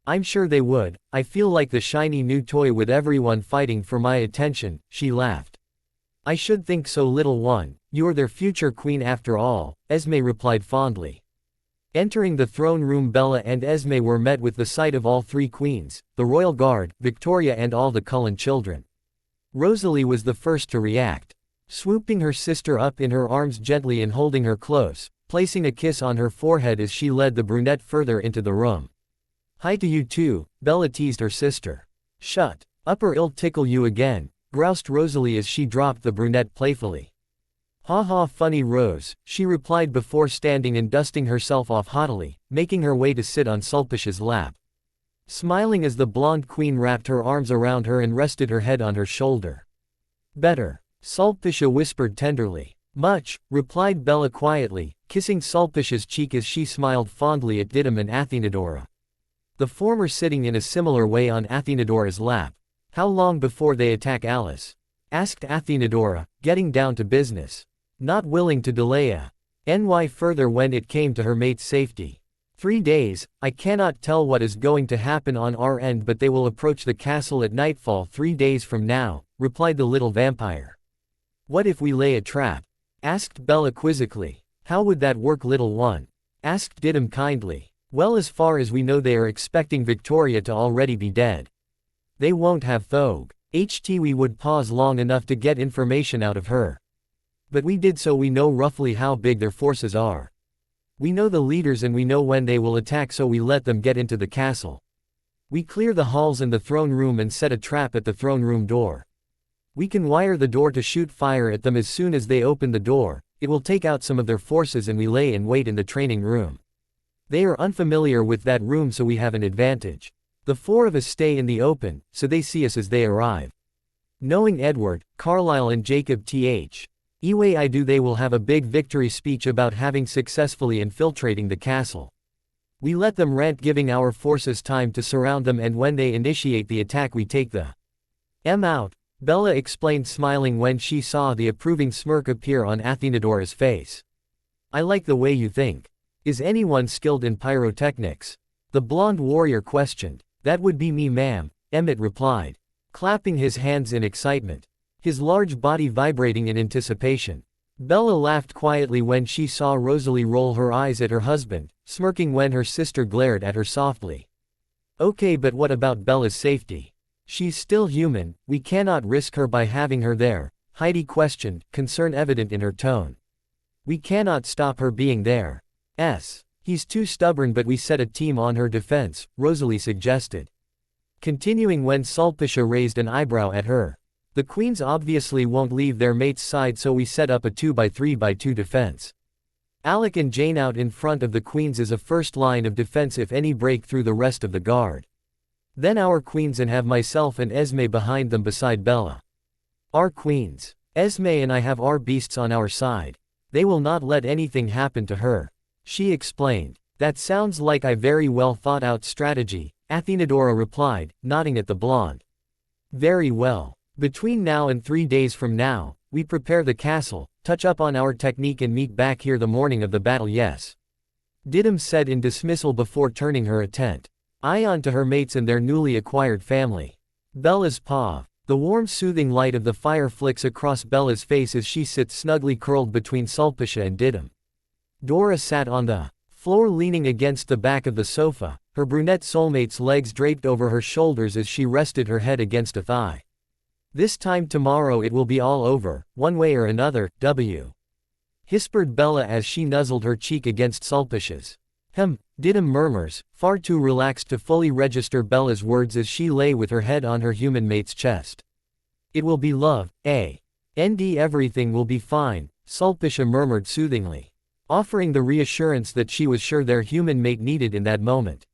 I'm sure they would. I feel like the shiny new toy with everyone fighting for my attention, she laughed. I should think so, little one. You're their future queen after all, Esme replied fondly. Entering the throne room, Bella and Esme were met with the sight of all three queens, the royal guard, Victoria and all the Cullen children. Rosalie was the first to react. Swooping her sister up in her arms gently and holding her close, placing a kiss on her forehead as she led the brunette further into the room. Hi to you too, Bella teased her sister. Shut up or I'll tickle you again, groused Rosalie as she dropped the brunette playfully. Ha ha, funny Rose, she replied before standing and dusting herself off haughtily, making her way to sit on Sulpicia's lap. Smiling as the blonde queen wrapped her arms around her and rested her head on her shoulder. Better, Sulpicia whispered tenderly. Much, replied Bella quietly, kissing Sulpicia's cheek as she smiled fondly at Didymu and Athenadora. The former sitting in a similar way on Athenadora's lap. How long before they attack Alice? Asked Athenadora, getting down to business. Not willing to delay any further when it came to her mate's safety. 3 days, I cannot tell what is going to happen on our end, but they will approach the castle at nightfall 3 days from now, replied the little vampire. What if we lay a trap? Asked Bella quizzically. How would that work, little one? Asked Didymu kindly. Well, as far as we know, they are expecting Victoria to already be dead. They won't have we would pause long enough to get information out of her. But we did, so we know roughly how big their forces are. We know the leaders and we know when they will attack, so we let them get into the castle. We clear the halls and the throne room and set a trap at the throne room door. We can wire the door to shoot fire at them as soon as they open the door. It will take out some of their forces and we lay in wait in the training room. They are unfamiliar with that room so we have an advantage. The four of us stay in the open, so they see us as they arrive. Knowing Edward, Carlisle and Jacob Th. I do they will have a big victory speech about having successfully infiltrating the castle. We let them rant giving our forces time to surround them and when they initiate the attack we take the out. Bella explained smiling when she saw the approving smirk appear on Athenadora's face. I like the way you think. Is anyone skilled in pyrotechnics? The blonde warrior questioned. That would be me ma'am, Emmett replied, clapping his hands in excitement, his large body vibrating in anticipation. Bella laughed quietly when she saw Rosalie roll her eyes at her husband, smirking when her sister glared at her softly. Okay, but what about Bella's safety? She's still human, we cannot risk her by having her there, Heidi questioned, concern evident in her tone. We cannot stop her being there. He's too stubborn but we set a team on her defense, Rosalie suggested. Continuing when Sulpicia raised an eyebrow at her. The queens obviously won't leave their mate's side so we set up a 2x3x2 defense. Alec and Jane out in front of the queens is a first line of defense if any break through the rest of the guard. Then our queens and have myself and Esme behind them beside Bella. Our queens. Esme and I have our beasts on our side. They will not let anything happen to her. She explained. That sounds like a very well thought out strategy, Athenadora replied, nodding at the blonde. Very well. Between now and 3 days from now, we prepare the castle, touch up on our technique and meet back here the morning of the battle yes. Didymus said in dismissal before turning her attent. On to her mates and their newly acquired family. Bella's paw. The warm soothing light of the fire flicks across Bella's face as she sits snugly curled between Sulpicia and Didymus. Dora sat on the floor leaning against the back of the sofa, her brunette soulmate's legs draped over her shoulders as she rested her head against a thigh. This time tomorrow it will be all over, one way or another, whispered Bella as she nuzzled her cheek against Sulpicia's. Didymus murmurs, far too relaxed to fully register Bella's words as she lay with her head on her human mate's chest. It will be love, everything will be fine, Sulpicia murmured soothingly, offering the reassurance that she was sure their human mate needed in that moment.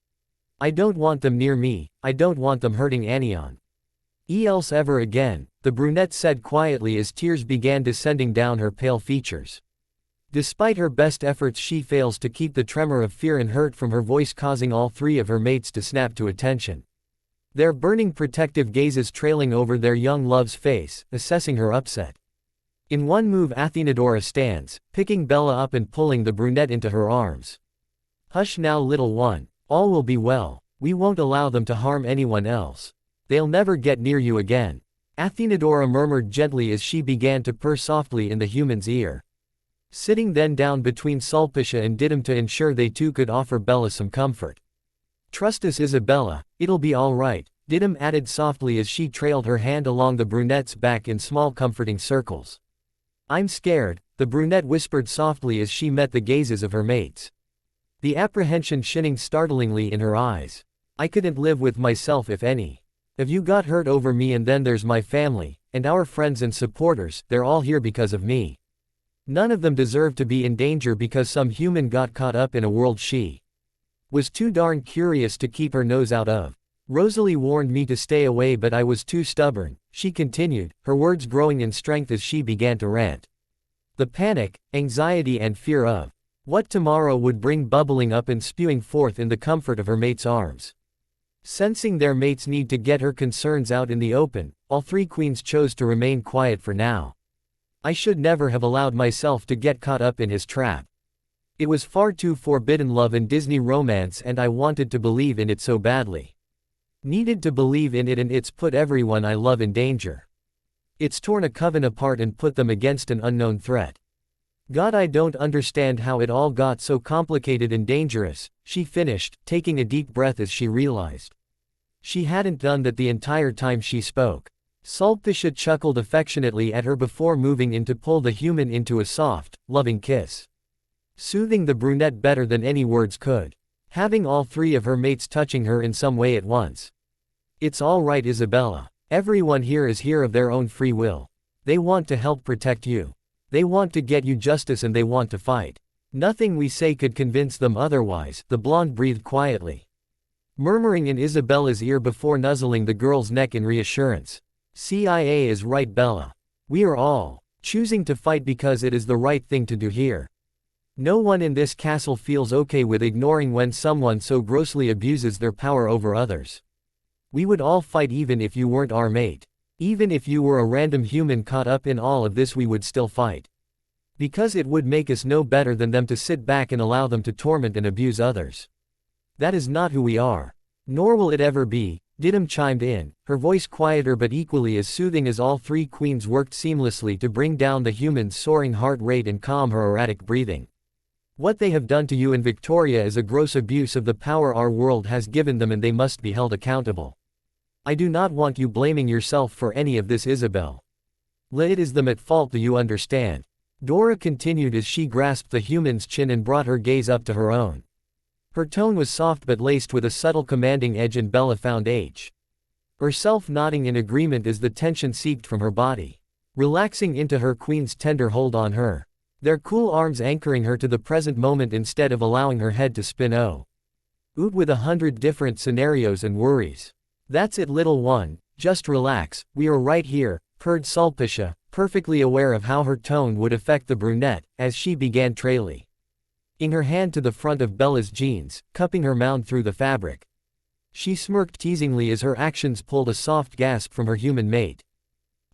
I don't want them near me, I don't want them hurting Anion. Else ever again, the brunette said quietly as tears began descending down her pale features. Despite her best efforts she fails to keep the tremor of fear and hurt from her voice causing all three of her mates to snap to attention. Their burning protective gazes trailing over their young love's face, assessing her upset. In one move Athenadora stands, picking Bella up and pulling the brunette into her arms. Hush now little one, all will be well, we won't allow them to harm anyone else. They'll never get near you again. Athenadora murmured gently as she began to purr softly in the human's ear. Sitting then down between Sulpicia and Didymus to ensure they too could offer Bella some comfort. Trust us Isabella, it'll be all right, Didymus added softly as she trailed her hand along the brunette's back in small comforting circles. I'm scared, the brunette whispered softly as she met the gazes of her mates. The apprehension shining startlingly in her eyes. I couldn't live with myself if any. If you got hurt over me and then there's my family, and our friends and supporters, they're all here because of me. None of them deserve to be in danger because some human got caught up in a world she was too darn curious to keep her nose out of. Rosalie warned me to stay away but I was too stubborn, she continued, her words growing in strength as she began to rant. The panic, anxiety and fear of what tomorrow would bring bubbling up and spewing forth in the comfort of her mate's arms. Sensing their mate's need to get her concerns out in the open, all three queens chose to remain quiet for now. I should never have allowed myself to get caught up in his trap. It was far too forbidden love and Disney romance and I wanted to believe in it so badly. Needed to believe in it and it's put everyone I love in danger. It's torn a coven apart and put them against an unknown threat. God, I don't understand how it all got so complicated and dangerous, she finished, taking a deep breath as she realized she hadn't done that the entire time she spoke. Sulpicia chuckled affectionately at her before moving in to pull the human into a soft, loving kiss. Soothing the brunette better than any words could. having all three of her mates touching her in some way at once. It's all right, Isabella. Everyone here is here of their own free will. They want to help protect you. They want to get you justice and they want to fight. Nothing we say could convince them otherwise, the blonde breathed quietly, murmuring in Isabella's ear before nuzzling the girl's neck in reassurance. CIA is right, Bella. We are all choosing to fight because it is the right thing to do here. No one in this castle feels okay with ignoring when someone so grossly abuses their power over others. We would all fight even if you weren't our mate. Even if you were a random human caught up in all of this, we would still fight. Because it would make us no better than them to sit back and allow them to torment and abuse others. That is not who we are. Nor will it ever be, Didim chimed in, her voice quieter but equally as soothing as all three queens worked seamlessly to bring down the human's soaring heart rate and calm her erratic breathing. What they have done to you in Victoria is a gross abuse of the power our world has given them, and they must be held accountable. I do not want you blaming yourself for any of this, Isabel. It is them at fault, do you understand? Dora continued as she grasped the human's chin and brought her gaze up to her own. Her tone was soft but laced with a subtle commanding edge, and Bella found herself nodding in agreement as the tension seeped from her body, relaxing into her queen's tender hold on her, their cool arms anchoring her to the present moment instead of allowing her head to spin out with 100 different scenarios and worries. That's it, little one, just relax, we are right here, purred Sulpicia, perfectly aware of how her tone would affect the brunette, as she began trailing her hand to the front of Bella's jeans, cupping her mound through the fabric. She smirked teasingly as her actions pulled a soft gasp from her human mate.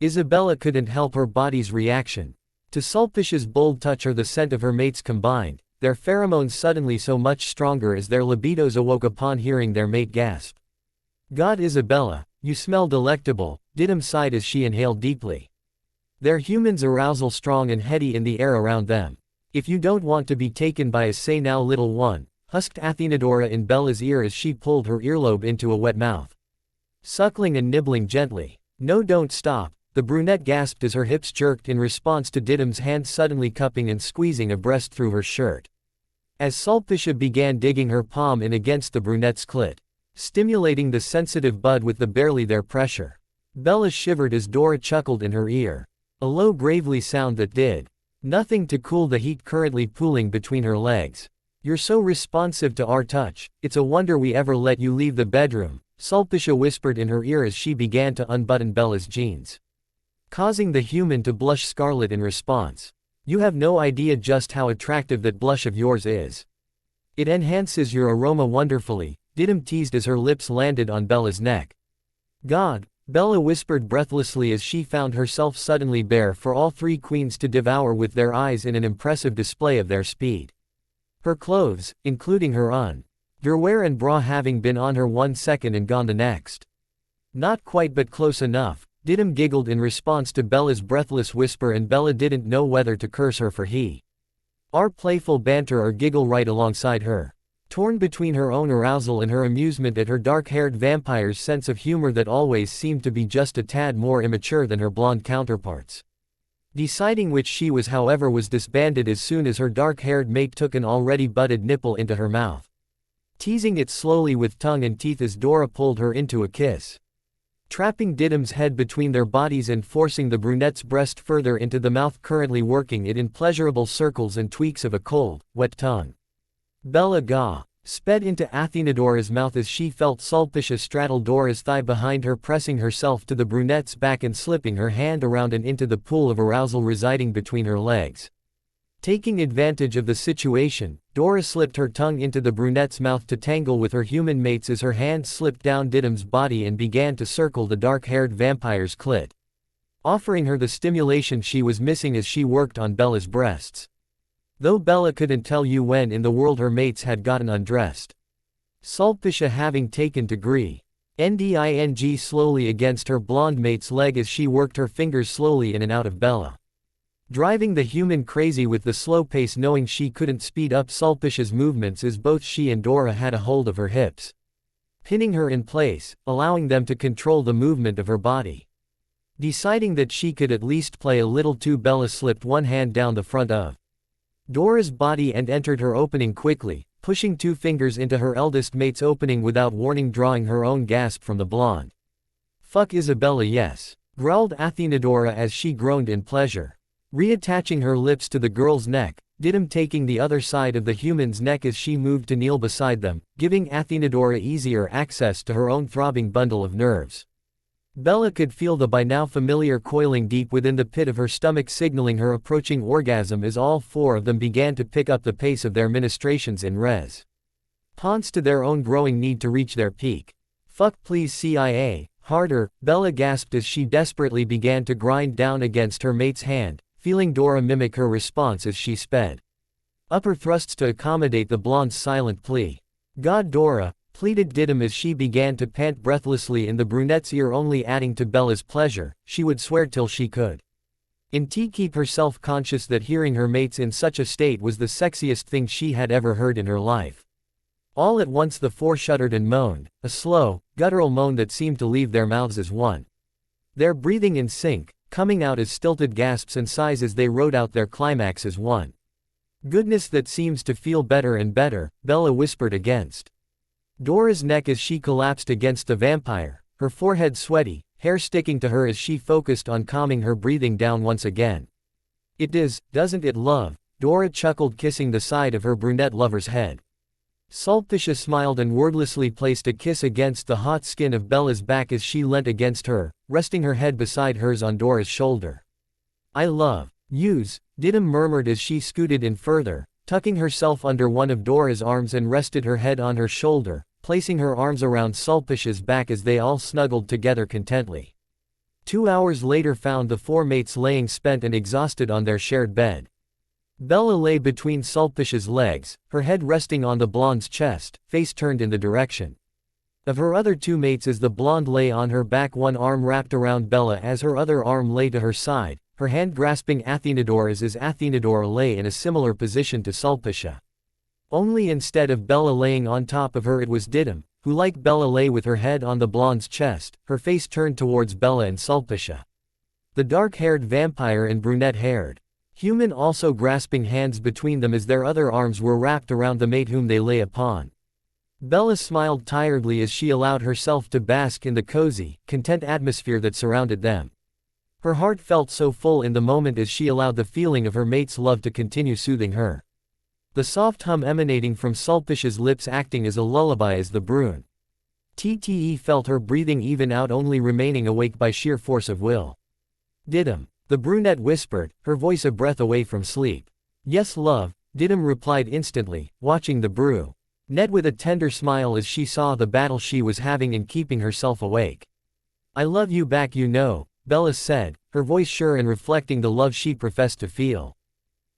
Isabella couldn't help her body's reaction to Sulpicia's bold touch or the scent of her mates combined, their pheromones suddenly so much stronger as their libidos awoke upon hearing their mate gasp. God, Isabella, you smell delectable, Didim sighed as she inhaled deeply. Their human's arousal strong and heady in the air around them. If you don't want to be taken by us, say now, little one, husked Athenadora in Bella's ear as she pulled her earlobe into a wet mouth, suckling and nibbling gently. No, don't stop, the brunette gasped as her hips jerked in response to Didim's hand suddenly cupping and squeezing a breast through her shirt. As Sulpicia began digging her palm in against the brunette's clit, stimulating the sensitive bud with the barely there pressure, Bella shivered as Dora chuckled in her ear, a low gravely sound that did nothing to cool the heat currently pooling between her legs. You're so responsive to our touch, it's a wonder we ever let you leave the bedroom, Sulpicia whispered in her ear as she began to unbutton Bella's jeans, causing the human to blush scarlet in response. You have no idea just how attractive that blush of yours is. It enhances your aroma wonderfully, Didim teased as her lips landed on Bella's neck. God, Bella whispered breathlessly as she found herself suddenly bare for all three queens to devour with their eyes in an impressive display of their speed. Her clothes, including her underwear and bra, having been on her 1 second and gone the next. Not quite, but close enough, Didim giggled in response to Bella's breathless whisper, and Bella didn't know whether to curse her for our playful banter or giggle right alongside her. Torn between her own arousal and her amusement at her dark-haired vampire's sense of humor that always seemed to be just a tad more immature than her blonde counterparts. Deciding which she was, however, was disbanded as soon as her dark-haired mate took an already budded nipple into her mouth, teasing it slowly with tongue and teeth as Dora pulled her into a kiss, trapping Didim's head between their bodies and forcing the brunette's breast further into the mouth, currently working it in pleasurable circles and tweaks of a cold, wet tongue. Bella sped into Athenadora's mouth as she felt Sulpicia straddle Dora's thigh behind her, pressing herself to the brunette's back and slipping her hand around and into the pool of arousal residing between her legs. Taking advantage of the situation, Dora slipped her tongue into the brunette's mouth to tangle with her human mates as her hand slipped down Didim's body and began to circle the dark-haired vampire's clit, offering her the stimulation she was missing as she worked on Bella's breasts. Though Bella couldn't tell you when in the world her mates had gotten undressed, Sulpicia having taken to grinding slowly against her blonde mate's leg as she worked her fingers slowly in and out of Bella, driving the human crazy with the slow pace, knowing she couldn't speed up Sulpicia's movements as both she and Dora had a hold of her hips, pinning her in place, allowing them to control the movement of her body. Deciding that she could at least play a little too, Bella slipped one hand down the front of Dora's body and entered her opening quickly, pushing 2 fingers into her eldest mate's opening without warning, drawing her own gasp from the blonde. "Fuck Isabella, yes," growled Athenadora as she groaned in pleasure. Reattaching her lips to the girl's neck, Didim taking the other side of the human's neck as she moved to kneel beside them, giving Athenadora easier access to her own throbbing bundle of nerves. Bella could feel the by now familiar coiling deep within the pit of her stomach, signaling her approaching orgasm as all 4 of them began to pick up the pace of their ministrations in response to their own growing need to reach their peak. "Fuck please CIA, harder," Bella gasped as she desperately began to grind down against her mate's hand, feeling Dora mimic her response as she sped up her thrusts to accommodate the blonde's silent plea. "God Dora," pleaded Didim as she began to pant breathlessly in the brunette's ear, only adding to Bella's pleasure. She would swear till she could indeed keep herself conscious that hearing her mates in such a state was the sexiest thing she had ever heard in her life. All at once the 4 shuddered and moaned, a slow, guttural moan that seemed to leave their mouths as one. Their breathing in sync, coming out as stilted gasps and sighs as they rode out their climax as one. "Goodness, that seems to feel better and better," Bella whispered against Dora's neck as she collapsed against the vampire, her forehead sweaty, hair sticking to her as she focused on calming her breathing down once again. "It is, doesn't it, love?" Dora chuckled, kissing the side of her brunette lover's head. Sulpicia smiled and wordlessly placed a kiss against the hot skin of Bella's back as she leant against her, resting her head beside hers on Dora's shoulder. "I love yous," Didim murmured as she scooted in further, tucking herself under one of Dora's arms and rested her head on her shoulder, placing her arms around Sulpicia's back as they all snuggled together contently. 2 hours later found the 4 mates laying spent and exhausted on their shared bed. Bella lay between Sulpicia's legs, her head resting on the blonde's chest, face turned in the direction of her other 2 mates as the blonde lay on her back, one arm wrapped around Bella as her other arm lay to her side, her hand grasping Athenadora's as Athenadora lay in a similar position to Sulpicia. Only instead of Bella laying on top of her, it was Didim, who like Bella lay with her head on the blonde's chest, her face turned towards Bella and Sulpicia. The dark-haired vampire and brunette-haired human also grasping hands between them as their other arms were wrapped around the mate whom they lay upon. Bella smiled tiredly as she allowed herself to bask in the cozy, content atmosphere that surrounded them. Her heart felt so full in the moment as she allowed the feeling of her mate's love to continue soothing her. The soft hum emanating from Sulpicia's lips acting as a lullaby as the brune TTE felt her breathing even out, only remaining awake by sheer force of will. "Didim," the brunette whispered, her voice a breath away from sleep. "Yes, love," Didim replied instantly, watching the brunette with a tender smile as she saw the battle she was having in keeping herself awake. "I love you back, you know," Bella said, her voice sure and reflecting the love she professed to feel.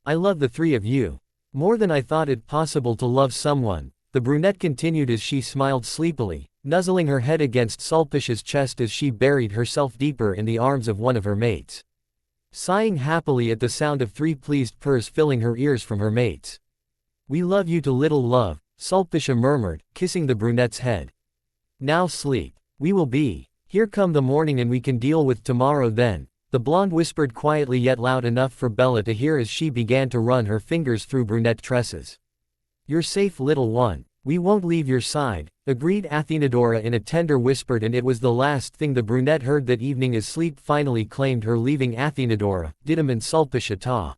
"I love the 3 of you. More than I thought it possible to love someone," the brunette continued as she smiled sleepily, nuzzling her head against Sulpicia's chest as she buried herself deeper in the arms of one of her mates. Sighing happily at the sound of 3 pleased purrs filling her ears from her mates. "We love you to little love," Sulpicia murmured, kissing the brunette's head. "Now sleep. We will be here come the morning and we can deal with tomorrow then," the blonde whispered quietly yet loud enough for Bella to hear as she began to run her fingers through brunette tresses. "You're safe, little one. We won't leave your side," agreed Athenadora in a tender whisper, and it was the last thing the brunette heard that evening as sleep finally claimed her, leaving Athenadora, Didim and Sulpicia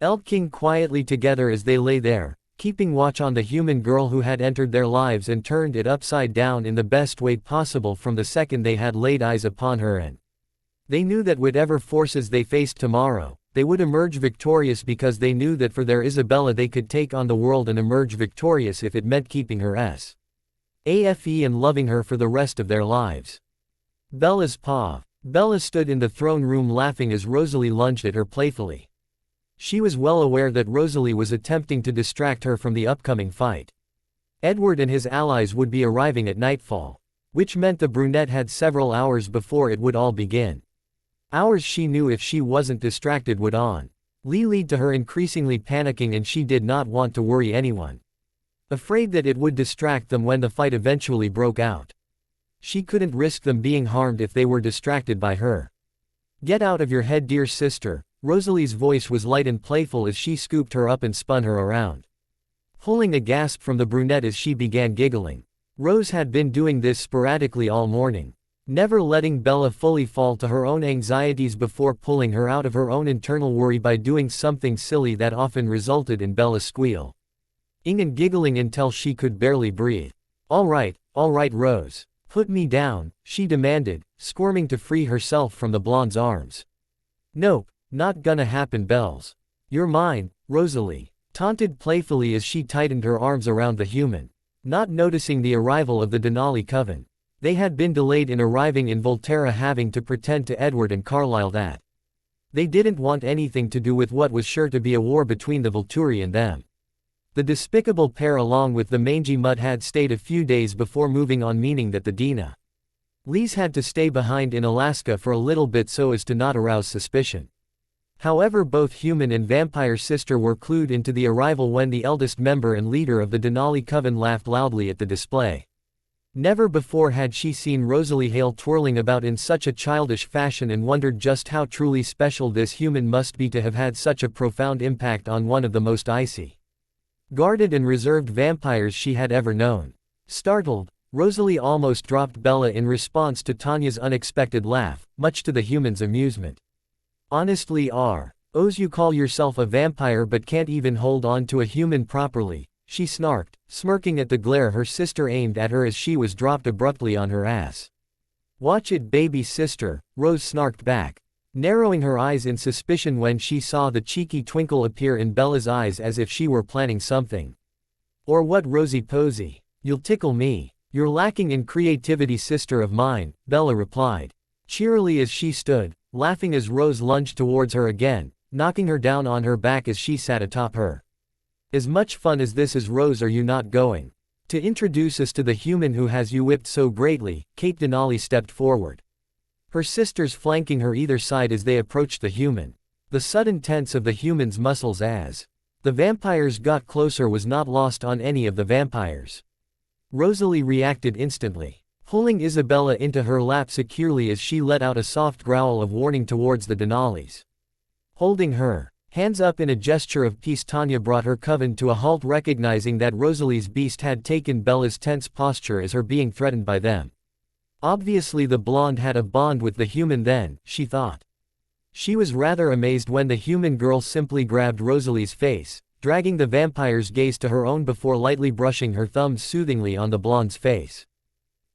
Elking quietly together as they lay there, keeping watch on the human girl who had entered their lives and turned it upside down in the best way possible from the second they had laid eyes upon her, and they knew that whatever forces they faced tomorrow, they would emerge victorious, because they knew that for their Isabella they could take on the world and emerge victorious if it meant keeping her safe and loving her for the rest of their lives. Bella's paw. Bella stood in the throne room laughing as Rosalie lunged at her playfully. She was well aware that Rosalie was attempting to distract her from the upcoming fight. Edward and his allies would be arriving at nightfall, which meant the brunette had several hours before it would all begin. Hours she knew if she wasn't distracted would lead to her increasingly panicking, and she did not want to worry anyone, afraid that it would distract them when the fight eventually broke out. She couldn't risk them being harmed if they were distracted by her. "Get out of your head, dear sister," Rosalie's voice was light and playful as she scooped her up and spun her around. Pulling a gasp from the brunette as she began giggling. Rose had been doing this sporadically all morning, never letting Bella fully fall to her own anxieties before pulling her out of her own internal worry by doing something silly that often resulted in Bella's squeal. And giggling until she could barely breathe. All right, Rose. Put me down, she demanded, squirming to free herself from the blonde's arms. Nope, not gonna happen, Bells. You're mine, Rosalie taunted playfully as she tightened her arms around the human. Not noticing the arrival of the Denali coven. They had been delayed in arriving in Volterra, having to pretend to Edward and Carlyle that they didn't want anything to do with what was sure to be a war between the Volturi and them. The despicable pair along with the mangy mutt had stayed a few days before moving on, meaning that the Dina Lees had to stay behind in Alaska for a little bit so as to not arouse suspicion. However, both human and vampire sister were clued into the arrival when the eldest member and leader of the Denali coven laughed loudly at the display. Never before had she seen Rosalie Hale twirling about in such a childish fashion and wondered just how truly special this human must be to have had such a profound impact on one of the most icy, guarded and reserved vampires she had ever known. Startled, Rosalie almost dropped Bella in response to Tanya's unexpected laugh, much to the human's amusement. Honestly, O's, you call yourself a vampire but can't even hold on to a human properly, she snarked, smirking at the glare her sister aimed at her as she was dropped abruptly on her ass. Watch it, baby sister, Rose snarked back, narrowing her eyes in suspicion when she saw the cheeky twinkle appear in Bella's eyes as if she were planning something. Or what, Rosie Posey? You'll tickle me. You're lacking in creativity, sister of mine, Bella replied, cheerily as she stood, laughing as Rose lunged towards her again, knocking her down on her back as she sat atop her. As much fun as this is, Rose, are you not going to introduce us to the human who has you whipped so greatly? Kate Denali stepped forward, her sisters flanking her either side as they approached the human. The sudden tense of the human's muscles as the vampires got closer was not lost on any of the vampires. Rosalie reacted instantly, pulling Isabella into her lap securely as she let out a soft growl of warning towards the Denalis. Holding her hands up in a gesture of peace, Tanya brought her coven to a halt, recognizing that Rosalie's beast had taken Bella's tense posture as her being threatened by them. Obviously the blonde had a bond with the human then, she thought. She was rather amazed when the human girl simply grabbed Rosalie's face, dragging the vampire's gaze to her own before lightly brushing her thumbs soothingly on the blonde's face.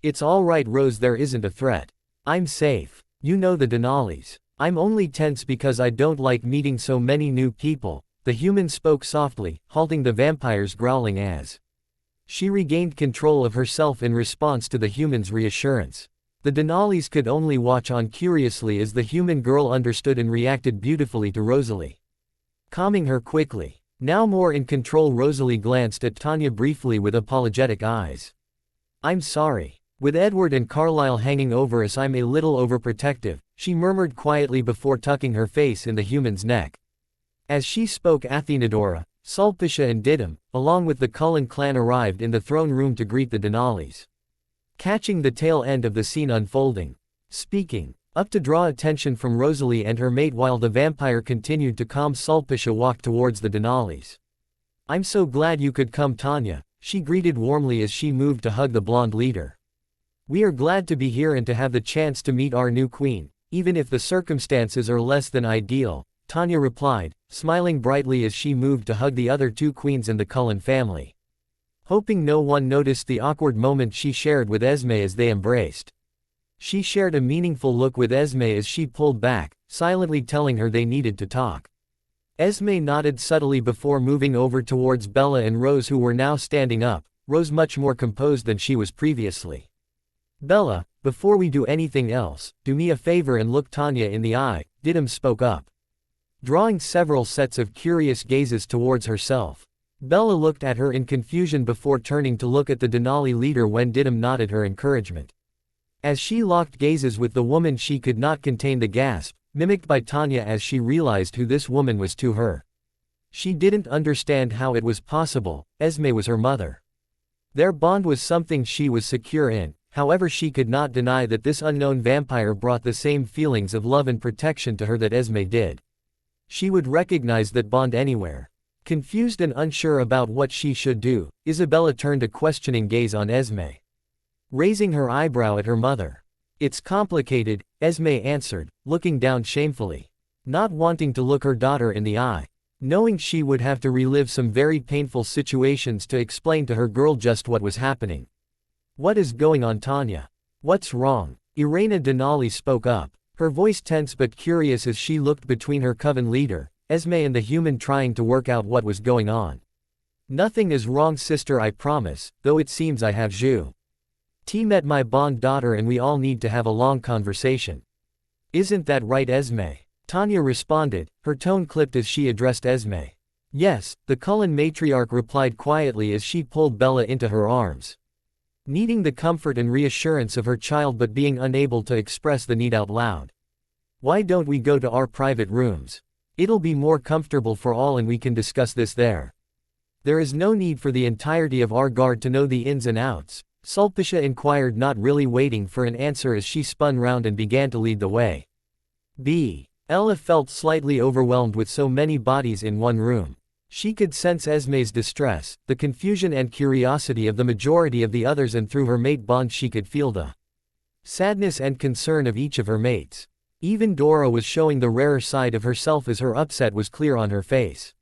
It's all right, Rose, there isn't a threat. I'm safe. You know the Denalis. I'm only tense because I don't like meeting so many new people, the human spoke softly, halting the vampire's growling as she regained control of herself in response to the human's reassurance. The Denalis could only watch on curiously as the human girl understood and reacted beautifully to Rosalie, calming her quickly. Now more in control, Rosalie glanced at Tanya briefly with apologetic eyes. I'm sorry. With Edward and Carlyle hanging over us, I'm a little overprotective, she murmured quietly before tucking her face in the human's neck. As she spoke, Athenadora, Sulpicia and Didymu, along with the Cullen clan, arrived in the throne room to greet the Denalis, catching the tail end of the scene unfolding, speaking up to draw attention from Rosalie and her mate while the vampire continued to calm Sulpicia walked towards the Denalis. I'm so glad you could come, Tanya, she greeted warmly as she moved to hug the blonde leader. We are glad to be here and to have the chance to meet our new queen, even if the circumstances are less than ideal, Tanya replied, smiling brightly as she moved to hug the other two queens and the Cullen family. Hoping no one noticed the awkward moment she shared with Esme as they embraced. She shared a meaningful look with Esme as she pulled back, silently telling her they needed to talk. Esme nodded subtly before moving over towards Bella and Rose, who were now standing up, Rose much more composed than she was previously. Bella, before we do anything else, do me a favor and look Tanya in the eye, Didymu spoke up, drawing several sets of curious gazes towards herself. Bella looked at her in confusion before turning to look at the Denali leader when Didymu nodded her encouragement. As she locked gazes with the woman, she could not contain the gasp, mimicked by Tanya as she realized who this woman was to her. She didn't understand how it was possible. Esme was her mother. Their bond was something she was secure in, however she could not deny that this unknown vampire brought the same feelings of love and protection to her that Esme did. She would recognize that bond anywhere. Confused and unsure about what she should do, Isabella turned a questioning gaze on Esme, raising her eyebrow at her mother. "It's complicated," Esme answered, looking down shamefully, not wanting to look her daughter in the eye, knowing she would have to relive some very painful situations to explain to her girl just what was happening. "What is going on, Tanya? What's wrong?" Irena Denali spoke up, her voice tense but curious as she looked between her coven leader, Esme, and the human, trying to work out what was going on. "Nothing is wrong, sister, I promise, though it seems I have met my bond daughter and we all need to have a long conversation. Isn't that right, Esme?" Tanya responded, her tone clipped as she addressed Esme. "Yes," the Cullen matriarch replied quietly as she pulled Bella into her arms, needing the comfort and reassurance of her child but being unable to express the need out loud. "Why don't we go to our private rooms? It'll be more comfortable for all and we can discuss this there. There is no need for the entirety of our guard to know the ins and outs," Sulpicia inquired, not really waiting for an answer as she spun round and began to lead the way. Ella felt slightly overwhelmed with so many bodies in one room. She could sense Esme's distress, the confusion and curiosity of the majority of the others, and through her mate bond she could feel the sadness and concern of each of her mates. Even Dora was showing the rarer side of herself as her upset was clear on her face,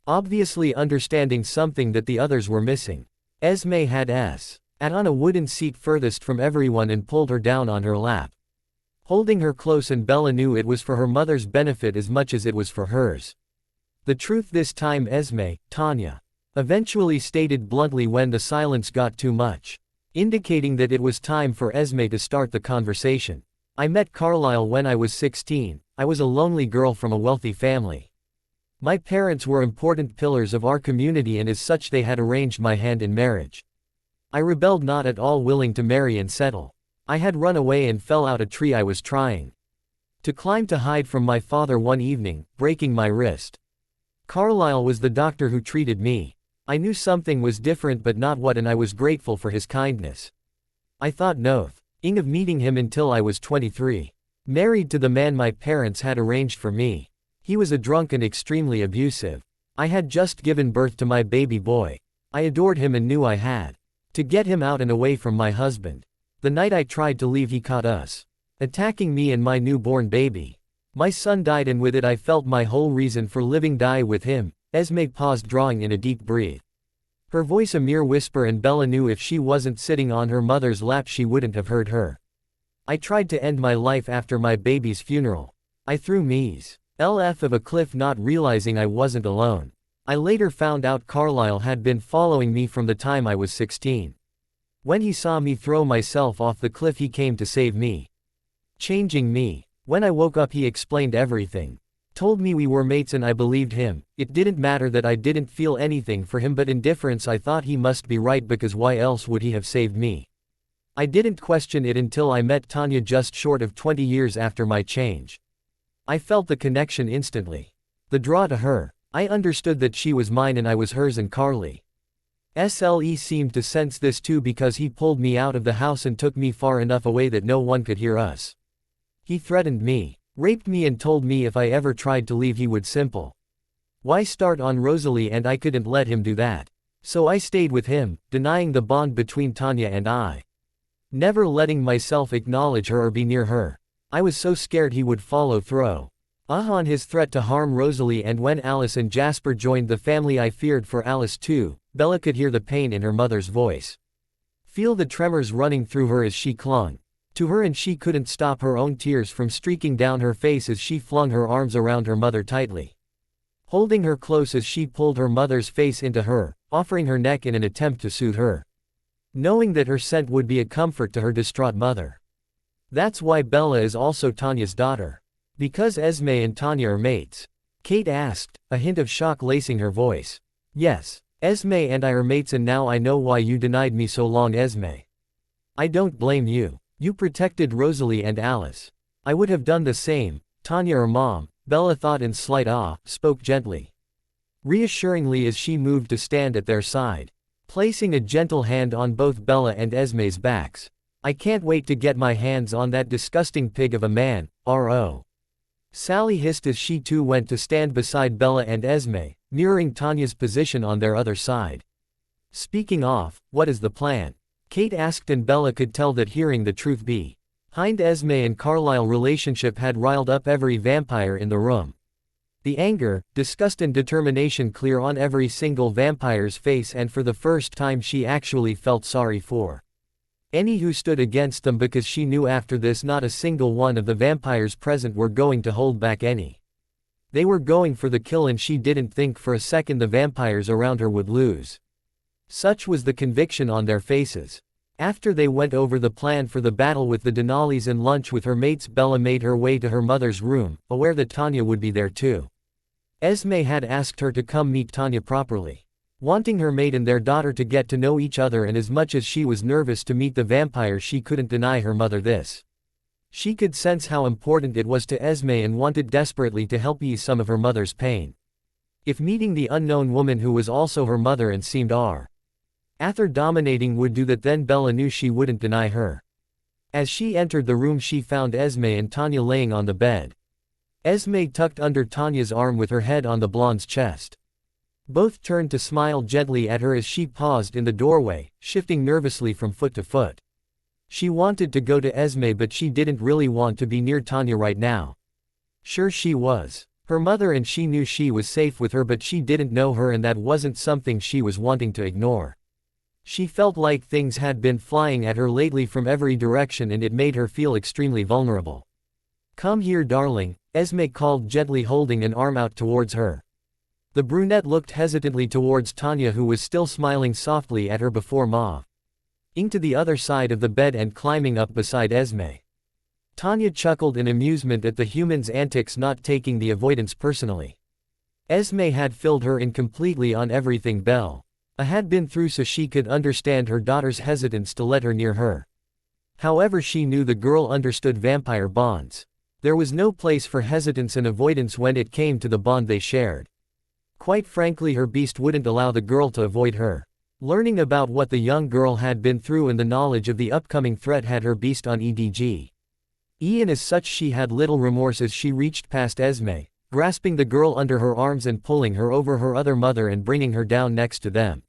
obviously understanding something that the others were missing. Esme had sat on a wooden seat furthest from everyone and pulled her down on her lap, holding her close, and Bella knew it was for her mother's benefit as much as it was for hers. "The truth this time, Esme," Tanya eventually stated bluntly when the silence got too much, indicating that it was time for Esme to start the conversation. "I met Carlisle when I was 16, I was a lonely girl from a wealthy family. My parents were important pillars of our community and as such they had arranged my hand in marriage. I rebelled, not at all willing to marry and settle. I had run away and fell out a tree I was trying to climb to hide from my father one evening, breaking my wrist. Carlisle was the doctor who treated me. I knew something was different but not what, and I was grateful for his kindness. I thought nothing of meeting him until I was 23. Married to the man my parents had arranged for me. He was a drunk and extremely abusive. I had just given birth to my baby boy. I adored him and knew I had to get him out and away from my husband. The night I tried to leave he caught us, attacking me and my newborn baby. My son died and with it I felt my whole reason for living die with him." Esme paused, drawing in a deep breath, her voice a mere whisper, and Bella knew if she wasn't sitting on her mother's lap she wouldn't have heard her. "I tried to end my life after my baby's funeral. I threw myself off a cliff, not realizing I wasn't alone. I later found out Carlisle had been following me from the time I was 16. When he saw me throw myself off the cliff he came to save me, changing me. When I woke up he explained everything. Told me we were mates and I believed him. It didn't matter that I didn't feel anything for him but indifference. I thought he must be right because why else would he have saved me? I didn't question it until I met Tanya just short of 20 years after my change. I felt the connection instantly. The draw to her. I understood that she was mine and I was hers, and Carly SLE seemed to sense this too because he pulled me out of the house and took me far enough away that no one could hear us. He threatened me, raped me and told me if I ever tried to leave he would why start on Rosalie, and I couldn't let him do that. So I stayed with him, denying the bond between Tanya and I. Never letting myself acknowledge her or be near her. I was so scared he would follow through on his threat to harm Rosalie, and when Alice and Jasper joined the family I feared for Alice too." Bella could hear the pain in her mother's voice, feel the tremors running through her as she clung to her, and she couldn't stop her own tears from streaking down her face as she flung her arms around her mother tightly, holding her close as she pulled her mother's face into her, offering her neck in an attempt to soothe her, knowing that her scent would be a comfort to her distraught mother. "That's why Bella is also Tanya's daughter. Because Esme and Tanya are mates?" Kate asked, a hint of shock lacing her voice. "Yes, Esme and I are mates, and now I know why you denied me so long, Esme. I don't blame you. You protected Rosalie and Alice. I would have done the same. Tanya or Mom," Bella thought in slight awe, spoke gently, reassuringly as she moved to stand at their side, placing a gentle hand on both Bella and Esme's backs. "I can't wait to get my hands on that disgusting pig of a man, R.O." Sally hissed as she too went to stand beside Bella and Esme, mirroring Tanya's position on their other side. Speaking off, what is the plan? Kate asked, and Bella could tell that hearing the truth behind Esme and Carlisle's relationship had riled up every vampire in the room. The anger, disgust and determination clear on every single vampire's face, and for the first time she actually felt sorry for any who stood against them, because she knew after this not a single one of the vampires present were going to hold back any. They were going for the kill, and she didn't think for a second the vampires around her would lose. Such was the conviction on their faces. After they went over the plan for the battle with the Denalis and lunch with her mates, Bella made her way to her mother's room, aware that Tanya would be there too. Esme had asked her to come meet Tanya properly, wanting her mate and their daughter to get to know each other, and as much as she was nervous to meet the vampire, she couldn't deny her mother this. She could sense how important it was to Esme and wanted desperately to help ease some of her mother's pain. If meeting the unknown woman who was also her mother and seemed Arthur dominating would do that, then Bella knew she wouldn't deny her. As she entered the room, she found Esme and Tanya laying on the bed. Esme tucked under Tanya's arm with her head on the blonde's chest. Both turned to smile gently at her as she paused in the doorway, shifting nervously from foot to foot. She wanted to go to Esme, but she didn't really want to be near Tanya right now. Sure, she was her mother and she knew she was safe with her, but she didn't know her, and that wasn't something she was wanting to ignore. She felt like things had been flying at her lately from every direction, and it made her feel extremely vulnerable. "Come here, darling," Esme called gently, holding an arm out towards her. The brunette looked hesitantly towards Tanya, who was still smiling softly at her before moving to the other side of the bed and climbing up beside Esme. Tanya chuckled in amusement at the human's antics, not taking the avoidance personally. Esme had filled her in completely on everything Bella had been through, so she could understand her daughter's hesitance to let her near her. However, she knew the girl understood vampire bonds. There was no place for hesitance and avoidance when it came to the bond they shared. Quite frankly, her beast wouldn't allow the girl to avoid her. Learning about what the young girl had been through and the knowledge of the upcoming threat had her beast on edge. And as such, she had little remorse as she reached past Esme, grasping the girl under her arms and pulling her over her other mother and bringing her down next to them,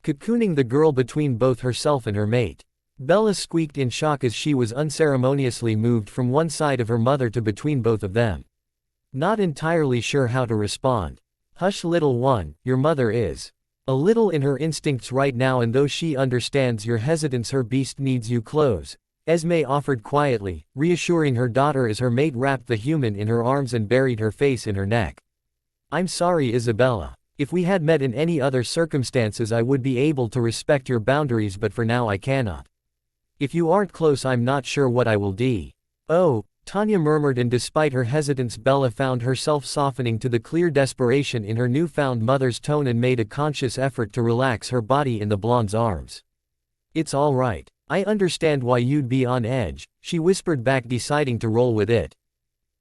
cocooning the girl between both herself and her mate. Bella squeaked in shock as she was unceremoniously moved from one side of her mother to between both of them. Not entirely sure how to respond. "Hush, little one, your mother is a little in her instincts right now, and though she understands your hesitance, her beast needs you close," Esme offered quietly, reassuring her daughter as her mate wrapped the human in her arms and buried her face in her neck. "I'm sorry, Isabella. If we had met in any other circumstances, I would be able to respect your boundaries, but for now I cannot. If you aren't close, I'm not sure what I will do." "Oh," Tanya murmured, and despite her hesitance, Bella found herself softening to the clear desperation in her newfound mother's tone and made a conscious effort to relax her body in the blonde's arms. "It's all right. I understand why you'd be on edge," she whispered back, deciding to roll with it.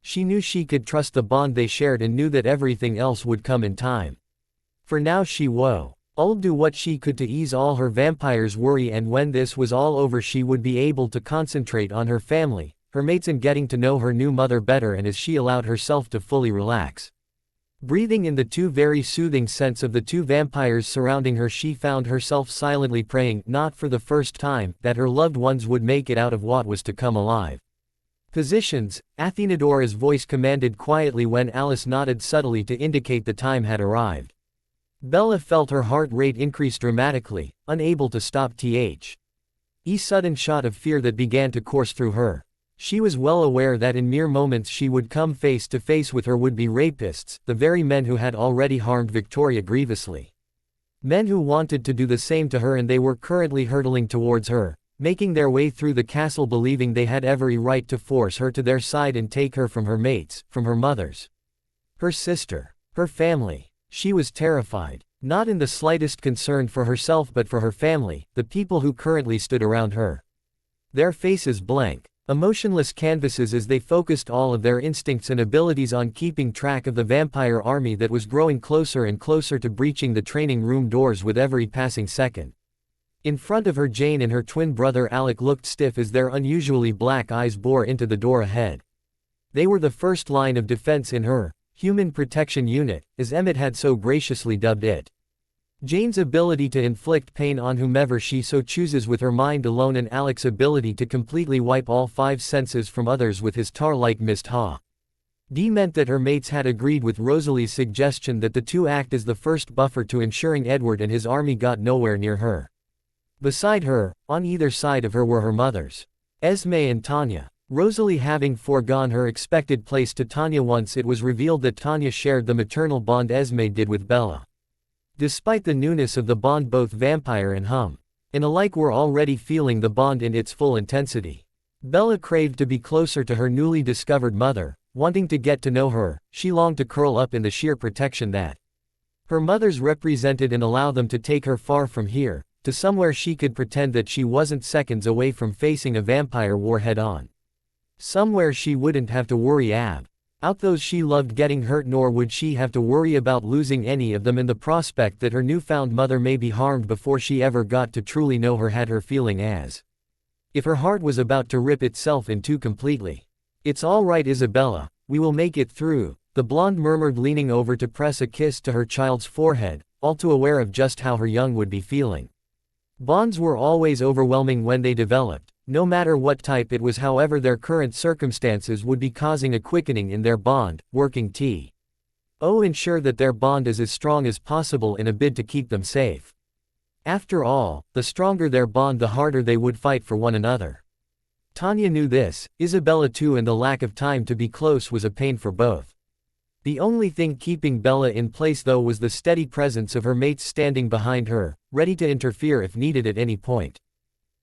She knew she could trust the bond they shared and knew that everything else would come in time. For now she would do what she could to ease all her vampire's worry, and when this was all over she would be able to concentrate on her family, her mates, and getting to know her new mother better. And as she allowed herself to fully relax, breathing in the two very soothing scents of the two vampires surrounding her, she found herself silently praying, not for the first time, that her loved ones would make it out of what was to come alive. "Positions," Athenadora's voice commanded quietly when Alice nodded subtly to indicate the time had arrived. Bella felt her heart rate increase dramatically, unable to stop a sudden shot of fear that began to course through her. She was well aware that in mere moments she would come face to face with her would-be rapists, the very men who had already harmed Victoria grievously. Men who wanted to do the same to her, and they were currently hurtling towards her, making their way through the castle, believing they had every right to force her to their side and take her from her mates, from her mothers, her sister, her family. She was terrified, not in the slightest concerned for herself but for her family, the people who currently stood around her. Their faces blank, emotionless canvases as they focused all of their instincts and abilities on keeping track of the vampire army that was growing closer and closer to breaching the training room doors with every passing second. In front of her, Jane and her twin brother Alec looked stiff as their unusually black eyes bored into the door ahead. They were the first line of defense in her Human Protection Unit, as Emmett had so graciously dubbed it. Jane's ability to inflict pain on whomever she so chooses with her mind alone, and Alec's ability to completely wipe all 5 senses from others with his tar-like mist meant that her mates had agreed with Rosalie's suggestion that the two act as the first buffer to ensuring Edward and his army got nowhere near her. Beside her, on either side of her, were her mothers, Esme and Tanya. Rosalie having foregone her expected place to Tanya once it was revealed that Tanya shared the maternal bond Esme did with Bella. Despite the newness of the bond, both vampire and and alike were already feeling the bond in its full intensity. Bella craved to be closer to her newly discovered mother, wanting to get to know her. She longed to curl up in the sheer protection that her mothers represented and allow them to take her far from here, to somewhere she could pretend that she wasn't seconds away from facing a vampire war head-on. Somewhere she wouldn't have to worry out those she loved getting hurt, nor would she have to worry about losing any of them, and the prospect that her newfound mother may be harmed before she ever got to truly know her had her feeling as if her heart was about to rip itself in two completely. "It's all right, Isabella, we will make it through," the blonde murmured, leaning over to press a kiss to her child's forehead, all too aware of just how her young would be feeling. Bonds were always overwhelming when they developed. No matter what type it was, however, their current circumstances would be causing a quickening in their bond, working to ensure that their bond is as strong as possible in a bid to keep them safe. After all, the stronger their bond, the harder they would fight for one another. Tanya knew this, Isabella too, and the lack of time to be close was a pain for both. The only thing keeping Bella in place though was the steady presence of her mates standing behind her, ready to interfere if needed at any point.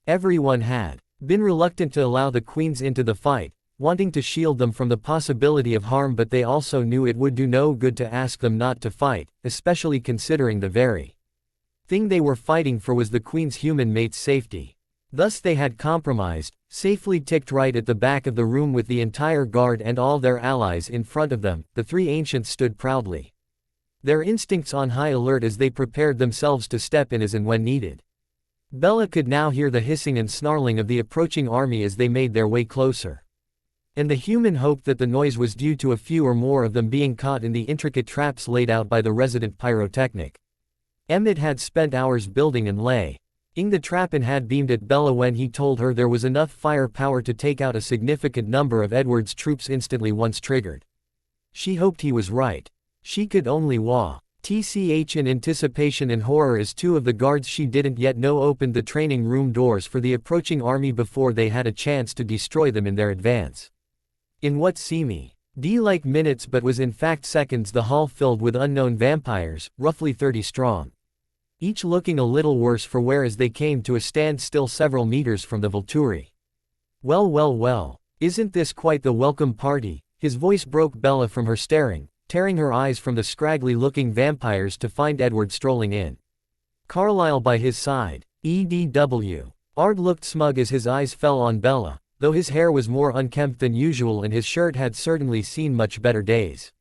Everyone had been reluctant to allow the queens into the fight, wanting to shield them from the possibility of harm, but they also knew it would do no good to ask them not to fight, especially considering the very thing they were fighting for was the queen's human mates' safety. Thus they had compromised, safely ticked right at the back of the room with the entire guard and all their allies in front of them. The three ancients stood proudly, their instincts on high alert as they prepared themselves to step in as and when needed. Bella could now hear the hissing and snarling of the approaching army as they made their way closer. And the human hoped that the noise was due to a few or more of them being caught in the intricate traps laid out by the resident pyrotechnic. Emmett had spent hours building and laying the trap and had beamed at Bella when he told her there was enough firepower to take out a significant number of Edward's troops instantly once triggered. She hoped he was right. She could only tch in anticipation and horror as two of the guards she didn't yet know opened the training room doors for the approaching army before they had a chance to destroy them in their advance. In what seemed like minutes but was in fact seconds, the hall filled with unknown vampires, roughly 30 strong, each looking a little worse for wear as they came to a standstill several meters from the Volturi. "Well, well, well, isn't this quite the welcome party?" His voice broke Bella from her staring, tearing her eyes from the scraggly-looking vampires to find Edward strolling in, Carlyle by his side. EDW. Ard looked smug as his eyes fell on Bella, though his hair was more unkempt than usual and his shirt had certainly seen much better days.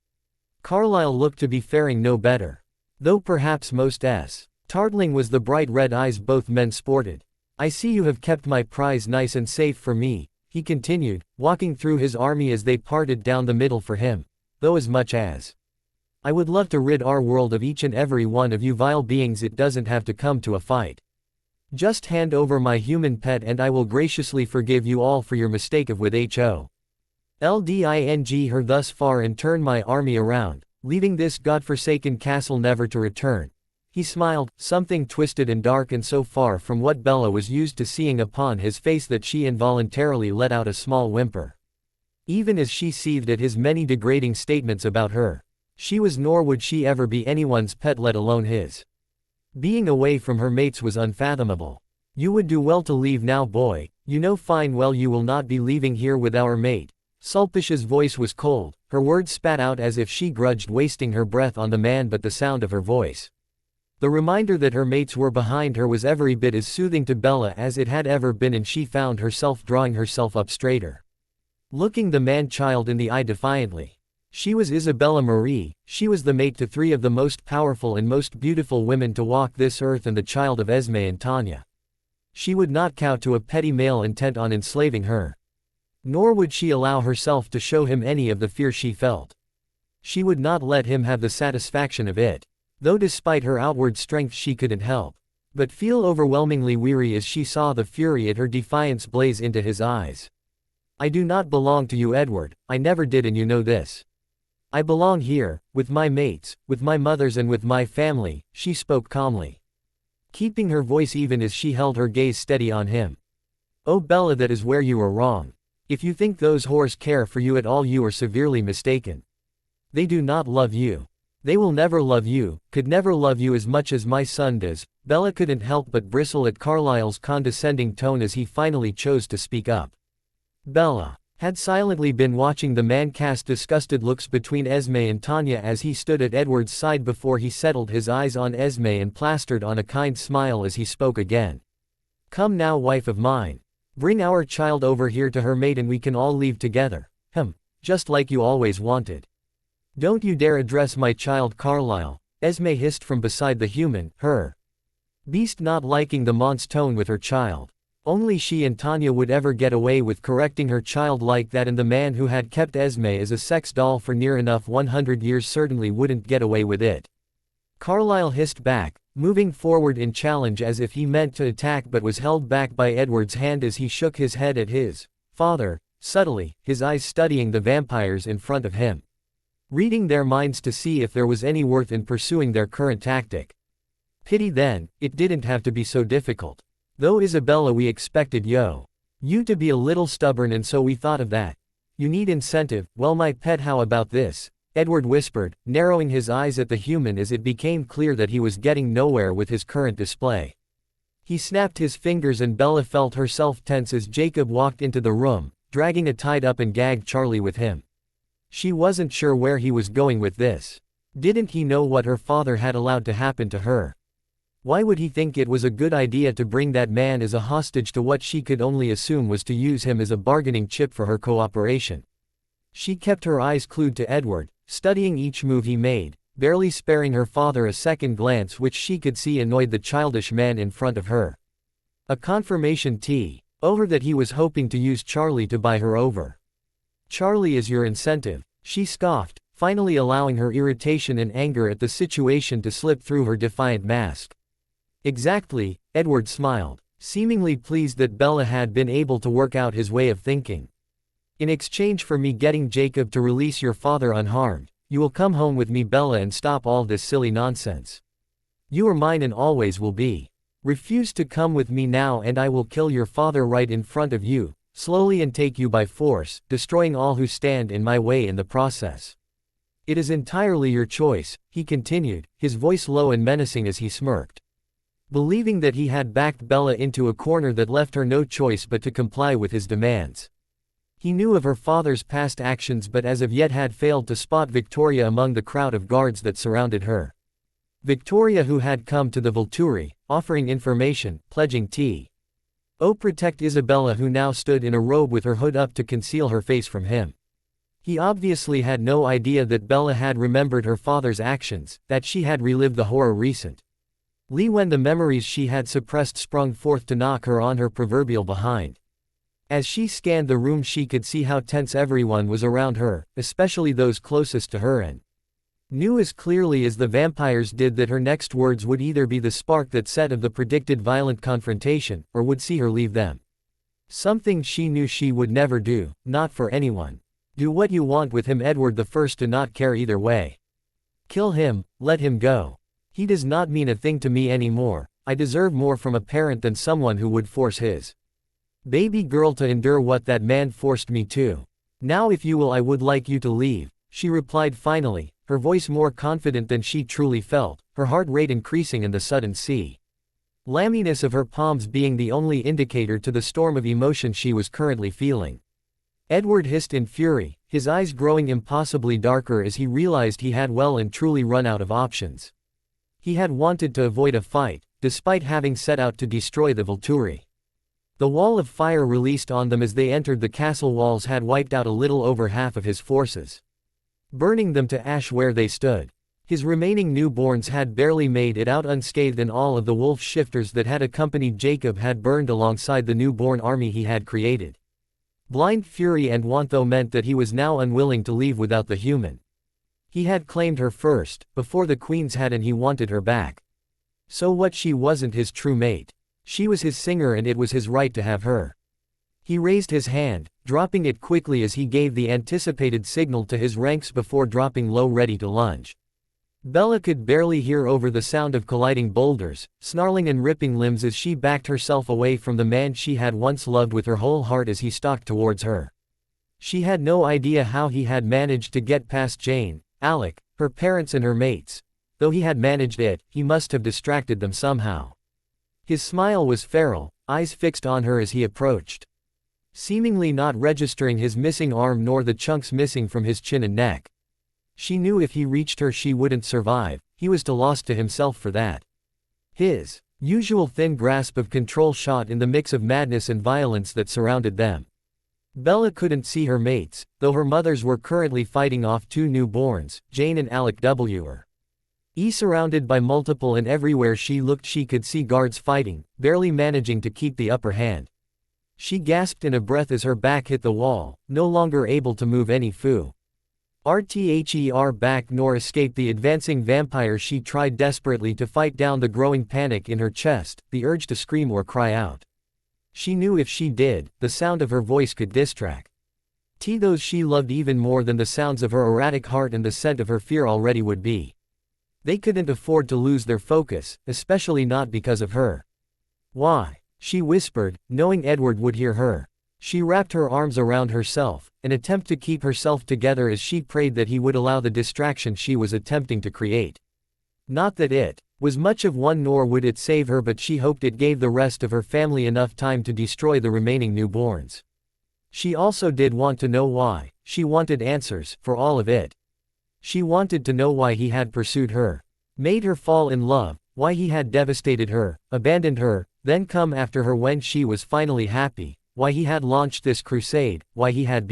Carlyle looked to be faring no better, though perhaps most startling was the bright red eyes both men sported. "I see you have kept my prize nice and safe for me," he continued, walking through his army as they parted down the middle for him. "Though as much as I would love to rid our world of each and every one of you vile beings, it doesn't have to come to a fight. Just hand over my human pet and I will graciously forgive you all for your mistake of with HOLDING her thus far and turn my army around, leaving this godforsaken castle never to return." He smiled, something twisted and dark and so far from what Bella was used to seeing upon his face that she involuntarily let out a small whimper. Even as she seethed at his many degrading statements about her, she was nor would she ever be anyone's pet, let alone his. Being away from her mates was unfathomable. "You would do well to leave now, boy, you know fine well you will not be leaving here with our mate." Sulpicia's voice was cold, her words spat out as if she grudged wasting her breath on the man, but the sound of her voice, the reminder that her mates were behind her, was every bit as soothing to Bella as it had ever been, and she found herself drawing herself up straighter, looking the man-child in the eye defiantly. She was Isabella Marie, she was the mate to three of the most powerful and most beautiful women to walk this earth and the child of Esme and Tanya. She would not cow to a petty male intent on enslaving her. Nor would she allow herself to show him any of the fear she felt. She would not let him have the satisfaction of it. Though despite her outward strength she couldn't help but feel overwhelmingly weary as she saw the fury at her defiance blaze into his eyes. I do not belong to you, Edward, I never did, and you know this. I belong here, with my mates, with my mothers and with my family, she spoke calmly, keeping her voice even as she held her gaze steady on him. Oh Bella, that is where you are wrong. If you think those whores care for you at all, you are severely mistaken. They do not love you. They will never love you, could never love you as much as my son does. Bella couldn't help but bristle at Carlyle's condescending tone as he finally chose to speak up. Bella had silently been watching the man cast disgusted looks between Esme and Tanya as he stood at Edward's side before he settled his eyes on Esme and plastered on a kind smile as he spoke again. Come now, wife of mine. Bring our child over here to her mate and we can all leave together. Just like you always wanted. Don't you dare address my child, Carlyle, Esme hissed from beside the human, her beast, not liking the mont's tone with her child. Only she and Tanya would ever get away with correcting her child like that, and the man who had kept Esme as a sex doll for near enough 100 years certainly wouldn't get away with it. Carlyle hissed back, moving forward in challenge as if he meant to attack but was held back by Edward's hand as he shook his head at his father, subtly, his eyes studying the vampires in front of him, reading their minds to see if there was any worth in pursuing their current tactic. Pity then, it didn't have to be so difficult. Though Isabella, we expected you to be a little stubborn, and so we thought of that. You need incentive. Well, my pet, how about this? Edward whispered, narrowing his eyes at the human as it became clear that he was getting nowhere with his current display. He snapped his fingers and Bella felt herself tense as Jacob walked into the room, dragging a tied up and gagged Charlie with him. She wasn't sure where he was going with this. Didn't he know what her father had allowed to happen to her? Why would he think it was a good idea to bring that man as a hostage to what she could only assume was to use him as a bargaining chip for her cooperation? She kept her eyes glued to Edward, studying each move he made, barely sparing her father a second glance which she could see annoyed the childish man in front of her. A confirmation over that he was hoping to use Charlie to buy her over. Charlie is your incentive, she scoffed, finally allowing her irritation and anger at the situation to slip through her defiant mask. Exactly, Edward smiled, seemingly pleased that Bella had been able to work out his way of thinking. In exchange for me getting Jacob to release your father unharmed, you will come home with me, Bella, and stop all this silly nonsense. You are mine and always will be. Refuse to come with me now and I will kill your father right in front of you, slowly, and take you by force, destroying all who stand in my way in the process. It is entirely your choice, he continued, his voice low and menacing as he smirked. Believing that he had backed Bella into a corner that left her no choice but to comply with his demands. He knew of her father's past actions but as of yet had failed to spot Victoria among the crowd of guards that surrounded her. Victoria, who had come to the Volturi, offering information, pledging protect Isabella, who now stood in a robe with her hood up to conceal her face from him. He obviously had no idea that Bella had remembered her father's actions, that she had relived the horror recently when the memories she had suppressed sprung forth to knock her on her proverbial behind. As she scanned the room she could see how tense everyone was around her, especially those closest to her, and knew as clearly as the vampires did that her next words would either be the spark that set of the predicted violent confrontation, or would see her leave them. Something she knew she would never do, not for anyone. Do what you want with him, Edward the first to not care either way. Kill him, let him go. He does not mean a thing to me anymore. I deserve more from a parent than someone who would force his baby girl to endure what that man forced me to. Now if you will, I would like you to leave, she replied finally, her voice more confident than she truly felt, her heart rate increasing and the sudden lamminess of her palms being the only indicator to the storm of emotion she was currently feeling. Edward hissed in fury, his eyes growing impossibly darker as he realized he had well and truly run out of options. He had wanted to avoid a fight, despite having set out to destroy the Volturi. The wall of fire released on them as they entered the castle walls had wiped out a little over half of his forces, burning them to ash where they stood. His remaining newborns had barely made it out unscathed, and all of the wolf shifters that had accompanied Jacob had burned alongside the newborn army he had created. Blind fury and want though meant that he was now unwilling to leave without the human. He had claimed her first, before the queens had, and he wanted her back. So what, she wasn't his true mate. She was his singer and it was his right to have her. He raised his hand, dropping it quickly as he gave the anticipated signal to his ranks before dropping low ready to lunge. Bella could barely hear over the sound of colliding boulders, snarling and ripping limbs as she backed herself away from the man she had once loved with her whole heart as he stalked towards her. She had no idea how he had managed to get past Jane, Alec, her parents and her mates. Though he had managed it, he must have distracted them somehow. His smile was feral, eyes fixed on her as he approached, seemingly not registering his missing arm nor the chunks missing from his chin and neck. She knew if he reached her she wouldn't survive, he was too lost to himself for that. His usual thin grasp of control shot in the mix of madness and violence that surrounded them. Bella couldn't see her mates, though her mothers were currently fighting off two newborns, Jane and Alec Were. Surrounded by multiple, and everywhere she looked she could see guards fighting, barely managing to keep the upper hand. She gasped in a breath as her back hit the wall, no longer able to move any back nor escape the advancing vampire. She tried desperately to fight down the growing panic in her chest, the urge to scream or cry out. She knew if she did, the sound of her voice could distract those she loved even more than the sounds of her erratic heart and the scent of her fear already would be. They couldn't afford to lose their focus, especially not because of her. "Why?" she whispered, knowing Edward would hear her. She wrapped her arms around herself, an attempt to keep herself together as she prayed that he would allow the distraction she was attempting to create. Not that it was much of one nor would it save her, but she hoped it gave the rest of her family enough time to destroy the remaining newborns. She also did want to know why. She wanted answers, for all of it. She wanted to know why he had pursued her, made her fall in love, why he had devastated her, abandoned her, then come after her when she was finally happy, why he had launched this crusade, why he had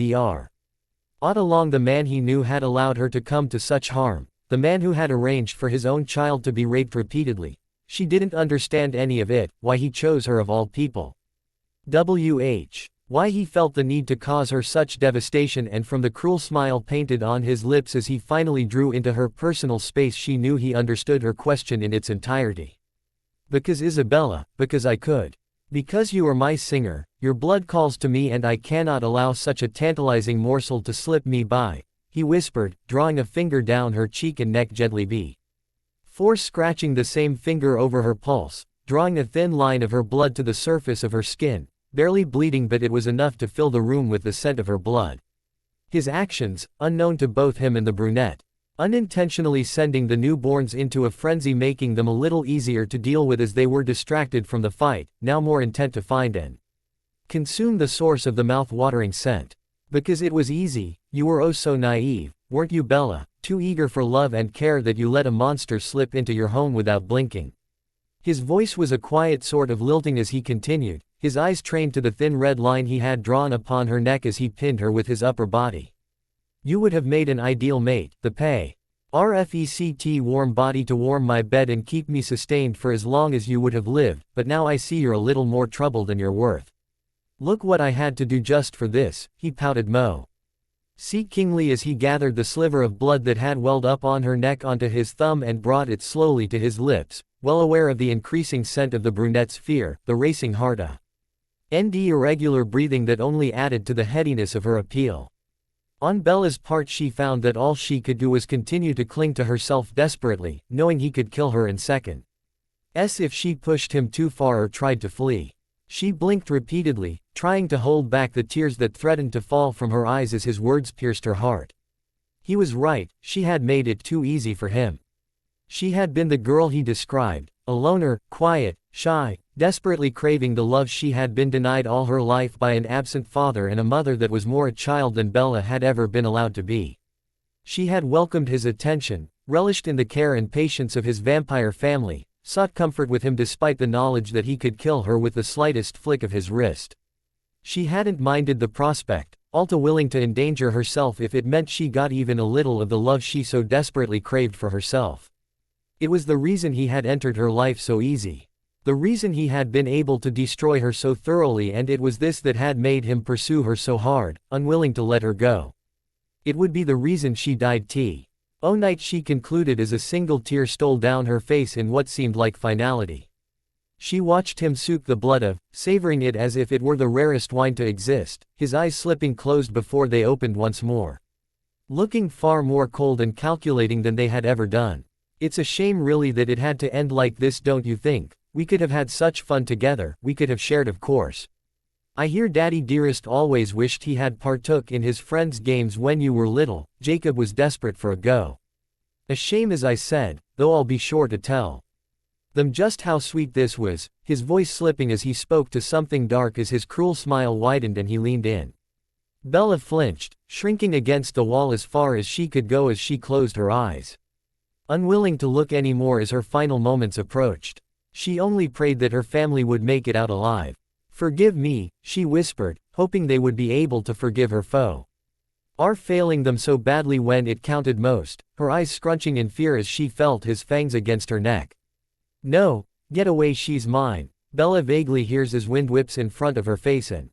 brought along the man he knew had allowed her to come to such harm, the man who had arranged for his own child to be raped repeatedly. She didn't understand any of it, why he chose her of all people. Why he felt the need to cause her such devastation, and from the cruel smile painted on his lips as he finally drew into her personal space she knew he understood her question in its entirety. "Because Isabella, because I could. Because you are my singer, your blood calls to me and I cannot allow such a tantalizing morsel to slip me by," he whispered, drawing a finger down her cheek and neck gently scratching the same finger over her pulse, drawing a thin line of her blood to the surface of her skin, barely bleeding, but it was enough to fill the room with the scent of her blood. His actions, unknown to both him and the brunette, unintentionally sending the newborns into a frenzy, making them a little easier to deal with as they were distracted from the fight, now more intent to find and consume the source of the mouth-watering scent. "Because it was easy, you were oh so naive, weren't you, Bella, too eager for love and care that you let a monster slip into your home without blinking." His voice was a quiet sort of lilting as he continued, his eyes trained to the thin red line he had drawn upon her neck as he pinned her with his upper body. "You would have made an ideal mate, the perfect warm body to warm my bed and keep me sustained for as long as you would have lived, but now I see you're a little more trouble than you're worth. Look what I had to do just for this," he pouted kingly as he gathered the sliver of blood that had welled up on her neck onto his thumb and brought it slowly to his lips, well aware of the increasing scent of the brunette's fear, the racing heart, and irregular breathing that only added to the headiness of her appeal. On Bella's part she found that all she could do was continue to cling to herself desperately, knowing he could kill her in seconds if she pushed him too far or tried to flee. She blinked repeatedly, trying to hold back the tears that threatened to fall from her eyes as his words pierced her heart. He was right, she had made it too easy for him. She had been the girl he described, a loner, quiet, shy, desperately craving the love she had been denied all her life by an absent father and a mother that was more a child than Bella had ever been allowed to be. She had welcomed his attention, relished in the care and patience of his vampire family, sought comfort with him despite the knowledge that he could kill her with the slightest flick of his wrist. She hadn't minded the prospect, all too willing to endanger herself if it meant she got even a little of the love she so desperately craved for herself. It was the reason he had entered her life so easy. The reason he had been able to destroy her so thoroughly, and it was this that had made him pursue her so hard, unwilling to let her go. It would be the reason she died "Oh night," she concluded as a single tear stole down her face in what seemed like finality. She watched him soak the blood of, savoring it as if it were the rarest wine to exist, his eyes slipping closed before they opened once more. Looking far more cold and calculating than they had ever done. "It's a shame really that it had to end like this, don't you think? We could have had such fun together, we could have shared, of course. I hear Daddy dearest always wished he had partook in his friends' games when you were little." Jacob was desperate for a go. "A shame, as I said, though I'll be sure to tell them just how sweet this was," his voice slipping as he spoke to something dark as his cruel smile widened and he leaned in. Bella flinched, shrinking against the wall as far as she could go as she closed her eyes. Unwilling to look any more as her final moments approached. She only prayed that her family would make it out alive. "Forgive me," she whispered, hoping they would be able to forgive her foe. Are failing them so badly when it counted most, her eyes scrunching in fear as she felt his fangs against her neck. "No, get away, she's mine," Bella vaguely hears as wind whips in front of her face and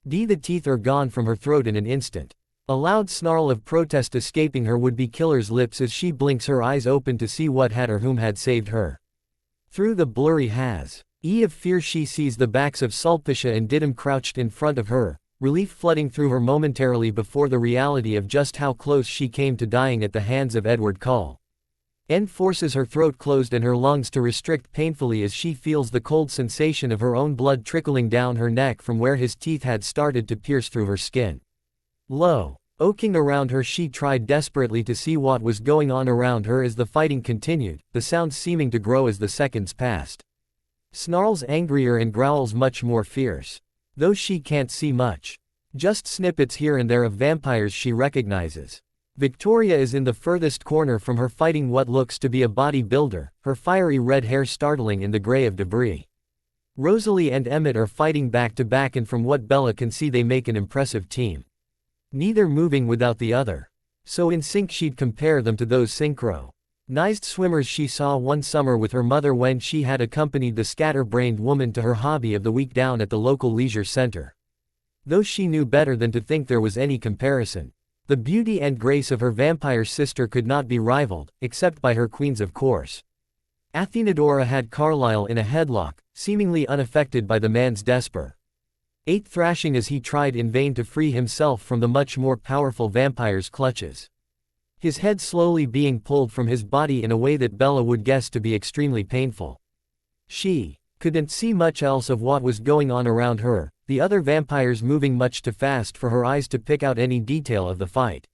the teeth are gone from her throat in an instant. A loud snarl of protest escaping her would-be killer's lips as she blinks her eyes open to see what had or whom had saved her. Through the blurry haze of fear she sees the backs of Sulpicia and Didymu crouched in front of her, relief flooding through her momentarily before the reality of just how close she came to dying at the hands of Edward Cull. Forces her throat closed and her lungs to restrict painfully as she feels the cold sensation of her own blood trickling down her neck from where his teeth had started to pierce through her skin. Oaking around her, she tried desperately to see what was going on around her as the fighting continued, the sounds seeming to grow as the seconds passed. Snarls angrier and growls much more fierce. Though she can't see much. Just snippets here and there of vampires she recognizes. Victoria is in the furthest corner from her fighting what looks to be a bodybuilder, her fiery red hair startling in the gray of debris. Rosalie and Emmett are fighting back to back and from what Bella can see they make an impressive team. Neither moving without the other. So in sync she'd compare them to those synchronized swimmers she saw one summer with her mother when she had accompanied the scatter-brained woman to her hobby of the week down at the local leisure center. Though she knew better than to think there was any comparison. The beauty and grace of her vampire sister could not be rivaled, except by her queens of course. Athenadora had Carlyle in a headlock, seemingly unaffected by the man's desperate thrashing as he tried in vain to free himself from the much more powerful vampire's clutches. His head slowly being pulled from his body in a way that Bella would guess to be extremely painful. She couldn't see much else of what was going on around her, the other vampires moving much too fast for her eyes to pick out any detail of the fight.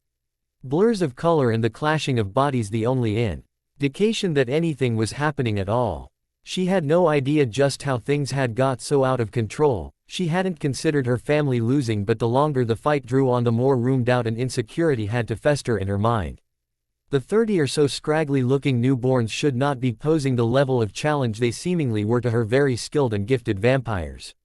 Blurs of color and the clashing of bodies the only indication that anything was happening at all. She had no idea just how things had got so out of control. She hadn't considered her family losing, but the longer the fight drew on, the more room doubt and insecurity had to fester in her mind. The 30 or so scraggly-looking newborns should not be posing the level of challenge they seemingly were to her very skilled and gifted vampires.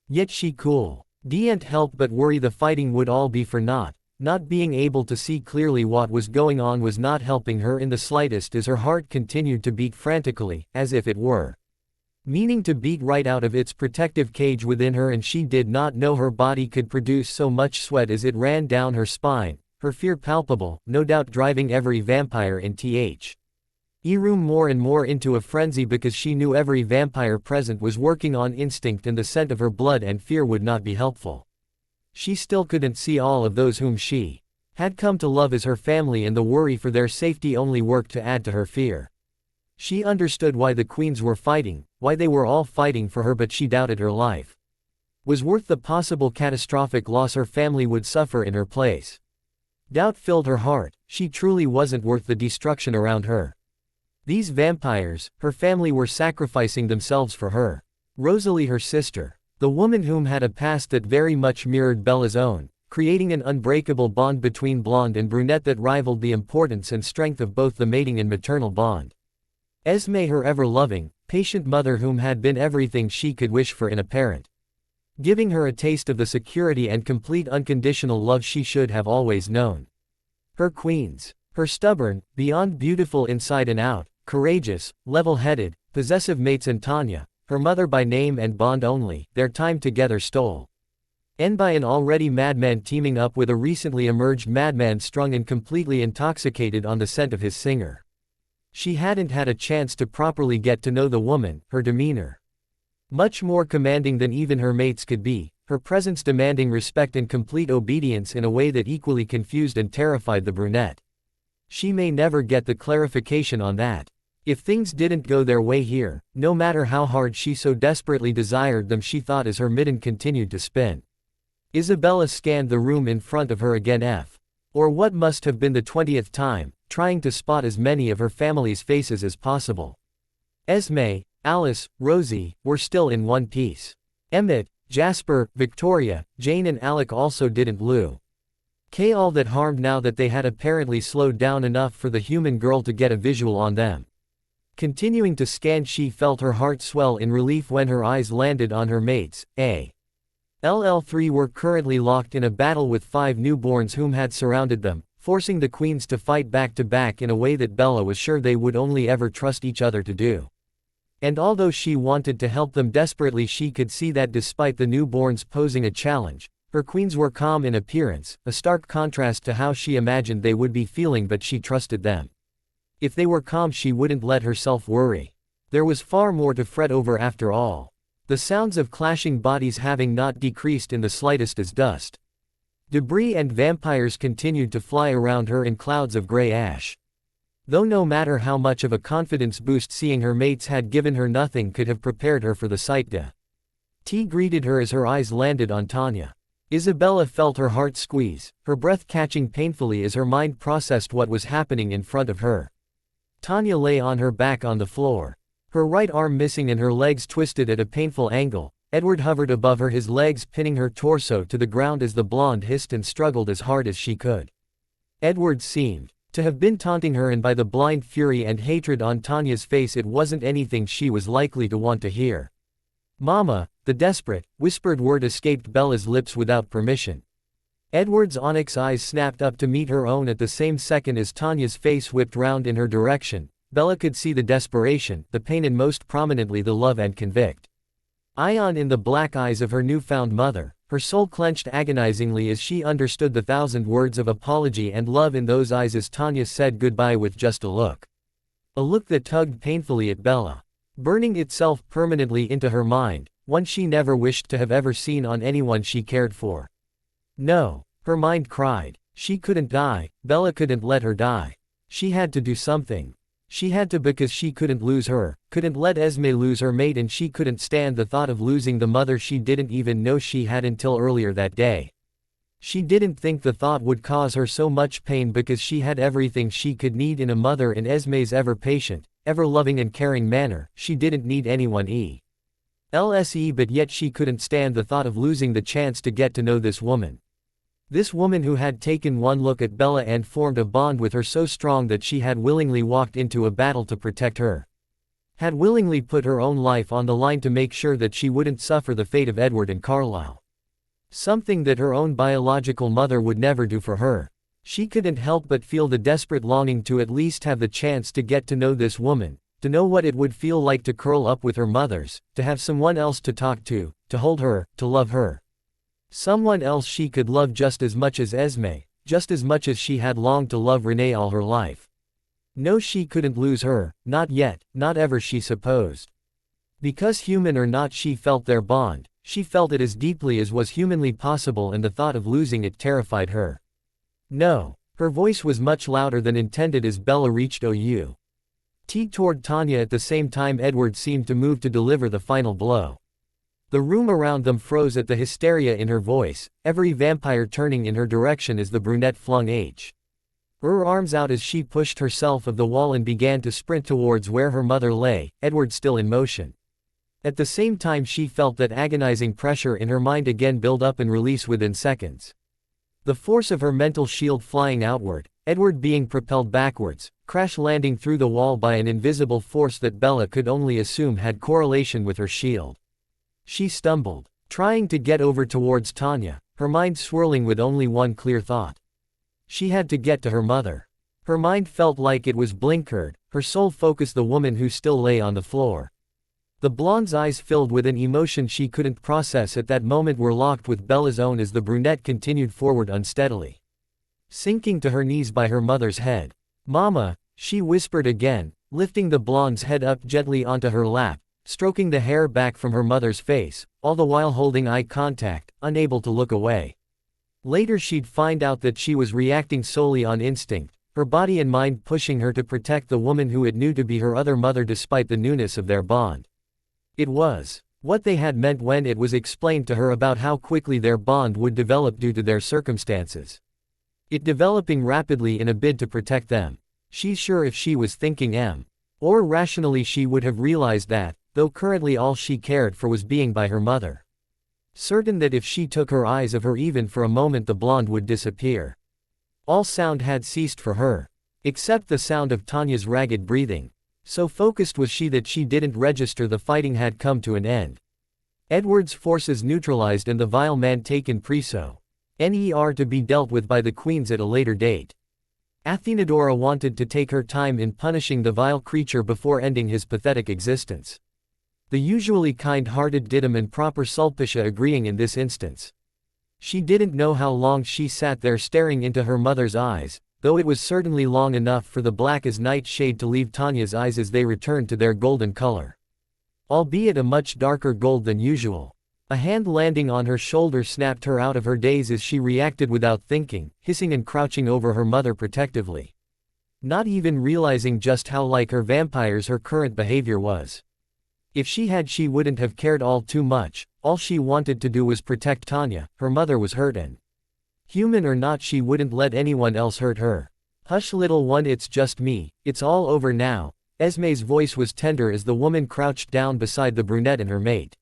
Yet she couldn't help but worry the fighting would all be for naught. Not being able to see clearly what was going on was not helping her in the slightest as her heart continued to beat frantically, as if it were meaning to beat right out of its protective cage within her, and she did not know her body could produce so much sweat as it ran down her spine, her fear palpable, no doubt driving every vampire in room more and more into a frenzy because she knew every vampire present was working on instinct and the scent of her blood and fear would not be helpful. She still couldn't see all of those whom she had come to love as her family, and the worry for their safety only worked to add to her fear. She understood why the queens were fighting, why they were all fighting for her, but she doubted her life was worth the possible catastrophic loss her family would suffer in her place. Doubt filled her heart. She truly wasn't worth the destruction around her. These vampires, her family, were sacrificing themselves for her. Rosalie, her sister, the woman whom had a past that very much mirrored Bella's own, creating an unbreakable bond between blonde and brunette that rivaled the importance and strength of both the mating and maternal bond. Esme, her ever-loving, patient mother whom had been everything she could wish for in a parent, giving her a taste of the security and complete unconditional love she should have always known. Her queens, her stubborn, beyond beautiful inside and out, courageous, level-headed, possessive mates, and Tanya, her mother by name and bond only, their time together stole and by an already madman teaming up with a recently emerged madman strung and completely intoxicated on the scent of his singer. She hadn't had a chance to properly get to know the woman, her demeanor. Much more commanding than even her mates could be, her presence demanding respect and complete obedience in a way that equally confused and terrified the brunette. She may never get the clarification on that. If things didn't go their way here, no matter how hard she so desperately desired them, she thought as her midden continued to spin. Isabella scanned the room in front of her again, or what must have been the 20th time, trying to spot as many of her family's faces as possible. Esme, Alice, Rosie, were still in one piece. Emmett, Jasper, Victoria, Jane and Alec also didn't loo. All that harmed now that they had apparently slowed down enough for the human girl to get a visual on them. Continuing to scan, she felt her heart swell in relief when her eyes landed on her mates. LL3 were currently locked in a battle with 5 newborns whom had surrounded them, forcing the queens to fight back to back in a way that Bella was sure they would only ever trust each other to do. And although she wanted to help them desperately, she could see that despite the newborns posing a challenge, her queens were calm in appearance, a stark contrast to how she imagined they would be feeling, but she trusted them. If they were calm, she wouldn't let herself worry. There was far more to fret over after all. The sounds of clashing bodies having not decreased in the slightest as dust. Debris and vampires continued to fly around her in clouds of gray ash. Though no matter how much of a confidence boost seeing her mates had given her, nothing could have prepared her for the sight. T greeted her as her eyes landed on Tanya. Isabella felt her heart squeeze, her breath catching painfully as her mind processed what was happening in front of her. Tanya lay on her back on the floor. Her right arm missing and her legs twisted at a painful angle. Edward hovered above her, his legs pinning her torso to the ground as the blonde hissed and struggled as hard as she could. Edward seemed to have been taunting her, and by the blind fury and hatred on Tanya's face, it wasn't anything she was likely to want to hear. "Mama," the desperate, whispered word escaped Bella's lips without permission. Edward's onyx eyes snapped up to meet her own at the same second as Tanya's face whipped round in her direction. Bella could see the desperation, the pain, and most prominently the love and convict ion in the black eyes of her newfound mother. Her soul clenched agonizingly as she understood the 1,000 words of apology and love in those eyes as Tanya said goodbye with just a look. A look that tugged painfully at Bella, burning itself permanently into her mind, one she never wished to have ever seen on anyone she cared for. No, her mind cried. She couldn't die, Bella couldn't let her die. She had to do something. She had to, because she couldn't lose her, couldn't let Esme lose her mate, and she couldn't stand the thought of losing the mother she didn't even know she had until earlier that day. She didn't think the thought would cause her so much pain because she had everything she could need in a mother in Esme's ever-patient, ever-loving and caring manner. She didn't need anyone else, but yet she couldn't stand the thought of losing the chance to get to know this woman. This woman who had taken one look at Bella and formed a bond with her so strong that she had willingly walked into a battle to protect her. Had willingly put her own life on the line to make sure that she wouldn't suffer the fate of Edward and Carlisle. Something that her own biological mother would never do for her. She couldn't help but feel the desperate longing to at least have the chance to get to know this woman, to know what it would feel like to curl up with her mothers, to have someone else to talk to hold her, to love her. Someone else she could love just as much as Esme, just as much as she had longed to love Renee all her life. No, she couldn't lose her, not yet, not ever, she supposed. Because human or not, she felt their bond, she felt it as deeply as was humanly possible, and the thought of losing it terrified her. No. Her voice was much louder than intended as Bella reached toward Tanya. At the same time, Edward seemed to move to deliver the final blow. The room around them froze at the hysteria in her voice, every vampire turning in her direction as the brunette flung her arms out as she pushed herself of the wall and began to sprint towards where her mother lay, Edward still in motion. At the same time, she felt that agonizing pressure in her mind again build up and release within seconds. The force of her mental shield flying outward, Edward being propelled backwards, crash landing through the wall by an invisible force that Bella could only assume had correlation with her shield. She stumbled, trying to get over towards Tanya, her mind swirling with only one clear thought. She had to get to her mother. Her mind felt like it was blinkered, her sole focus the woman who still lay on the floor. The blonde's eyes filled with an emotion she couldn't process at that moment were locked with Bella's own as the brunette continued forward unsteadily, sinking to her knees by her mother's head. "Mama," she whispered again, lifting the blonde's head up gently onto her lap, stroking the hair back from her mother's face, all the while holding eye contact, unable to look away. Later she'd find out that she was reacting solely on instinct, her body and mind pushing her to protect the woman who it knew to be her other mother despite the newness of their bond. It was what they had meant when it was explained to her about how quickly their bond would develop due to their circumstances. It developing rapidly in a bid to protect them. She's sure if she was thinking or rationally she would have realized that, though currently all she cared for was being by her mother. Certain that if she took her eyes off her even for a moment the blonde would disappear. All sound had ceased for her, except the sound of Tanya's ragged breathing. So focused was she that she didn't register the fighting had come to an end. Edward's forces neutralized and the vile man taken preso. NER to be dealt with by the queens at a later date. Athenadora wanted to take her time in punishing the vile creature before ending his pathetic existence. The usually kind-hearted Didymus and proper Sulpicia agreeing in this instance. She didn't know how long she sat there staring into her mother's eyes, though it was certainly long enough for the black as night shade to leave Tanya's eyes as they returned to their golden color, albeit a much darker gold than usual. A hand landing on her shoulder snapped her out of her daze as she reacted without thinking, hissing and crouching over her mother protectively. Not even realizing just how like her vampires her current behavior was. If she had she wouldn't have cared all too much, all she wanted to do was protect Tanya. Her mother was hurt and, human or not, she wouldn't let anyone else hurt her. "Hush little one, it's just me, it's all over now." Esme's voice was tender as the woman crouched down beside the brunette and her mate,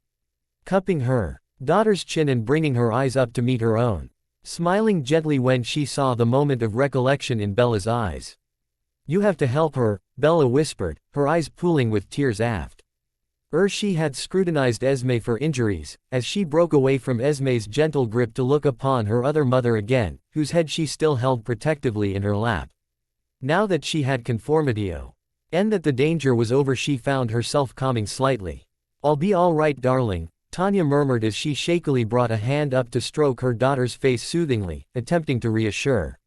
cupping her daughter's chin and bringing her eyes up to meet her own, smiling gently when she saw the moment of recollection in Bella's eyes. "You have to help her," Bella whispered, her eyes pooling with tears aft. She had scrutinized Esme for injuries, as she broke away from Esme's gentle grip to look upon her other mother again, whose head she still held protectively in her lap. Now that she had conformitio, and that the danger was over, she found herself calming slightly. "I'll be all right, darling," Tanya murmured as she shakily brought a hand up to stroke her daughter's face soothingly, attempting to reassure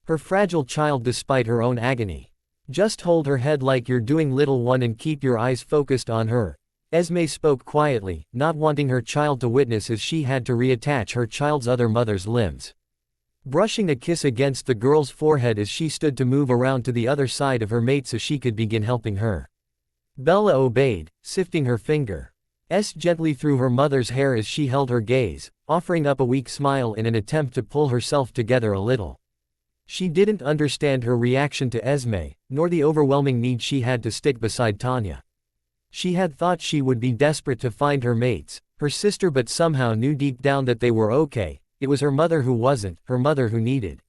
her fragile child despite her own agony. "Just hold her head like you're doing, little one, and keep your eyes focused on her." Esme spoke quietly, not wanting her child to witness as she had to reattach her child's other mother's limbs, brushing a kiss against the girl's forehead as she stood to move around to the other side of her mate so she could begin helping her. Bella obeyed, sifting her fingers gently through her mother's hair as she held her gaze, offering up a weak smile in an attempt to pull herself together a little. She didn't understand her reaction to Esme, nor the overwhelming need she had to stick beside Tanya. She had thought she would be desperate to find her mates, her sister, but somehow knew deep down that they were okay. It was her mother who wasn't, her mother who needed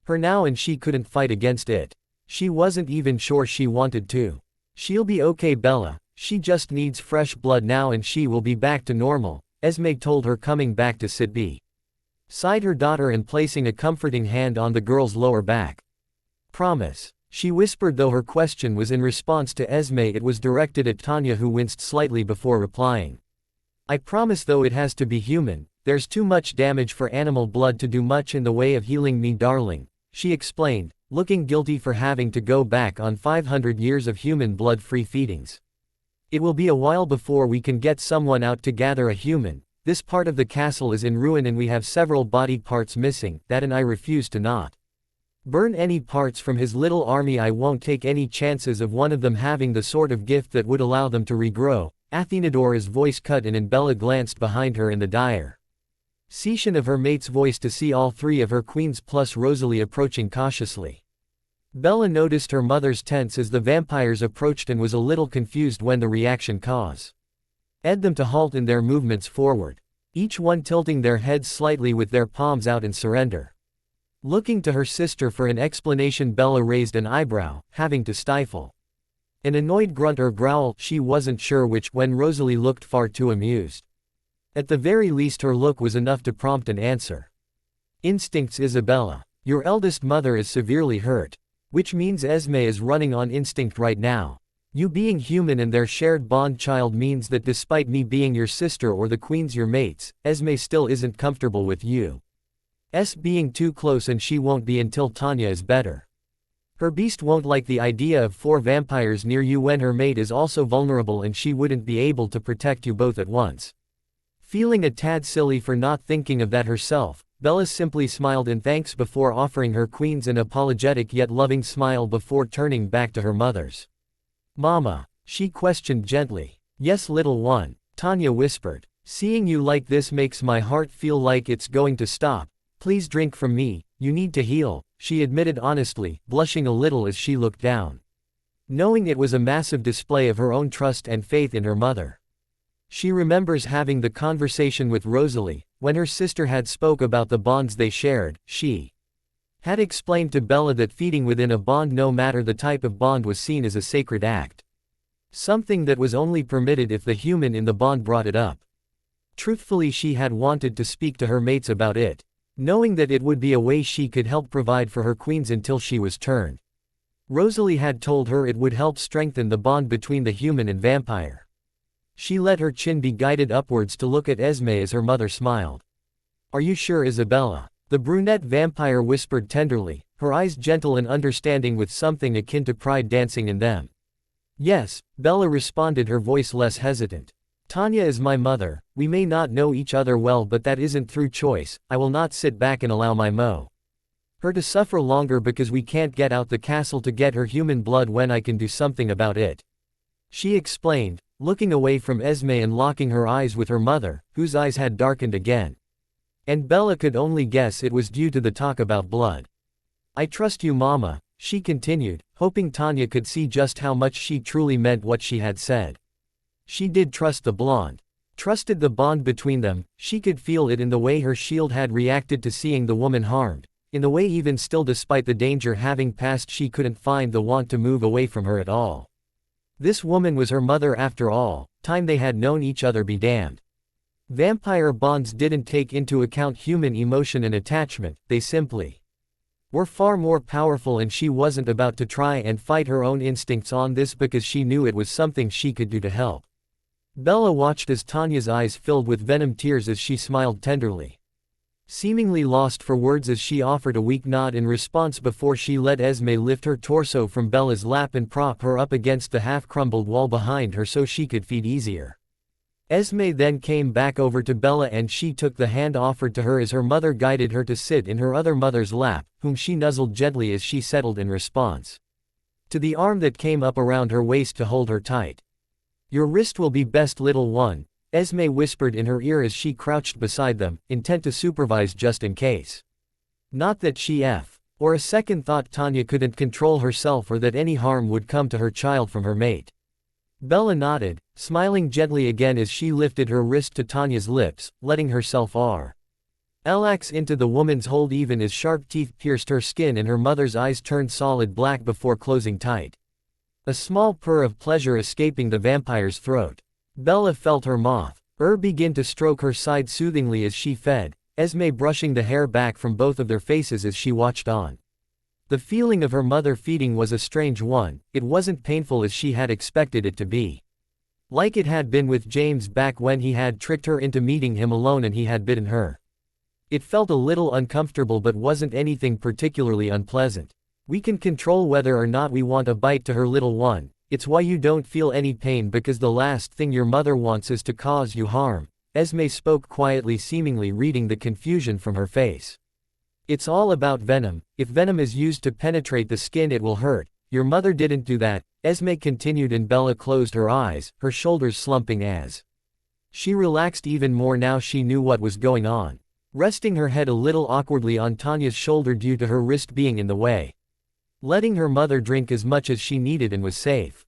her now, and she couldn't fight against it. She wasn't even sure she wanted to. "She'll be okay, Bella. She just needs fresh blood now and she will be back to normal," Esme told her, coming back to sit beside her daughter and placing a comforting hand on the girl's lower back. "Promise," she whispered, though her question was in response to Esme. It was directed at Tanya, who winced slightly before replying. "I promise, though it has to be human. There's too much damage for animal blood to do much in the way of healing me, darling," she explained, looking guilty for having to go back on 500 years of human blood-free feedings. "It will be a while before we can get someone out to gather a human. This part of the castle is in ruin and we have several body parts missing. That, and I refuse to not burn any parts from his little army. I won't take any chances of one of them having the sort of gift that would allow them to regrow." Athenadora's voice cut in and Bella glanced behind her in the dire cession of her mate's voice to see all three of her queens plus Rosalie approaching cautiously. Bella noticed her mother's tense as the vampires approached and was a little confused when the reaction caused them to halt in their movements forward, each one tilting their heads slightly with their palms out in surrender. Looking to her sister for an explanation, Bella raised an eyebrow, having to stifle an annoyed grunt or growl, she wasn't sure which, when Rosalie looked far too amused. At the very least her look was enough to prompt an answer. "Instincts, Isabella. Your eldest mother is severely hurt." "Which means Esme is running on instinct right now." You being human and their shared bond child means that despite me being your sister or the queens your mates, Esme still isn't comfortable with you. Being too close and she won't be until Tanya is better. Her beast won't like the idea of 4 vampires near you when her mate is also vulnerable and she wouldn't be able to protect you both at once. Feeling a tad silly for not thinking of that herself, Bella simply smiled in thanks before offering her queens an apologetic yet loving smile before turning back to her mothers. Mama, she questioned gently. Yes, little one, Tanya whispered. Seeing you like this makes my heart feel like it's going to stop. Please drink from me, you need to heal, she admitted honestly, blushing a little as she looked down. Knowing it was a massive display of her own trust and faith in her mother. She remembers having the conversation with Rosalie, when her sister had spoke about the bonds they shared. She had explained to Bella that feeding within a bond, no matter the type of bond, was seen as a sacred act. Something that was only permitted if the human in the bond brought it up. Truthfully, she had wanted to speak to her mates about it, knowing that it would be a way she could help provide for her queens until she was turned. Rosalie had told her it would help strengthen the bond between the human and vampire. She let her chin be guided upwards to look at Esme as her mother smiled. Are you sure, Isabella? The brunette vampire whispered tenderly, her eyes gentle and understanding with something akin to pride dancing in them. Yes, Bella responded, her voice less hesitant. Tanya is my mother. We may not know each other well, but that isn't through choice. I will not sit back and allow her to suffer longer because we can't get out the castle to get her human blood when I can do something about it. She explained, looking away from Esme and locking her eyes with her mother, whose eyes had darkened again. And Bella could only guess it was due to the talk about blood. I trust you, Mama, she continued, hoping Tanya could see just how much she truly meant what she had said. She did trust the blonde. Trusted the bond between them. She could feel it in the way her shield had reacted to seeing the woman harmed, in the way even still despite the danger having passed she couldn't find the want to move away from her at all. This woman was her mother after all, time they had known each other be damned. Vampire bonds didn't take into account human emotion and attachment, they simply were far more powerful, and she wasn't about to try and fight her own instincts on this because she knew it was something she could do to help. Bella watched as Tanya's eyes filled with venom tears as she smiled tenderly. Seemingly lost for words as she offered a weak nod in response before she let Esme lift her torso from Bella's lap and prop her up against the half-crumbled wall behind her so she could feed easier. Esme then came back over to Bella and she took the hand offered to her as her mother guided her to sit in her other mother's lap, whom she nuzzled gently as she settled in response to the arm that came up around her waist to hold her tight. Your wrist will be best, little one, Esme whispered in her ear as she crouched beside them, intent to supervise just in case. Not that she or a second thought Tanya couldn't control herself or that any harm would come to her child from her mate. Bella nodded, smiling gently again as she lifted her wrist to Tanya's lips, letting herself relax into the woman's hold even as sharp teeth pierced her skin and her mother's eyes turned solid black before closing tight. A small purr of pleasure escaping the vampire's throat. Bella felt her begin to stroke her side soothingly as she fed, Esme brushing the hair back from both of their faces as she watched on. The feeling of her mother feeding was a strange one. It wasn't painful as she had expected it to be. Like it had been with James back when he had tricked her into meeting him alone and he had bitten her. It felt a little uncomfortable but wasn't anything particularly unpleasant. We can control whether or not we want a bite to her, little one. It's why you don't feel any pain, because the last thing your mother wants is to cause you harm. Esme spoke quietly, seemingly reading the confusion from her face. It's all about venom. If venom is used to penetrate the skin, it will hurt. Your mother didn't do that, Esme continued, and Bella closed her eyes, her shoulders slumping as she relaxed even more now she knew what was going on. Resting her head a little awkwardly on Tanya's shoulder due to her wrist being in the way. Letting her mother drink as much as she needed and was safe.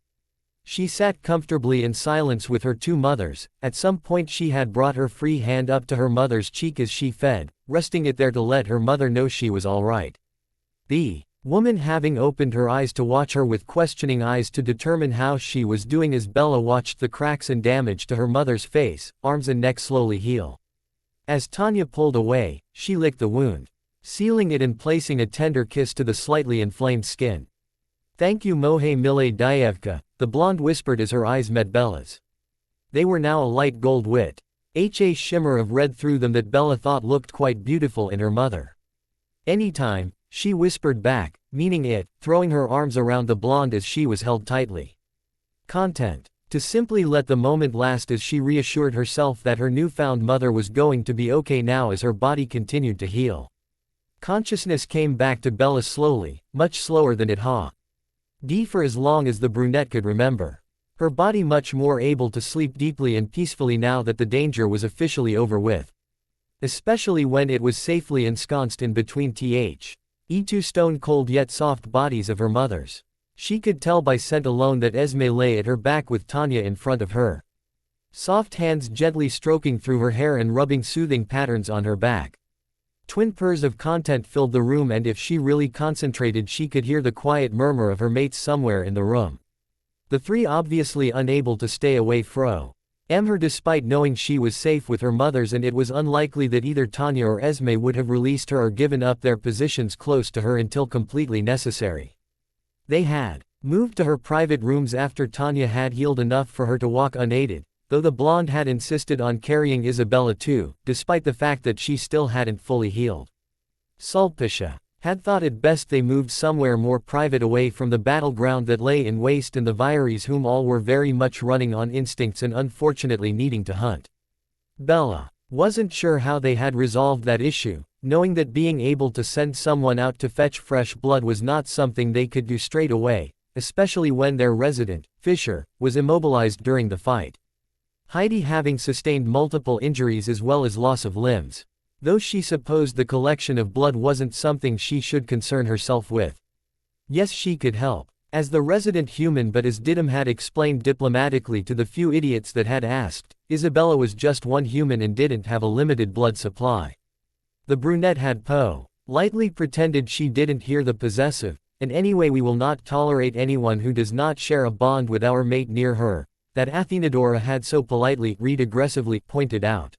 She sat comfortably in silence with her two mothers. At some point she had brought her free hand up to her mother's cheek as she fed, resting it there to let her mother know she was all right. The woman having opened her eyes to watch her with questioning eyes to determine how she was doing as Bella watched the cracks and damage to her mother's face, arms and neck slowly heal. As Tanya pulled away, she licked the wound, sealing it and placing a tender kiss to the slightly inflamed skin. Thank you, Mohe Mile Dievka, the blonde whispered as her eyes met Bella's. They were now a light gold wit. A shimmer of red through them that Bella thought looked quite beautiful in her mother. Anytime, she whispered back, meaning it, throwing her arms around the blonde as she was held tightly. Content. To simply let the moment last as she reassured herself that her newfound mother was going to be okay now as her body continued to heal. Consciousness came back to Bella slowly, much slower than it had for as long as the brunette could remember. Her body much more able to sleep deeply and peacefully now that the danger was officially over with. Especially when it was safely ensconced in between two stone-cold yet soft bodies of her mother's. She could tell by scent alone that Esme lay at her back with Tanya in front of her. Soft hands gently stroking through her hair and rubbing soothing patterns on her back. Twin purrs of content filled the room, and if she really concentrated she could hear the quiet murmur of her mates somewhere in the room. The three obviously unable to stay away from her despite knowing she was safe with her mothers, and it was unlikely that either Tanya or Esme would have released her or given up their positions close to her until completely necessary. They had moved to her private rooms after Tanya had healed enough for her to walk unaided, though the blonde had insisted on carrying Isabella too, despite the fact that she still hadn't fully healed. Sulpicia had thought it best they moved somewhere more private away from the battleground that lay in waste and the Vires, whom all were very much running on instincts and unfortunately needing to hunt. Bella wasn't sure how they had resolved that issue, knowing that being able to send someone out to fetch fresh blood was not something they could do straight away, especially when their resident, Fisher, was immobilized during the fight. Heidi having sustained multiple injuries as well as loss of limbs. Though she supposed the collection of blood wasn't something she should concern herself with. Yes, she could help, as the resident human, but as Didymu had explained diplomatically to the few idiots that had asked, Isabella was just one human and didn't have a limited blood supply. The brunette had lightly pretended she didn't hear the possessive, and anyway we will not tolerate anyone who does not share a bond with our mate near her, that Athenadora had so politely, aggressively, pointed out.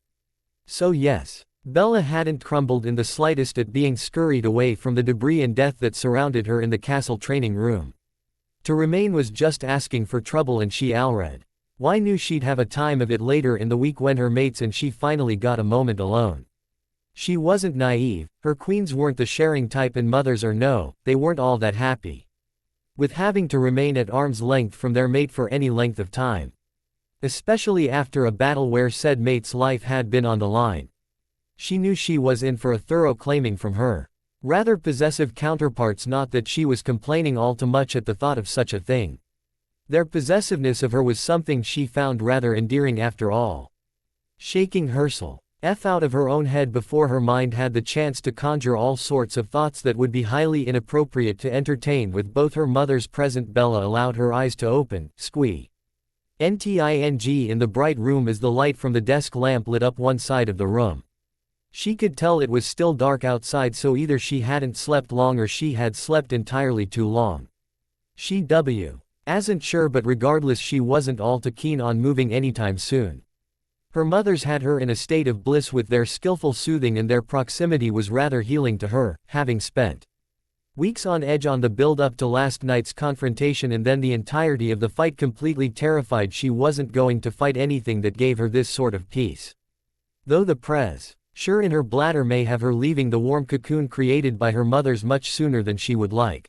So yes, Bella hadn't crumbled in the slightest at being scurried away from the debris and death that surrounded her in the castle training room. To remain was just asking for trouble, and she already knew she'd have a time of it later in the week when her mates and she finally got a moment alone. She wasn't naive, her queens weren't the sharing type, and mothers or no, they weren't all that happy with having to remain at arm's length from their mate for any length of time. Especially after a battle where said mate's life had been on the line. She knew she was in for a thorough claiming from her rather possessive counterparts, not that she was complaining all too much at the thought of such a thing. Their possessiveness of her was something she found rather endearing after all. Shaking herself out of her own head before her mind had the chance to conjure all sorts of thoughts that would be highly inappropriate to entertain with both her mothers present, Bella allowed her eyes to open, squeezing in the bright room as the light from the desk lamp lit up one side of the room. She could tell it was still dark outside, so either she hadn't slept long or she had slept entirely too long. She wasn't sure, but regardless she wasn't all too keen on moving anytime soon. Her mothers had her in a state of bliss with their skillful soothing, and their proximity was rather healing to her, having spent weeks on edge on the build-up to last night's confrontation and then the entirety of the fight completely terrified she wasn't going to fight anything that gave her this sort of peace. Though the pressure in her bladder may have her leaving the warm cocoon created by her mothers much sooner than she would like.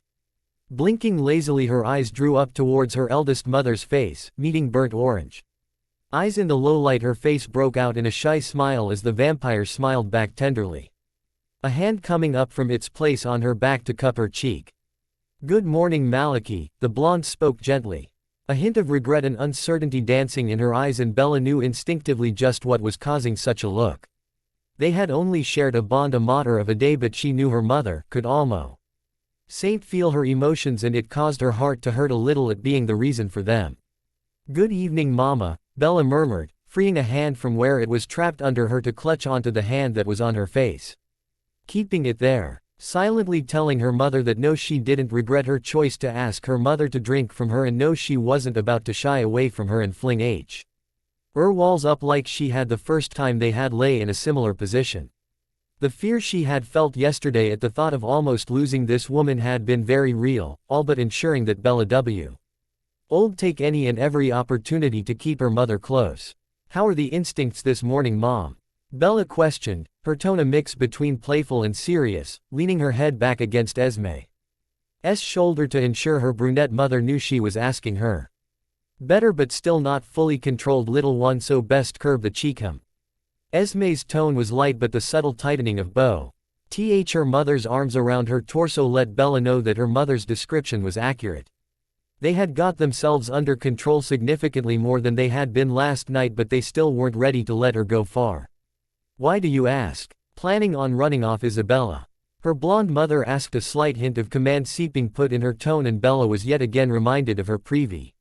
Blinking lazily, her eyes drew up towards her eldest mother's face, meeting burnt orange eyes in the low light. Her face broke out in a shy smile as the vampire smiled back tenderly. A hand coming up from its place on her back to cup her cheek. "Good morning, Maliki," the blonde spoke gently. A hint of regret and uncertainty dancing in her eyes, and Bella knew instinctively just what was causing such a look. They had only shared a bond a matter of a day, but she knew her mother could almost feel her emotions, and it caused her heart to hurt a little at being the reason for them. "Good evening, Mama," Bella murmured, freeing a hand from where it was trapped under her to clutch onto the hand that was on her face. Keeping it there, silently telling her mother that no, she didn't regret her choice to ask her mother to drink from her, and no, she wasn't about to shy away from her and fling her walls up like she had the first time they had lay in a similar position. The fear she had felt yesterday at the thought of almost losing this woman had been very real, all but ensuring that Bella Old take any and every opportunity to keep her mother close. How are the instincts this morning, Mom? Bella questioned, her tone a mix between playful and serious, leaning her head back against Esme's shoulder to ensure her brunette mother knew she was asking her. Better but still not fully controlled little one, so best curb the cheekhum. Esme's tone was light but the subtle tightening of her mother's arms around her torso let Bella know that her mother's description was accurate. They had got themselves under control significantly more than they had been last night, but they still weren't ready to let her go far. Why do you ask? Planning on running off, Isabella? Her blonde mother asked, a slight hint of command seeping put in her tone, and Bella was yet again reminded of her previous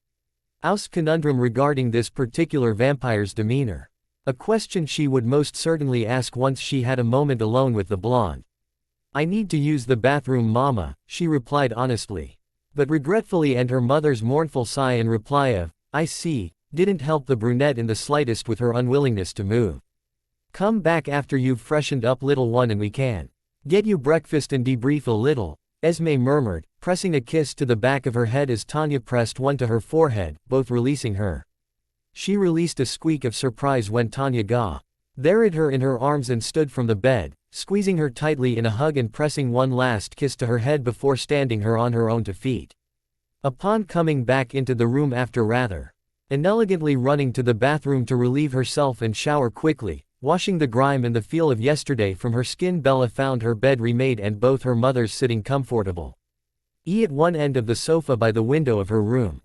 conundrum regarding this particular vampire's demeanor. A question she would most certainly ask once she had a moment alone with the blonde. I need to use the bathroom, Mama, she replied honestly. But regretfully, and her mother's mournful sigh in reply of, I see, didn't help the brunette in the slightest with her unwillingness to move. Come back after you've freshened up, little one, and we can get you breakfast and debrief a little, Esme murmured, pressing a kiss to the back of her head as Tanya pressed one to her forehead, both releasing her. She released a squeak of surprise when Tanya gathered her in her arms and stood from the bed, squeezing her tightly in a hug and pressing one last kiss to her head before standing her on her own 2 feet. Upon coming back into the room after rather inelegantly running to the bathroom to relieve herself and shower quickly, washing the grime and the feel of yesterday from her skin, Bella found her bed remade and both her mothers sitting comfortable at one end of the sofa by the window of her room.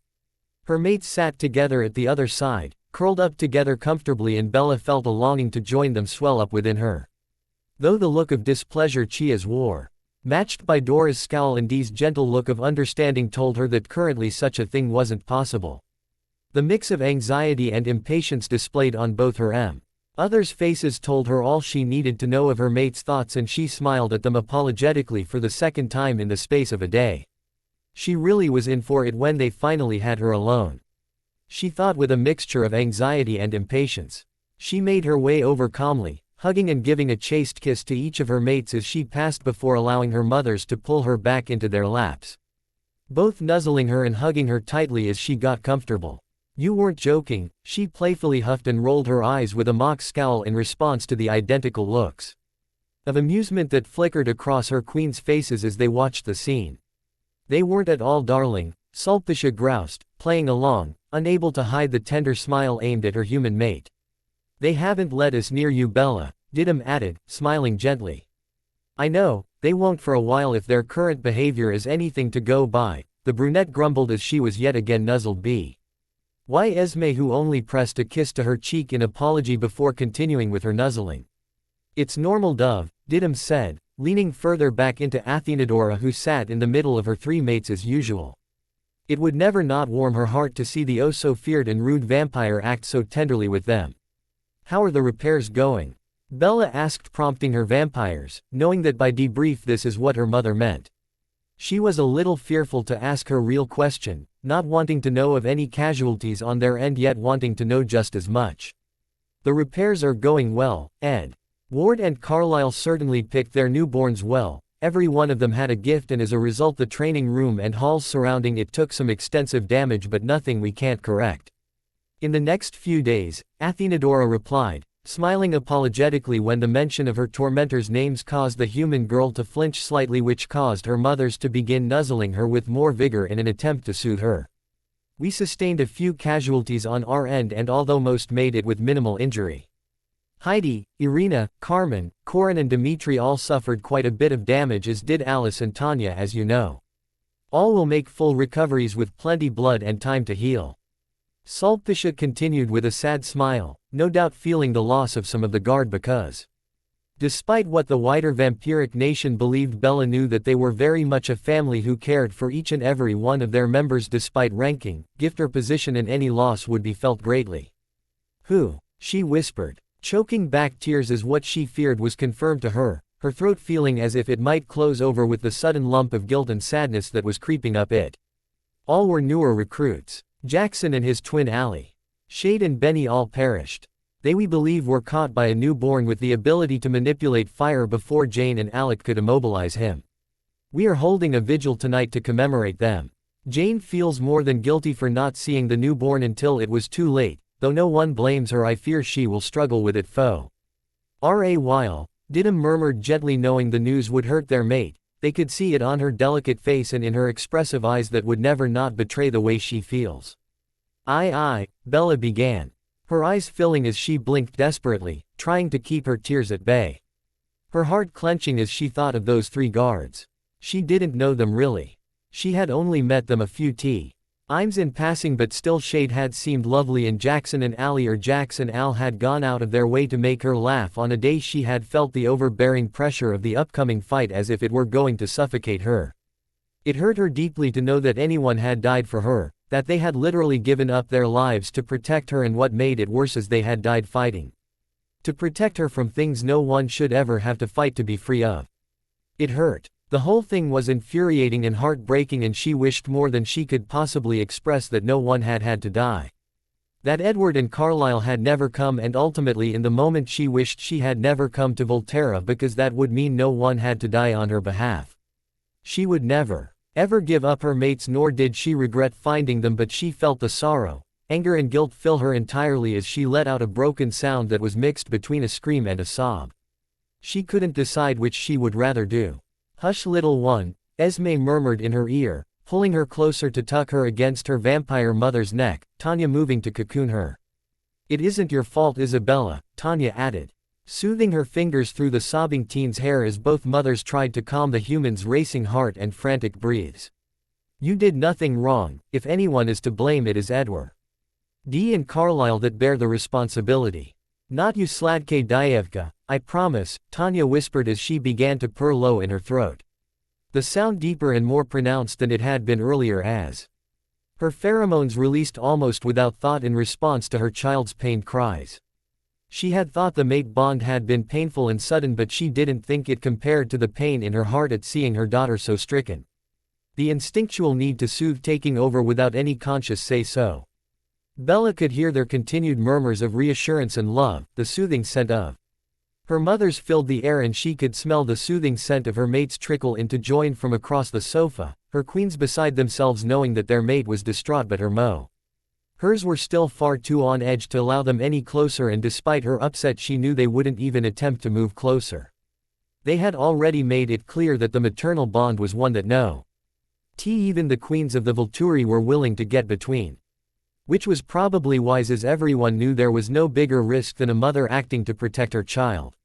Her mates sat together at the other side, curled up together comfortably, and Bella felt a longing to join them swell up within her. Though the look of displeasure Chia's wore, matched by Dora's scowl and Dee's gentle look of understanding, told her that currently such a thing wasn't possible. The mix of anxiety and impatience displayed on both her others' faces told her all she needed to know of her mates' thoughts, and she smiled at them apologetically for the second time in the space of a day. She really was in for it when they finally had her alone. She thought with a mixture of anxiety and impatience. She made her way over calmly, hugging and giving a chaste kiss to each of her mates as she passed before allowing her mothers to pull her back into their laps, both nuzzling her and hugging her tightly as she got comfortable. You weren't joking, she playfully huffed and rolled her eyes with a mock scowl in response to the identical looks of amusement that flickered across her queen's faces as they watched the scene. They weren't at all, darling, Sulpicia groused, playing along, unable to hide the tender smile aimed at her human mate. They haven't let us near you, Bella, Didim added, smiling gently. I know, they won't for a while if their current behavior is anything to go by, the brunette grumbled as she was yet again nuzzled by Esme, who only pressed a kiss to her cheek in apology before continuing with her nuzzling. It's normal, Dove, Didim said, leaning further back into Athenadora, who sat in the middle of her 3 mates as usual. It would never not warm her heart to see the oh-so-feared and rude vampire act so tenderly with them. How are the repairs going? Bella asked, prompting her vampires, knowing that by debrief this is what her mother meant. She was a little fearful to ask her real question, not wanting to know of any casualties on their end yet wanting to know just as much. The repairs are going well, Ed. Ward and Carlisle certainly picked their newborns well, every one of them had a gift, and as a result the training room and halls surrounding it took some extensive damage, but nothing we can't correct. In the next few days, Athenadora replied, smiling apologetically when the mention of her tormentors' names caused the human girl to flinch slightly, which caused her mothers to begin nuzzling her with more vigor in an attempt to soothe her. We sustained a few casualties on our end, and although most made it with minimal injury. Heidi, Irina, Carmen, Corin and Dimitri all suffered quite a bit of damage, as did Alice and Tanya, as you know. All will make full recoveries with plenty blood and time to heal. Sulpicia continued with a sad smile, no doubt feeling the loss of some of the guard because, despite what the wider vampiric nation believed, Bella knew that they were very much a family who cared for each and every one of their members despite ranking, gift or position, and any loss would be felt greatly. Who? She whispered. Choking back tears as what she feared was confirmed to her, her throat feeling as if it might close over with the sudden lump of guilt and sadness that was creeping up it. All were newer recruits. Jackson and his twin Allie. Shade and Benny all perished. They, we believe, were caught by a newborn with the ability to manipulate fire before Jane and Alec could immobilize him. We are holding a vigil tonight to commemorate them. Jane feels more than guilty for not seeing the newborn until it was too late, though no one blames her. I fear she will struggle with it. For a while, Didum murmured gently, knowing the news would hurt their mate. They could see it on her delicate face and in her expressive eyes that would never not betray the way she feels. Aye, Bella began, her eyes filling as she blinked desperately, trying to keep her tears at bay. Her heart clenching as she thought of those 3 guards. She didn't know them really. She had only met them a few times in passing, but still Shade had seemed lovely, and Jackson and Al had gone out of their way to make her laugh. On a day she had felt the overbearing pressure of the upcoming fight as if it were going to suffocate her. It hurt her deeply to know that anyone had died for her, that they had literally given up their lives to protect her, and what made it worse is they had died fighting. To protect her from things no one should ever have to fight to be free of. It hurt. The whole thing was infuriating and heartbreaking, and she wished more than she could possibly express that no one had had to die. That Edward and Carlyle had never come, and ultimately in the moment she wished she had never come to Volterra, because that would mean no one had to die on her behalf. She would never, ever give up her mates, nor did she regret finding them, but she felt the sorrow, anger and guilt fill her entirely as she let out a broken sound that was mixed between a scream and a sob. She couldn't decide which she would rather do. "Hush, little one," Esme murmured in her ear, pulling her closer to tuck her against her vampire mother's neck, Tanya moving to cocoon her. "It isn't your fault, Isabella," Tanya added, soothing her fingers through the sobbing teen's hair as both mothers tried to calm the human's racing heart and frantic breaths. "You did nothing wrong. If anyone is to blame, it is Edward and Carlyle that bear the responsibility. Not you, Sladke Dievka, I promise," Tanya whispered as she began to purr low in her throat. The sound deeper and more pronounced than it had been earlier, as her pheromones released almost without thought in response to her child's pained cries. She had thought the mate bond had been painful and sudden, but she didn't think it compared to the pain in her heart at seeing her daughter so stricken. The instinctual need to soothe taking over without any conscious say-so. Bella could hear their continued murmurs of reassurance and love, the soothing scent of her mother's filled the air, and she could smell the soothing scent of her mates trickle into join from across the sofa, her queens beside themselves knowing that their mate was distraught, but hers were still far too on edge to allow them any closer, and despite her upset she knew they wouldn't even attempt to move closer. They had already made it clear that the maternal bond was one that even the queens of the Volturi were willing to get between. Which was probably wise, as everyone knew there was no bigger risk than a mother acting to protect her child.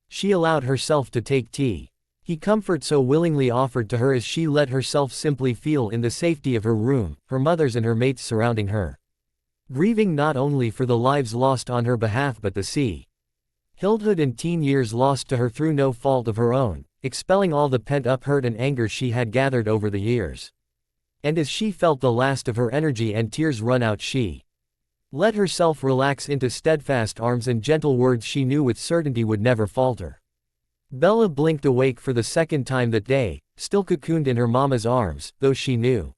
She allowed herself to take he comfort so willingly offered to her as she let herself simply feel in the safety of her room, her mother's and her mates surrounding her. Grieving not only for the lives lost on her behalf but the childhood and teen years lost to her through no fault of her own, expelling all the pent-up hurt and anger she had gathered over the years. And as she felt the last of her energy and tears run out, she let herself relax into steadfast arms and gentle words she knew with certainty would never falter. Bella blinked awake for the second time that day, still cocooned in her mama's arms, though she knew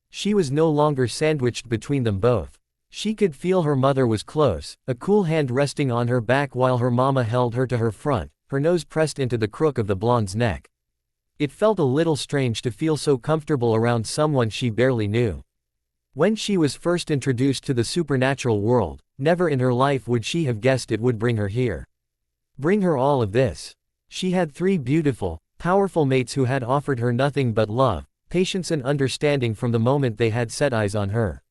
she was no longer sandwiched between them both. She could feel her mother was close, a cool hand resting on her back while her mama held her to her front, her nose pressed into the crook of the blonde's neck. It felt a little strange to feel so comfortable around someone she barely knew. When she was first introduced to the supernatural world, never in her life would she have guessed it would bring her here. Bring her all of this. She had 3 beautiful, powerful mates who had offered her nothing but love, patience and understanding from the moment they had set eyes on her.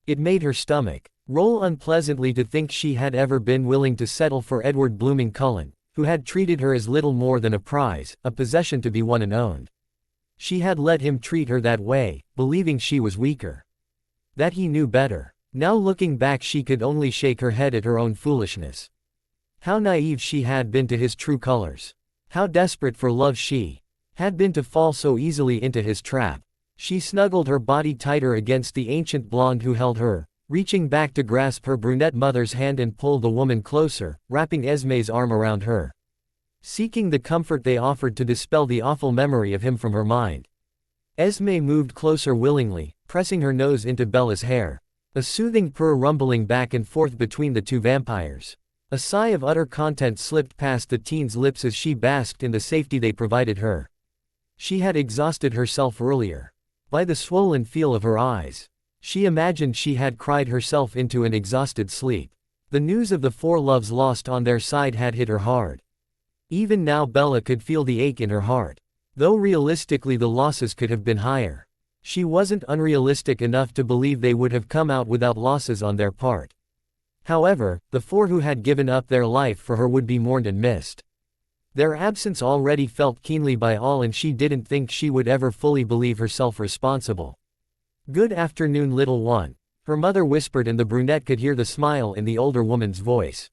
It made her stomach roll unpleasantly to think she had ever been willing to settle for Edward Blooming Cullen, who had treated her as little more than a prize, a possession to be won and owned. She had let him treat her that way, believing she was weaker. That he knew better. Now looking back she could only shake her head at her own foolishness. How naive she had been to his true colors. How desperate for love she had been to fall so easily into his trap. She snuggled her body tighter against the ancient blonde who held her, reaching back to grasp her brunette mother's hand and pull the woman closer, wrapping Esme's arm around her. Seeking the comfort they offered to dispel the awful memory of him from her mind. Esme moved closer willingly, pressing her nose into Bella's hair. A soothing purr rumbling back and forth between the 2 vampires. A sigh of utter content slipped past the teen's lips as she basked in the safety they provided her. She had exhausted herself earlier. by the swollen feel of her eyes. She imagined she had cried herself into an exhausted sleep. The news of the 4 loves lost on their side had hit her hard. Even now Bella could feel the ache in her heart. Though realistically the losses could have been higher. She wasn't unrealistic enough to believe they would have come out without losses on their part. However, the 4 who had given up their life for her would be mourned and missed. Their absence already felt keenly by all, and she didn't think she would ever fully believe herself responsible. "Good afternoon, little one," her mother whispered, and the brunette could hear the smile in the older woman's voice.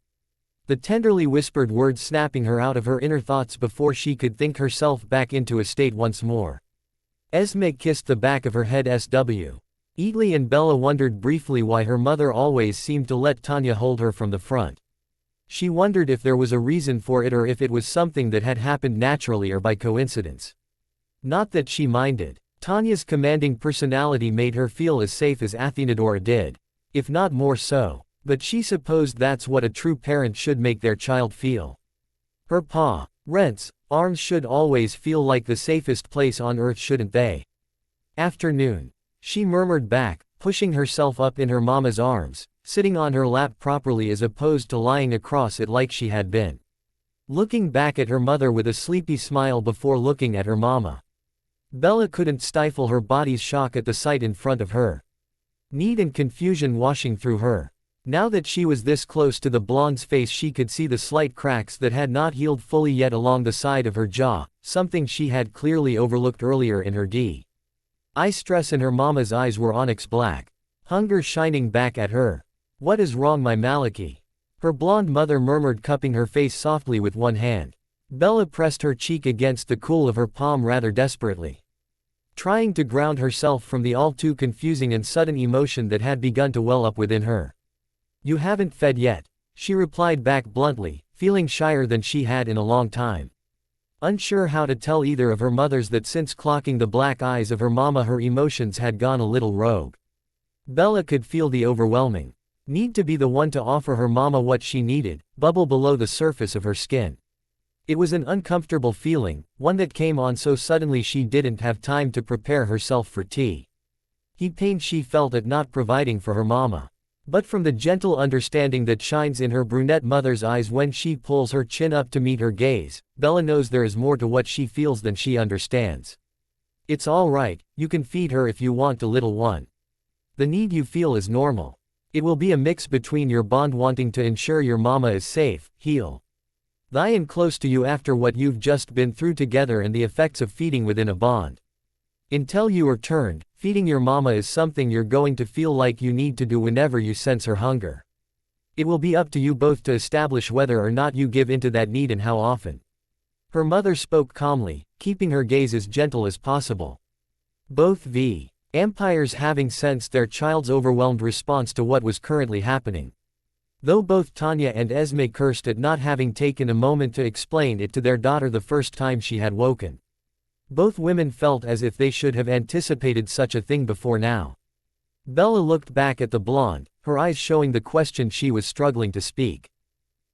The tenderly whispered words snapping her out of her inner thoughts before she could think herself back into a state once more. Esme kissed the back of her head. Italy and Bella wondered briefly why her mother always seemed to let Tanya hold her from the front. She wondered if there was a reason for it, or if it was something that had happened naturally or by coincidence. Not that she minded. Tanya's commanding personality made her feel as safe as Athenadora did, if not more so, but she supposed that's what a true parent should make their child feel. Her parents' arms should always feel like the safest place on earth, shouldn't they? "Afternoon," she murmured back, pushing herself up in her mama's arms, sitting on her lap properly as opposed to lying across it like she had been. Looking back at her mother with a sleepy smile before looking at her mama. Bella couldn't stifle her body's shock at the sight in front of her. Need and confusion washing through her. Now that she was this close to the blonde's face, she could see the slight cracks that had not healed fully yet along the side of her jaw, something she had clearly overlooked earlier in her eye stress, and her mama's eyes were onyx black. Hunger shining back at her. "What is wrong, my Maliki?" her blonde mother murmured, cupping her face softly with one hand. Bella pressed her cheek against the cool of her palm rather desperately, trying to ground herself from the all too confusing and sudden emotion that had begun to well up within her. "You haven't fed yet," she replied back bluntly, feeling shyer than she had in a long time. Unsure how to tell either of her mothers that since clocking the black eyes of her mama her emotions had gone a little rogue. Bella could feel the overwhelming need to be the one to offer her mama what she needed, bubble below the surface of her skin. It was an uncomfortable feeling, one that came on so suddenly she didn't have time to prepare herself for pain she felt at not providing for her mama. But from the gentle understanding that shines in her brunette mother's eyes when she pulls her chin up to meet her gaze, Bella knows there is more to what she feels than she understands. "It's all right, you can feed her if you want to, little one. The need you feel is normal. It will be a mix between your bond wanting to ensure your mama is safe, heal thy and close to you after what you've just been through together, and the effects of feeding within a bond. Until you are turned, feeding your mama is something you're going to feel like you need to do whenever you sense her hunger. It will be up to you both to establish whether or not you give into that need and how often." Her mother spoke calmly, keeping her gaze as gentle as possible. Both vampires having sensed their child's overwhelmed response to what was currently happening. Though both Tanya and Esme cursed at not having taken a moment to explain it to their daughter the first time she had woken. Both women felt as if they should have anticipated such a thing before now. Bella looked back at the blonde, her eyes showing the question she was struggling to speak.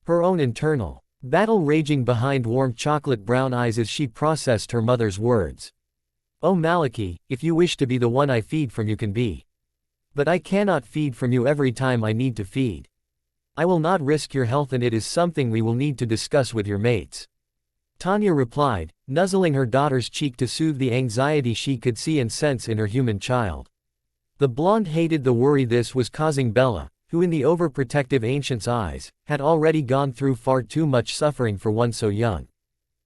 Her own internal battle raging behind warm chocolate brown eyes as she processed her mother's words. "Oh Maliki, if you wish to be the one I feed from, you can be. But I cannot feed from you every time I need to feed. I will not risk your health, and it is something we will need to discuss with your mates," Tanya replied, nuzzling her daughter's cheek to soothe the anxiety she could see and sense in her human child. The blonde hated the worry this was causing Bella, who in the overprotective ancient's eyes, had already gone through far too much suffering for one so young.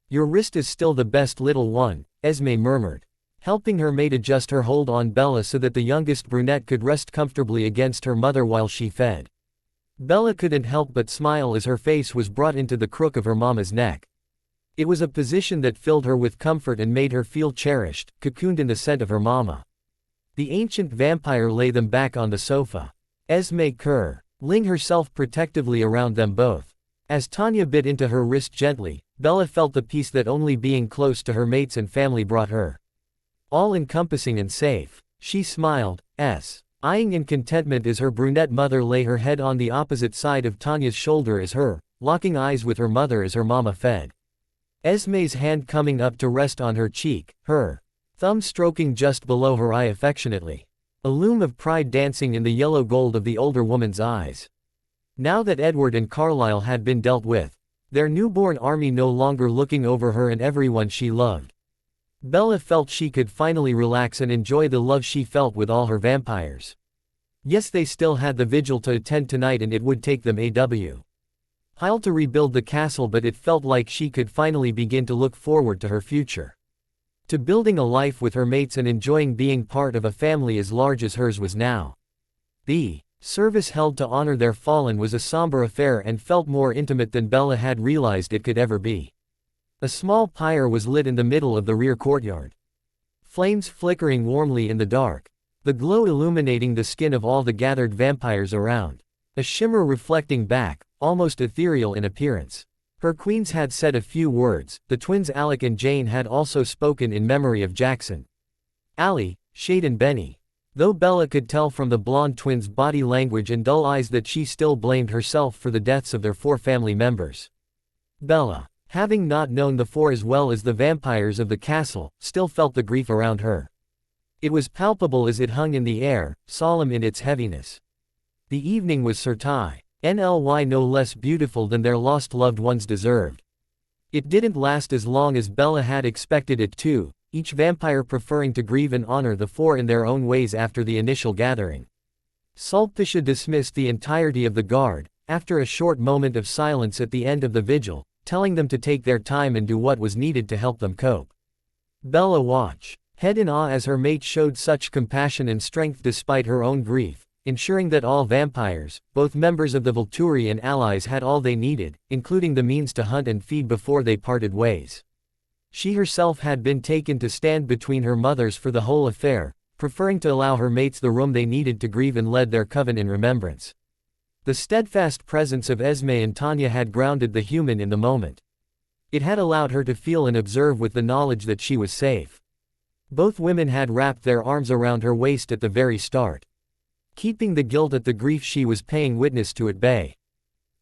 "Your wrist is still the best, little one," Esme murmured, helping her mate adjust her hold on Bella so that the youngest brunette could rest comfortably against her mother while she fed. Bella couldn't help but smile as her face was brought into the crook of her mama's neck. It was a position that filled her with comfort and made her feel cherished, cocooned in the scent of her mama. The ancient vampire lay them back on the sofa. Esme curling herself protectively around them both. As Tanya bit into her wrist gently, Bella felt the peace that only being close to her mates and family brought her. All-encompassing and safe. She smiled, eyeing in contentment as her brunette mother lay her head on the opposite side of Tanya's shoulder as her, locking eyes with her mother as her mama fed. Esme's hand coming up to rest on her cheek, her thumb stroking just below her eye affectionately. A loom of pride dancing in the yellow gold of the older woman's eyes. Now that Edward and Carlisle had been dealt with, their newborn army no longer looking over her and everyone she loved, Bella felt she could finally relax and enjoy the love she felt with all her vampires. Yes, they still had the vigil to attend tonight and it would take them a while to rebuild the castle, but it felt like she could finally begin to look forward to her future. To building a life with her mates and enjoying being part of a family as large as hers was now. The service held to honor their fallen was a somber affair and felt more intimate than Bella had realized it could ever be. A small pyre was lit in the middle of the rear courtyard. Flames flickering warmly in the dark, the glow illuminating the skin of all the gathered vampires around. A shimmer reflecting back, almost ethereal in appearance. Her queens had said a few words, the twins Alec and Jane had also spoken in memory of Jackson, Allie, Shade and Benny. Though Bella could tell from the blonde twins' body language and dull eyes that she still blamed herself for the deaths of their 4 family members. Bella, having not known the 4 as well as the vampires of the castle, still felt the grief around her. It was palpable as it hung in the air, solemn in its heaviness. The evening was certai. NLY no less beautiful than their lost loved ones deserved. It didn't last as long as Bella had expected it to, each vampire preferring to grieve and honor the 4 in their own ways after the initial gathering. Sulpicia dismissed the entirety of the guard, after a short moment of silence at the end of the vigil, telling them to take their time and do what was needed to help them cope. Bella watched, head in awe as her mate showed such compassion and strength despite her own grief, ensuring that all vampires, both members of the Volturi and allies, had all they needed, including the means to hunt and feed before they parted ways. She herself had been taken to stand between her mothers for the whole affair, preferring to allow her mates the room they needed to grieve and led their coven in remembrance. The steadfast presence of Esme and Tanya had grounded the human in the moment. It had allowed her to feel and observe with the knowledge that she was safe. Both women had wrapped their arms around her waist at the very start, keeping the guilt at the grief she was paying witness to at bay.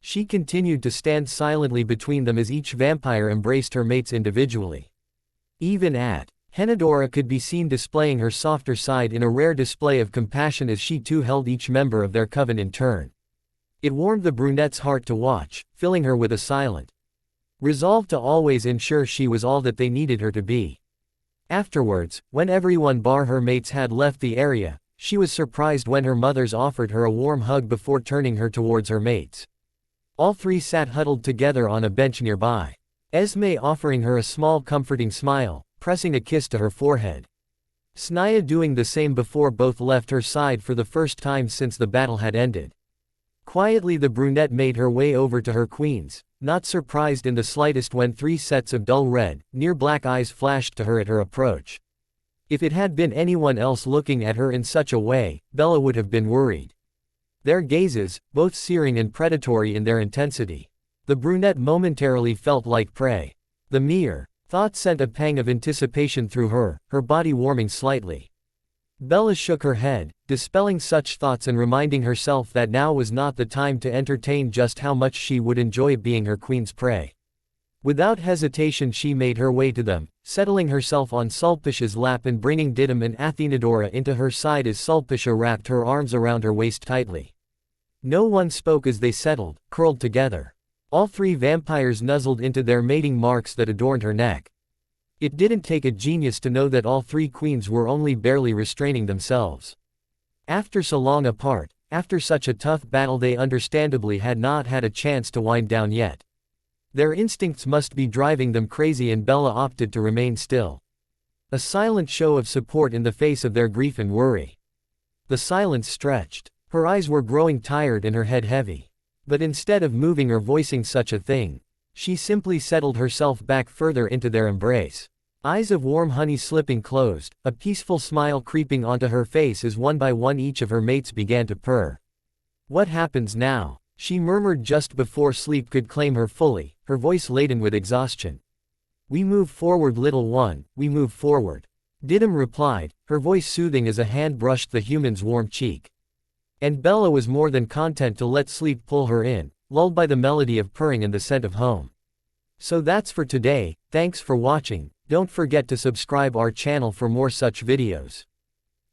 She continued to stand silently between them as each vampire embraced her mates individually. Even Henadora could be seen displaying her softer side in a rare display of compassion as she too held each member of their coven in turn. It warmed the brunette's heart to watch, filling her with a silent resolve to always ensure she was all that they needed her to be. Afterwards, when everyone bar her mates had left the area, she was surprised when her mothers offered her a warm hug before turning her towards her mates. All 3 sat huddled together on a bench nearby, Esme offering her a small comforting smile, pressing a kiss to her forehead. Snaya doing the same before both left her side for the first time since the battle had ended. Quietly the brunette made her way over to her queens, not surprised in the slightest when 3 sets of dull red, near black eyes flashed to her at her approach. If it had been anyone else looking at her in such a way, Bella would have been worried. Their gazes, both searing and predatory in their intensity. The brunette momentarily felt like prey. The mere thought sent a pang of anticipation through her, her body warming slightly. Bella shook her head, dispelling such thoughts and reminding herself that now was not the time to entertain just how much she would enjoy being her queen's prey. Without hesitation she made her way to them, settling herself on Sulpicia's lap and bringing Didym and Athenadora into her side as Sulpicia wrapped her arms around her waist tightly. No one spoke as they settled, curled together. All 3 vampires nuzzled into their mating marks that adorned her neck. It didn't take a genius to know that all 3 queens were only barely restraining themselves. After so long apart, after such a tough battle, they understandably had not had a chance to wind down yet. Their instincts must be driving them crazy and Bella opted to remain still. A silent show of support in the face of their grief and worry. The silence stretched. Her eyes were growing tired and her head heavy. But instead of moving or voicing such a thing, she simply settled herself back further into their embrace. Eyes of warm honey slipping closed, a peaceful smile creeping onto her face as one by one each of her mates began to purr. "What happens now?" she murmured just before sleep could claim her fully, her voice laden with exhaustion. "We move forward, little one, we move forward," Didym replied, her voice soothing as a hand brushed the human's warm cheek. And Bella was more than content to let sleep pull her in, lulled by the melody of purring and the scent of home. So that's for today, thanks for watching. Don't forget to subscribe our channel for more such videos.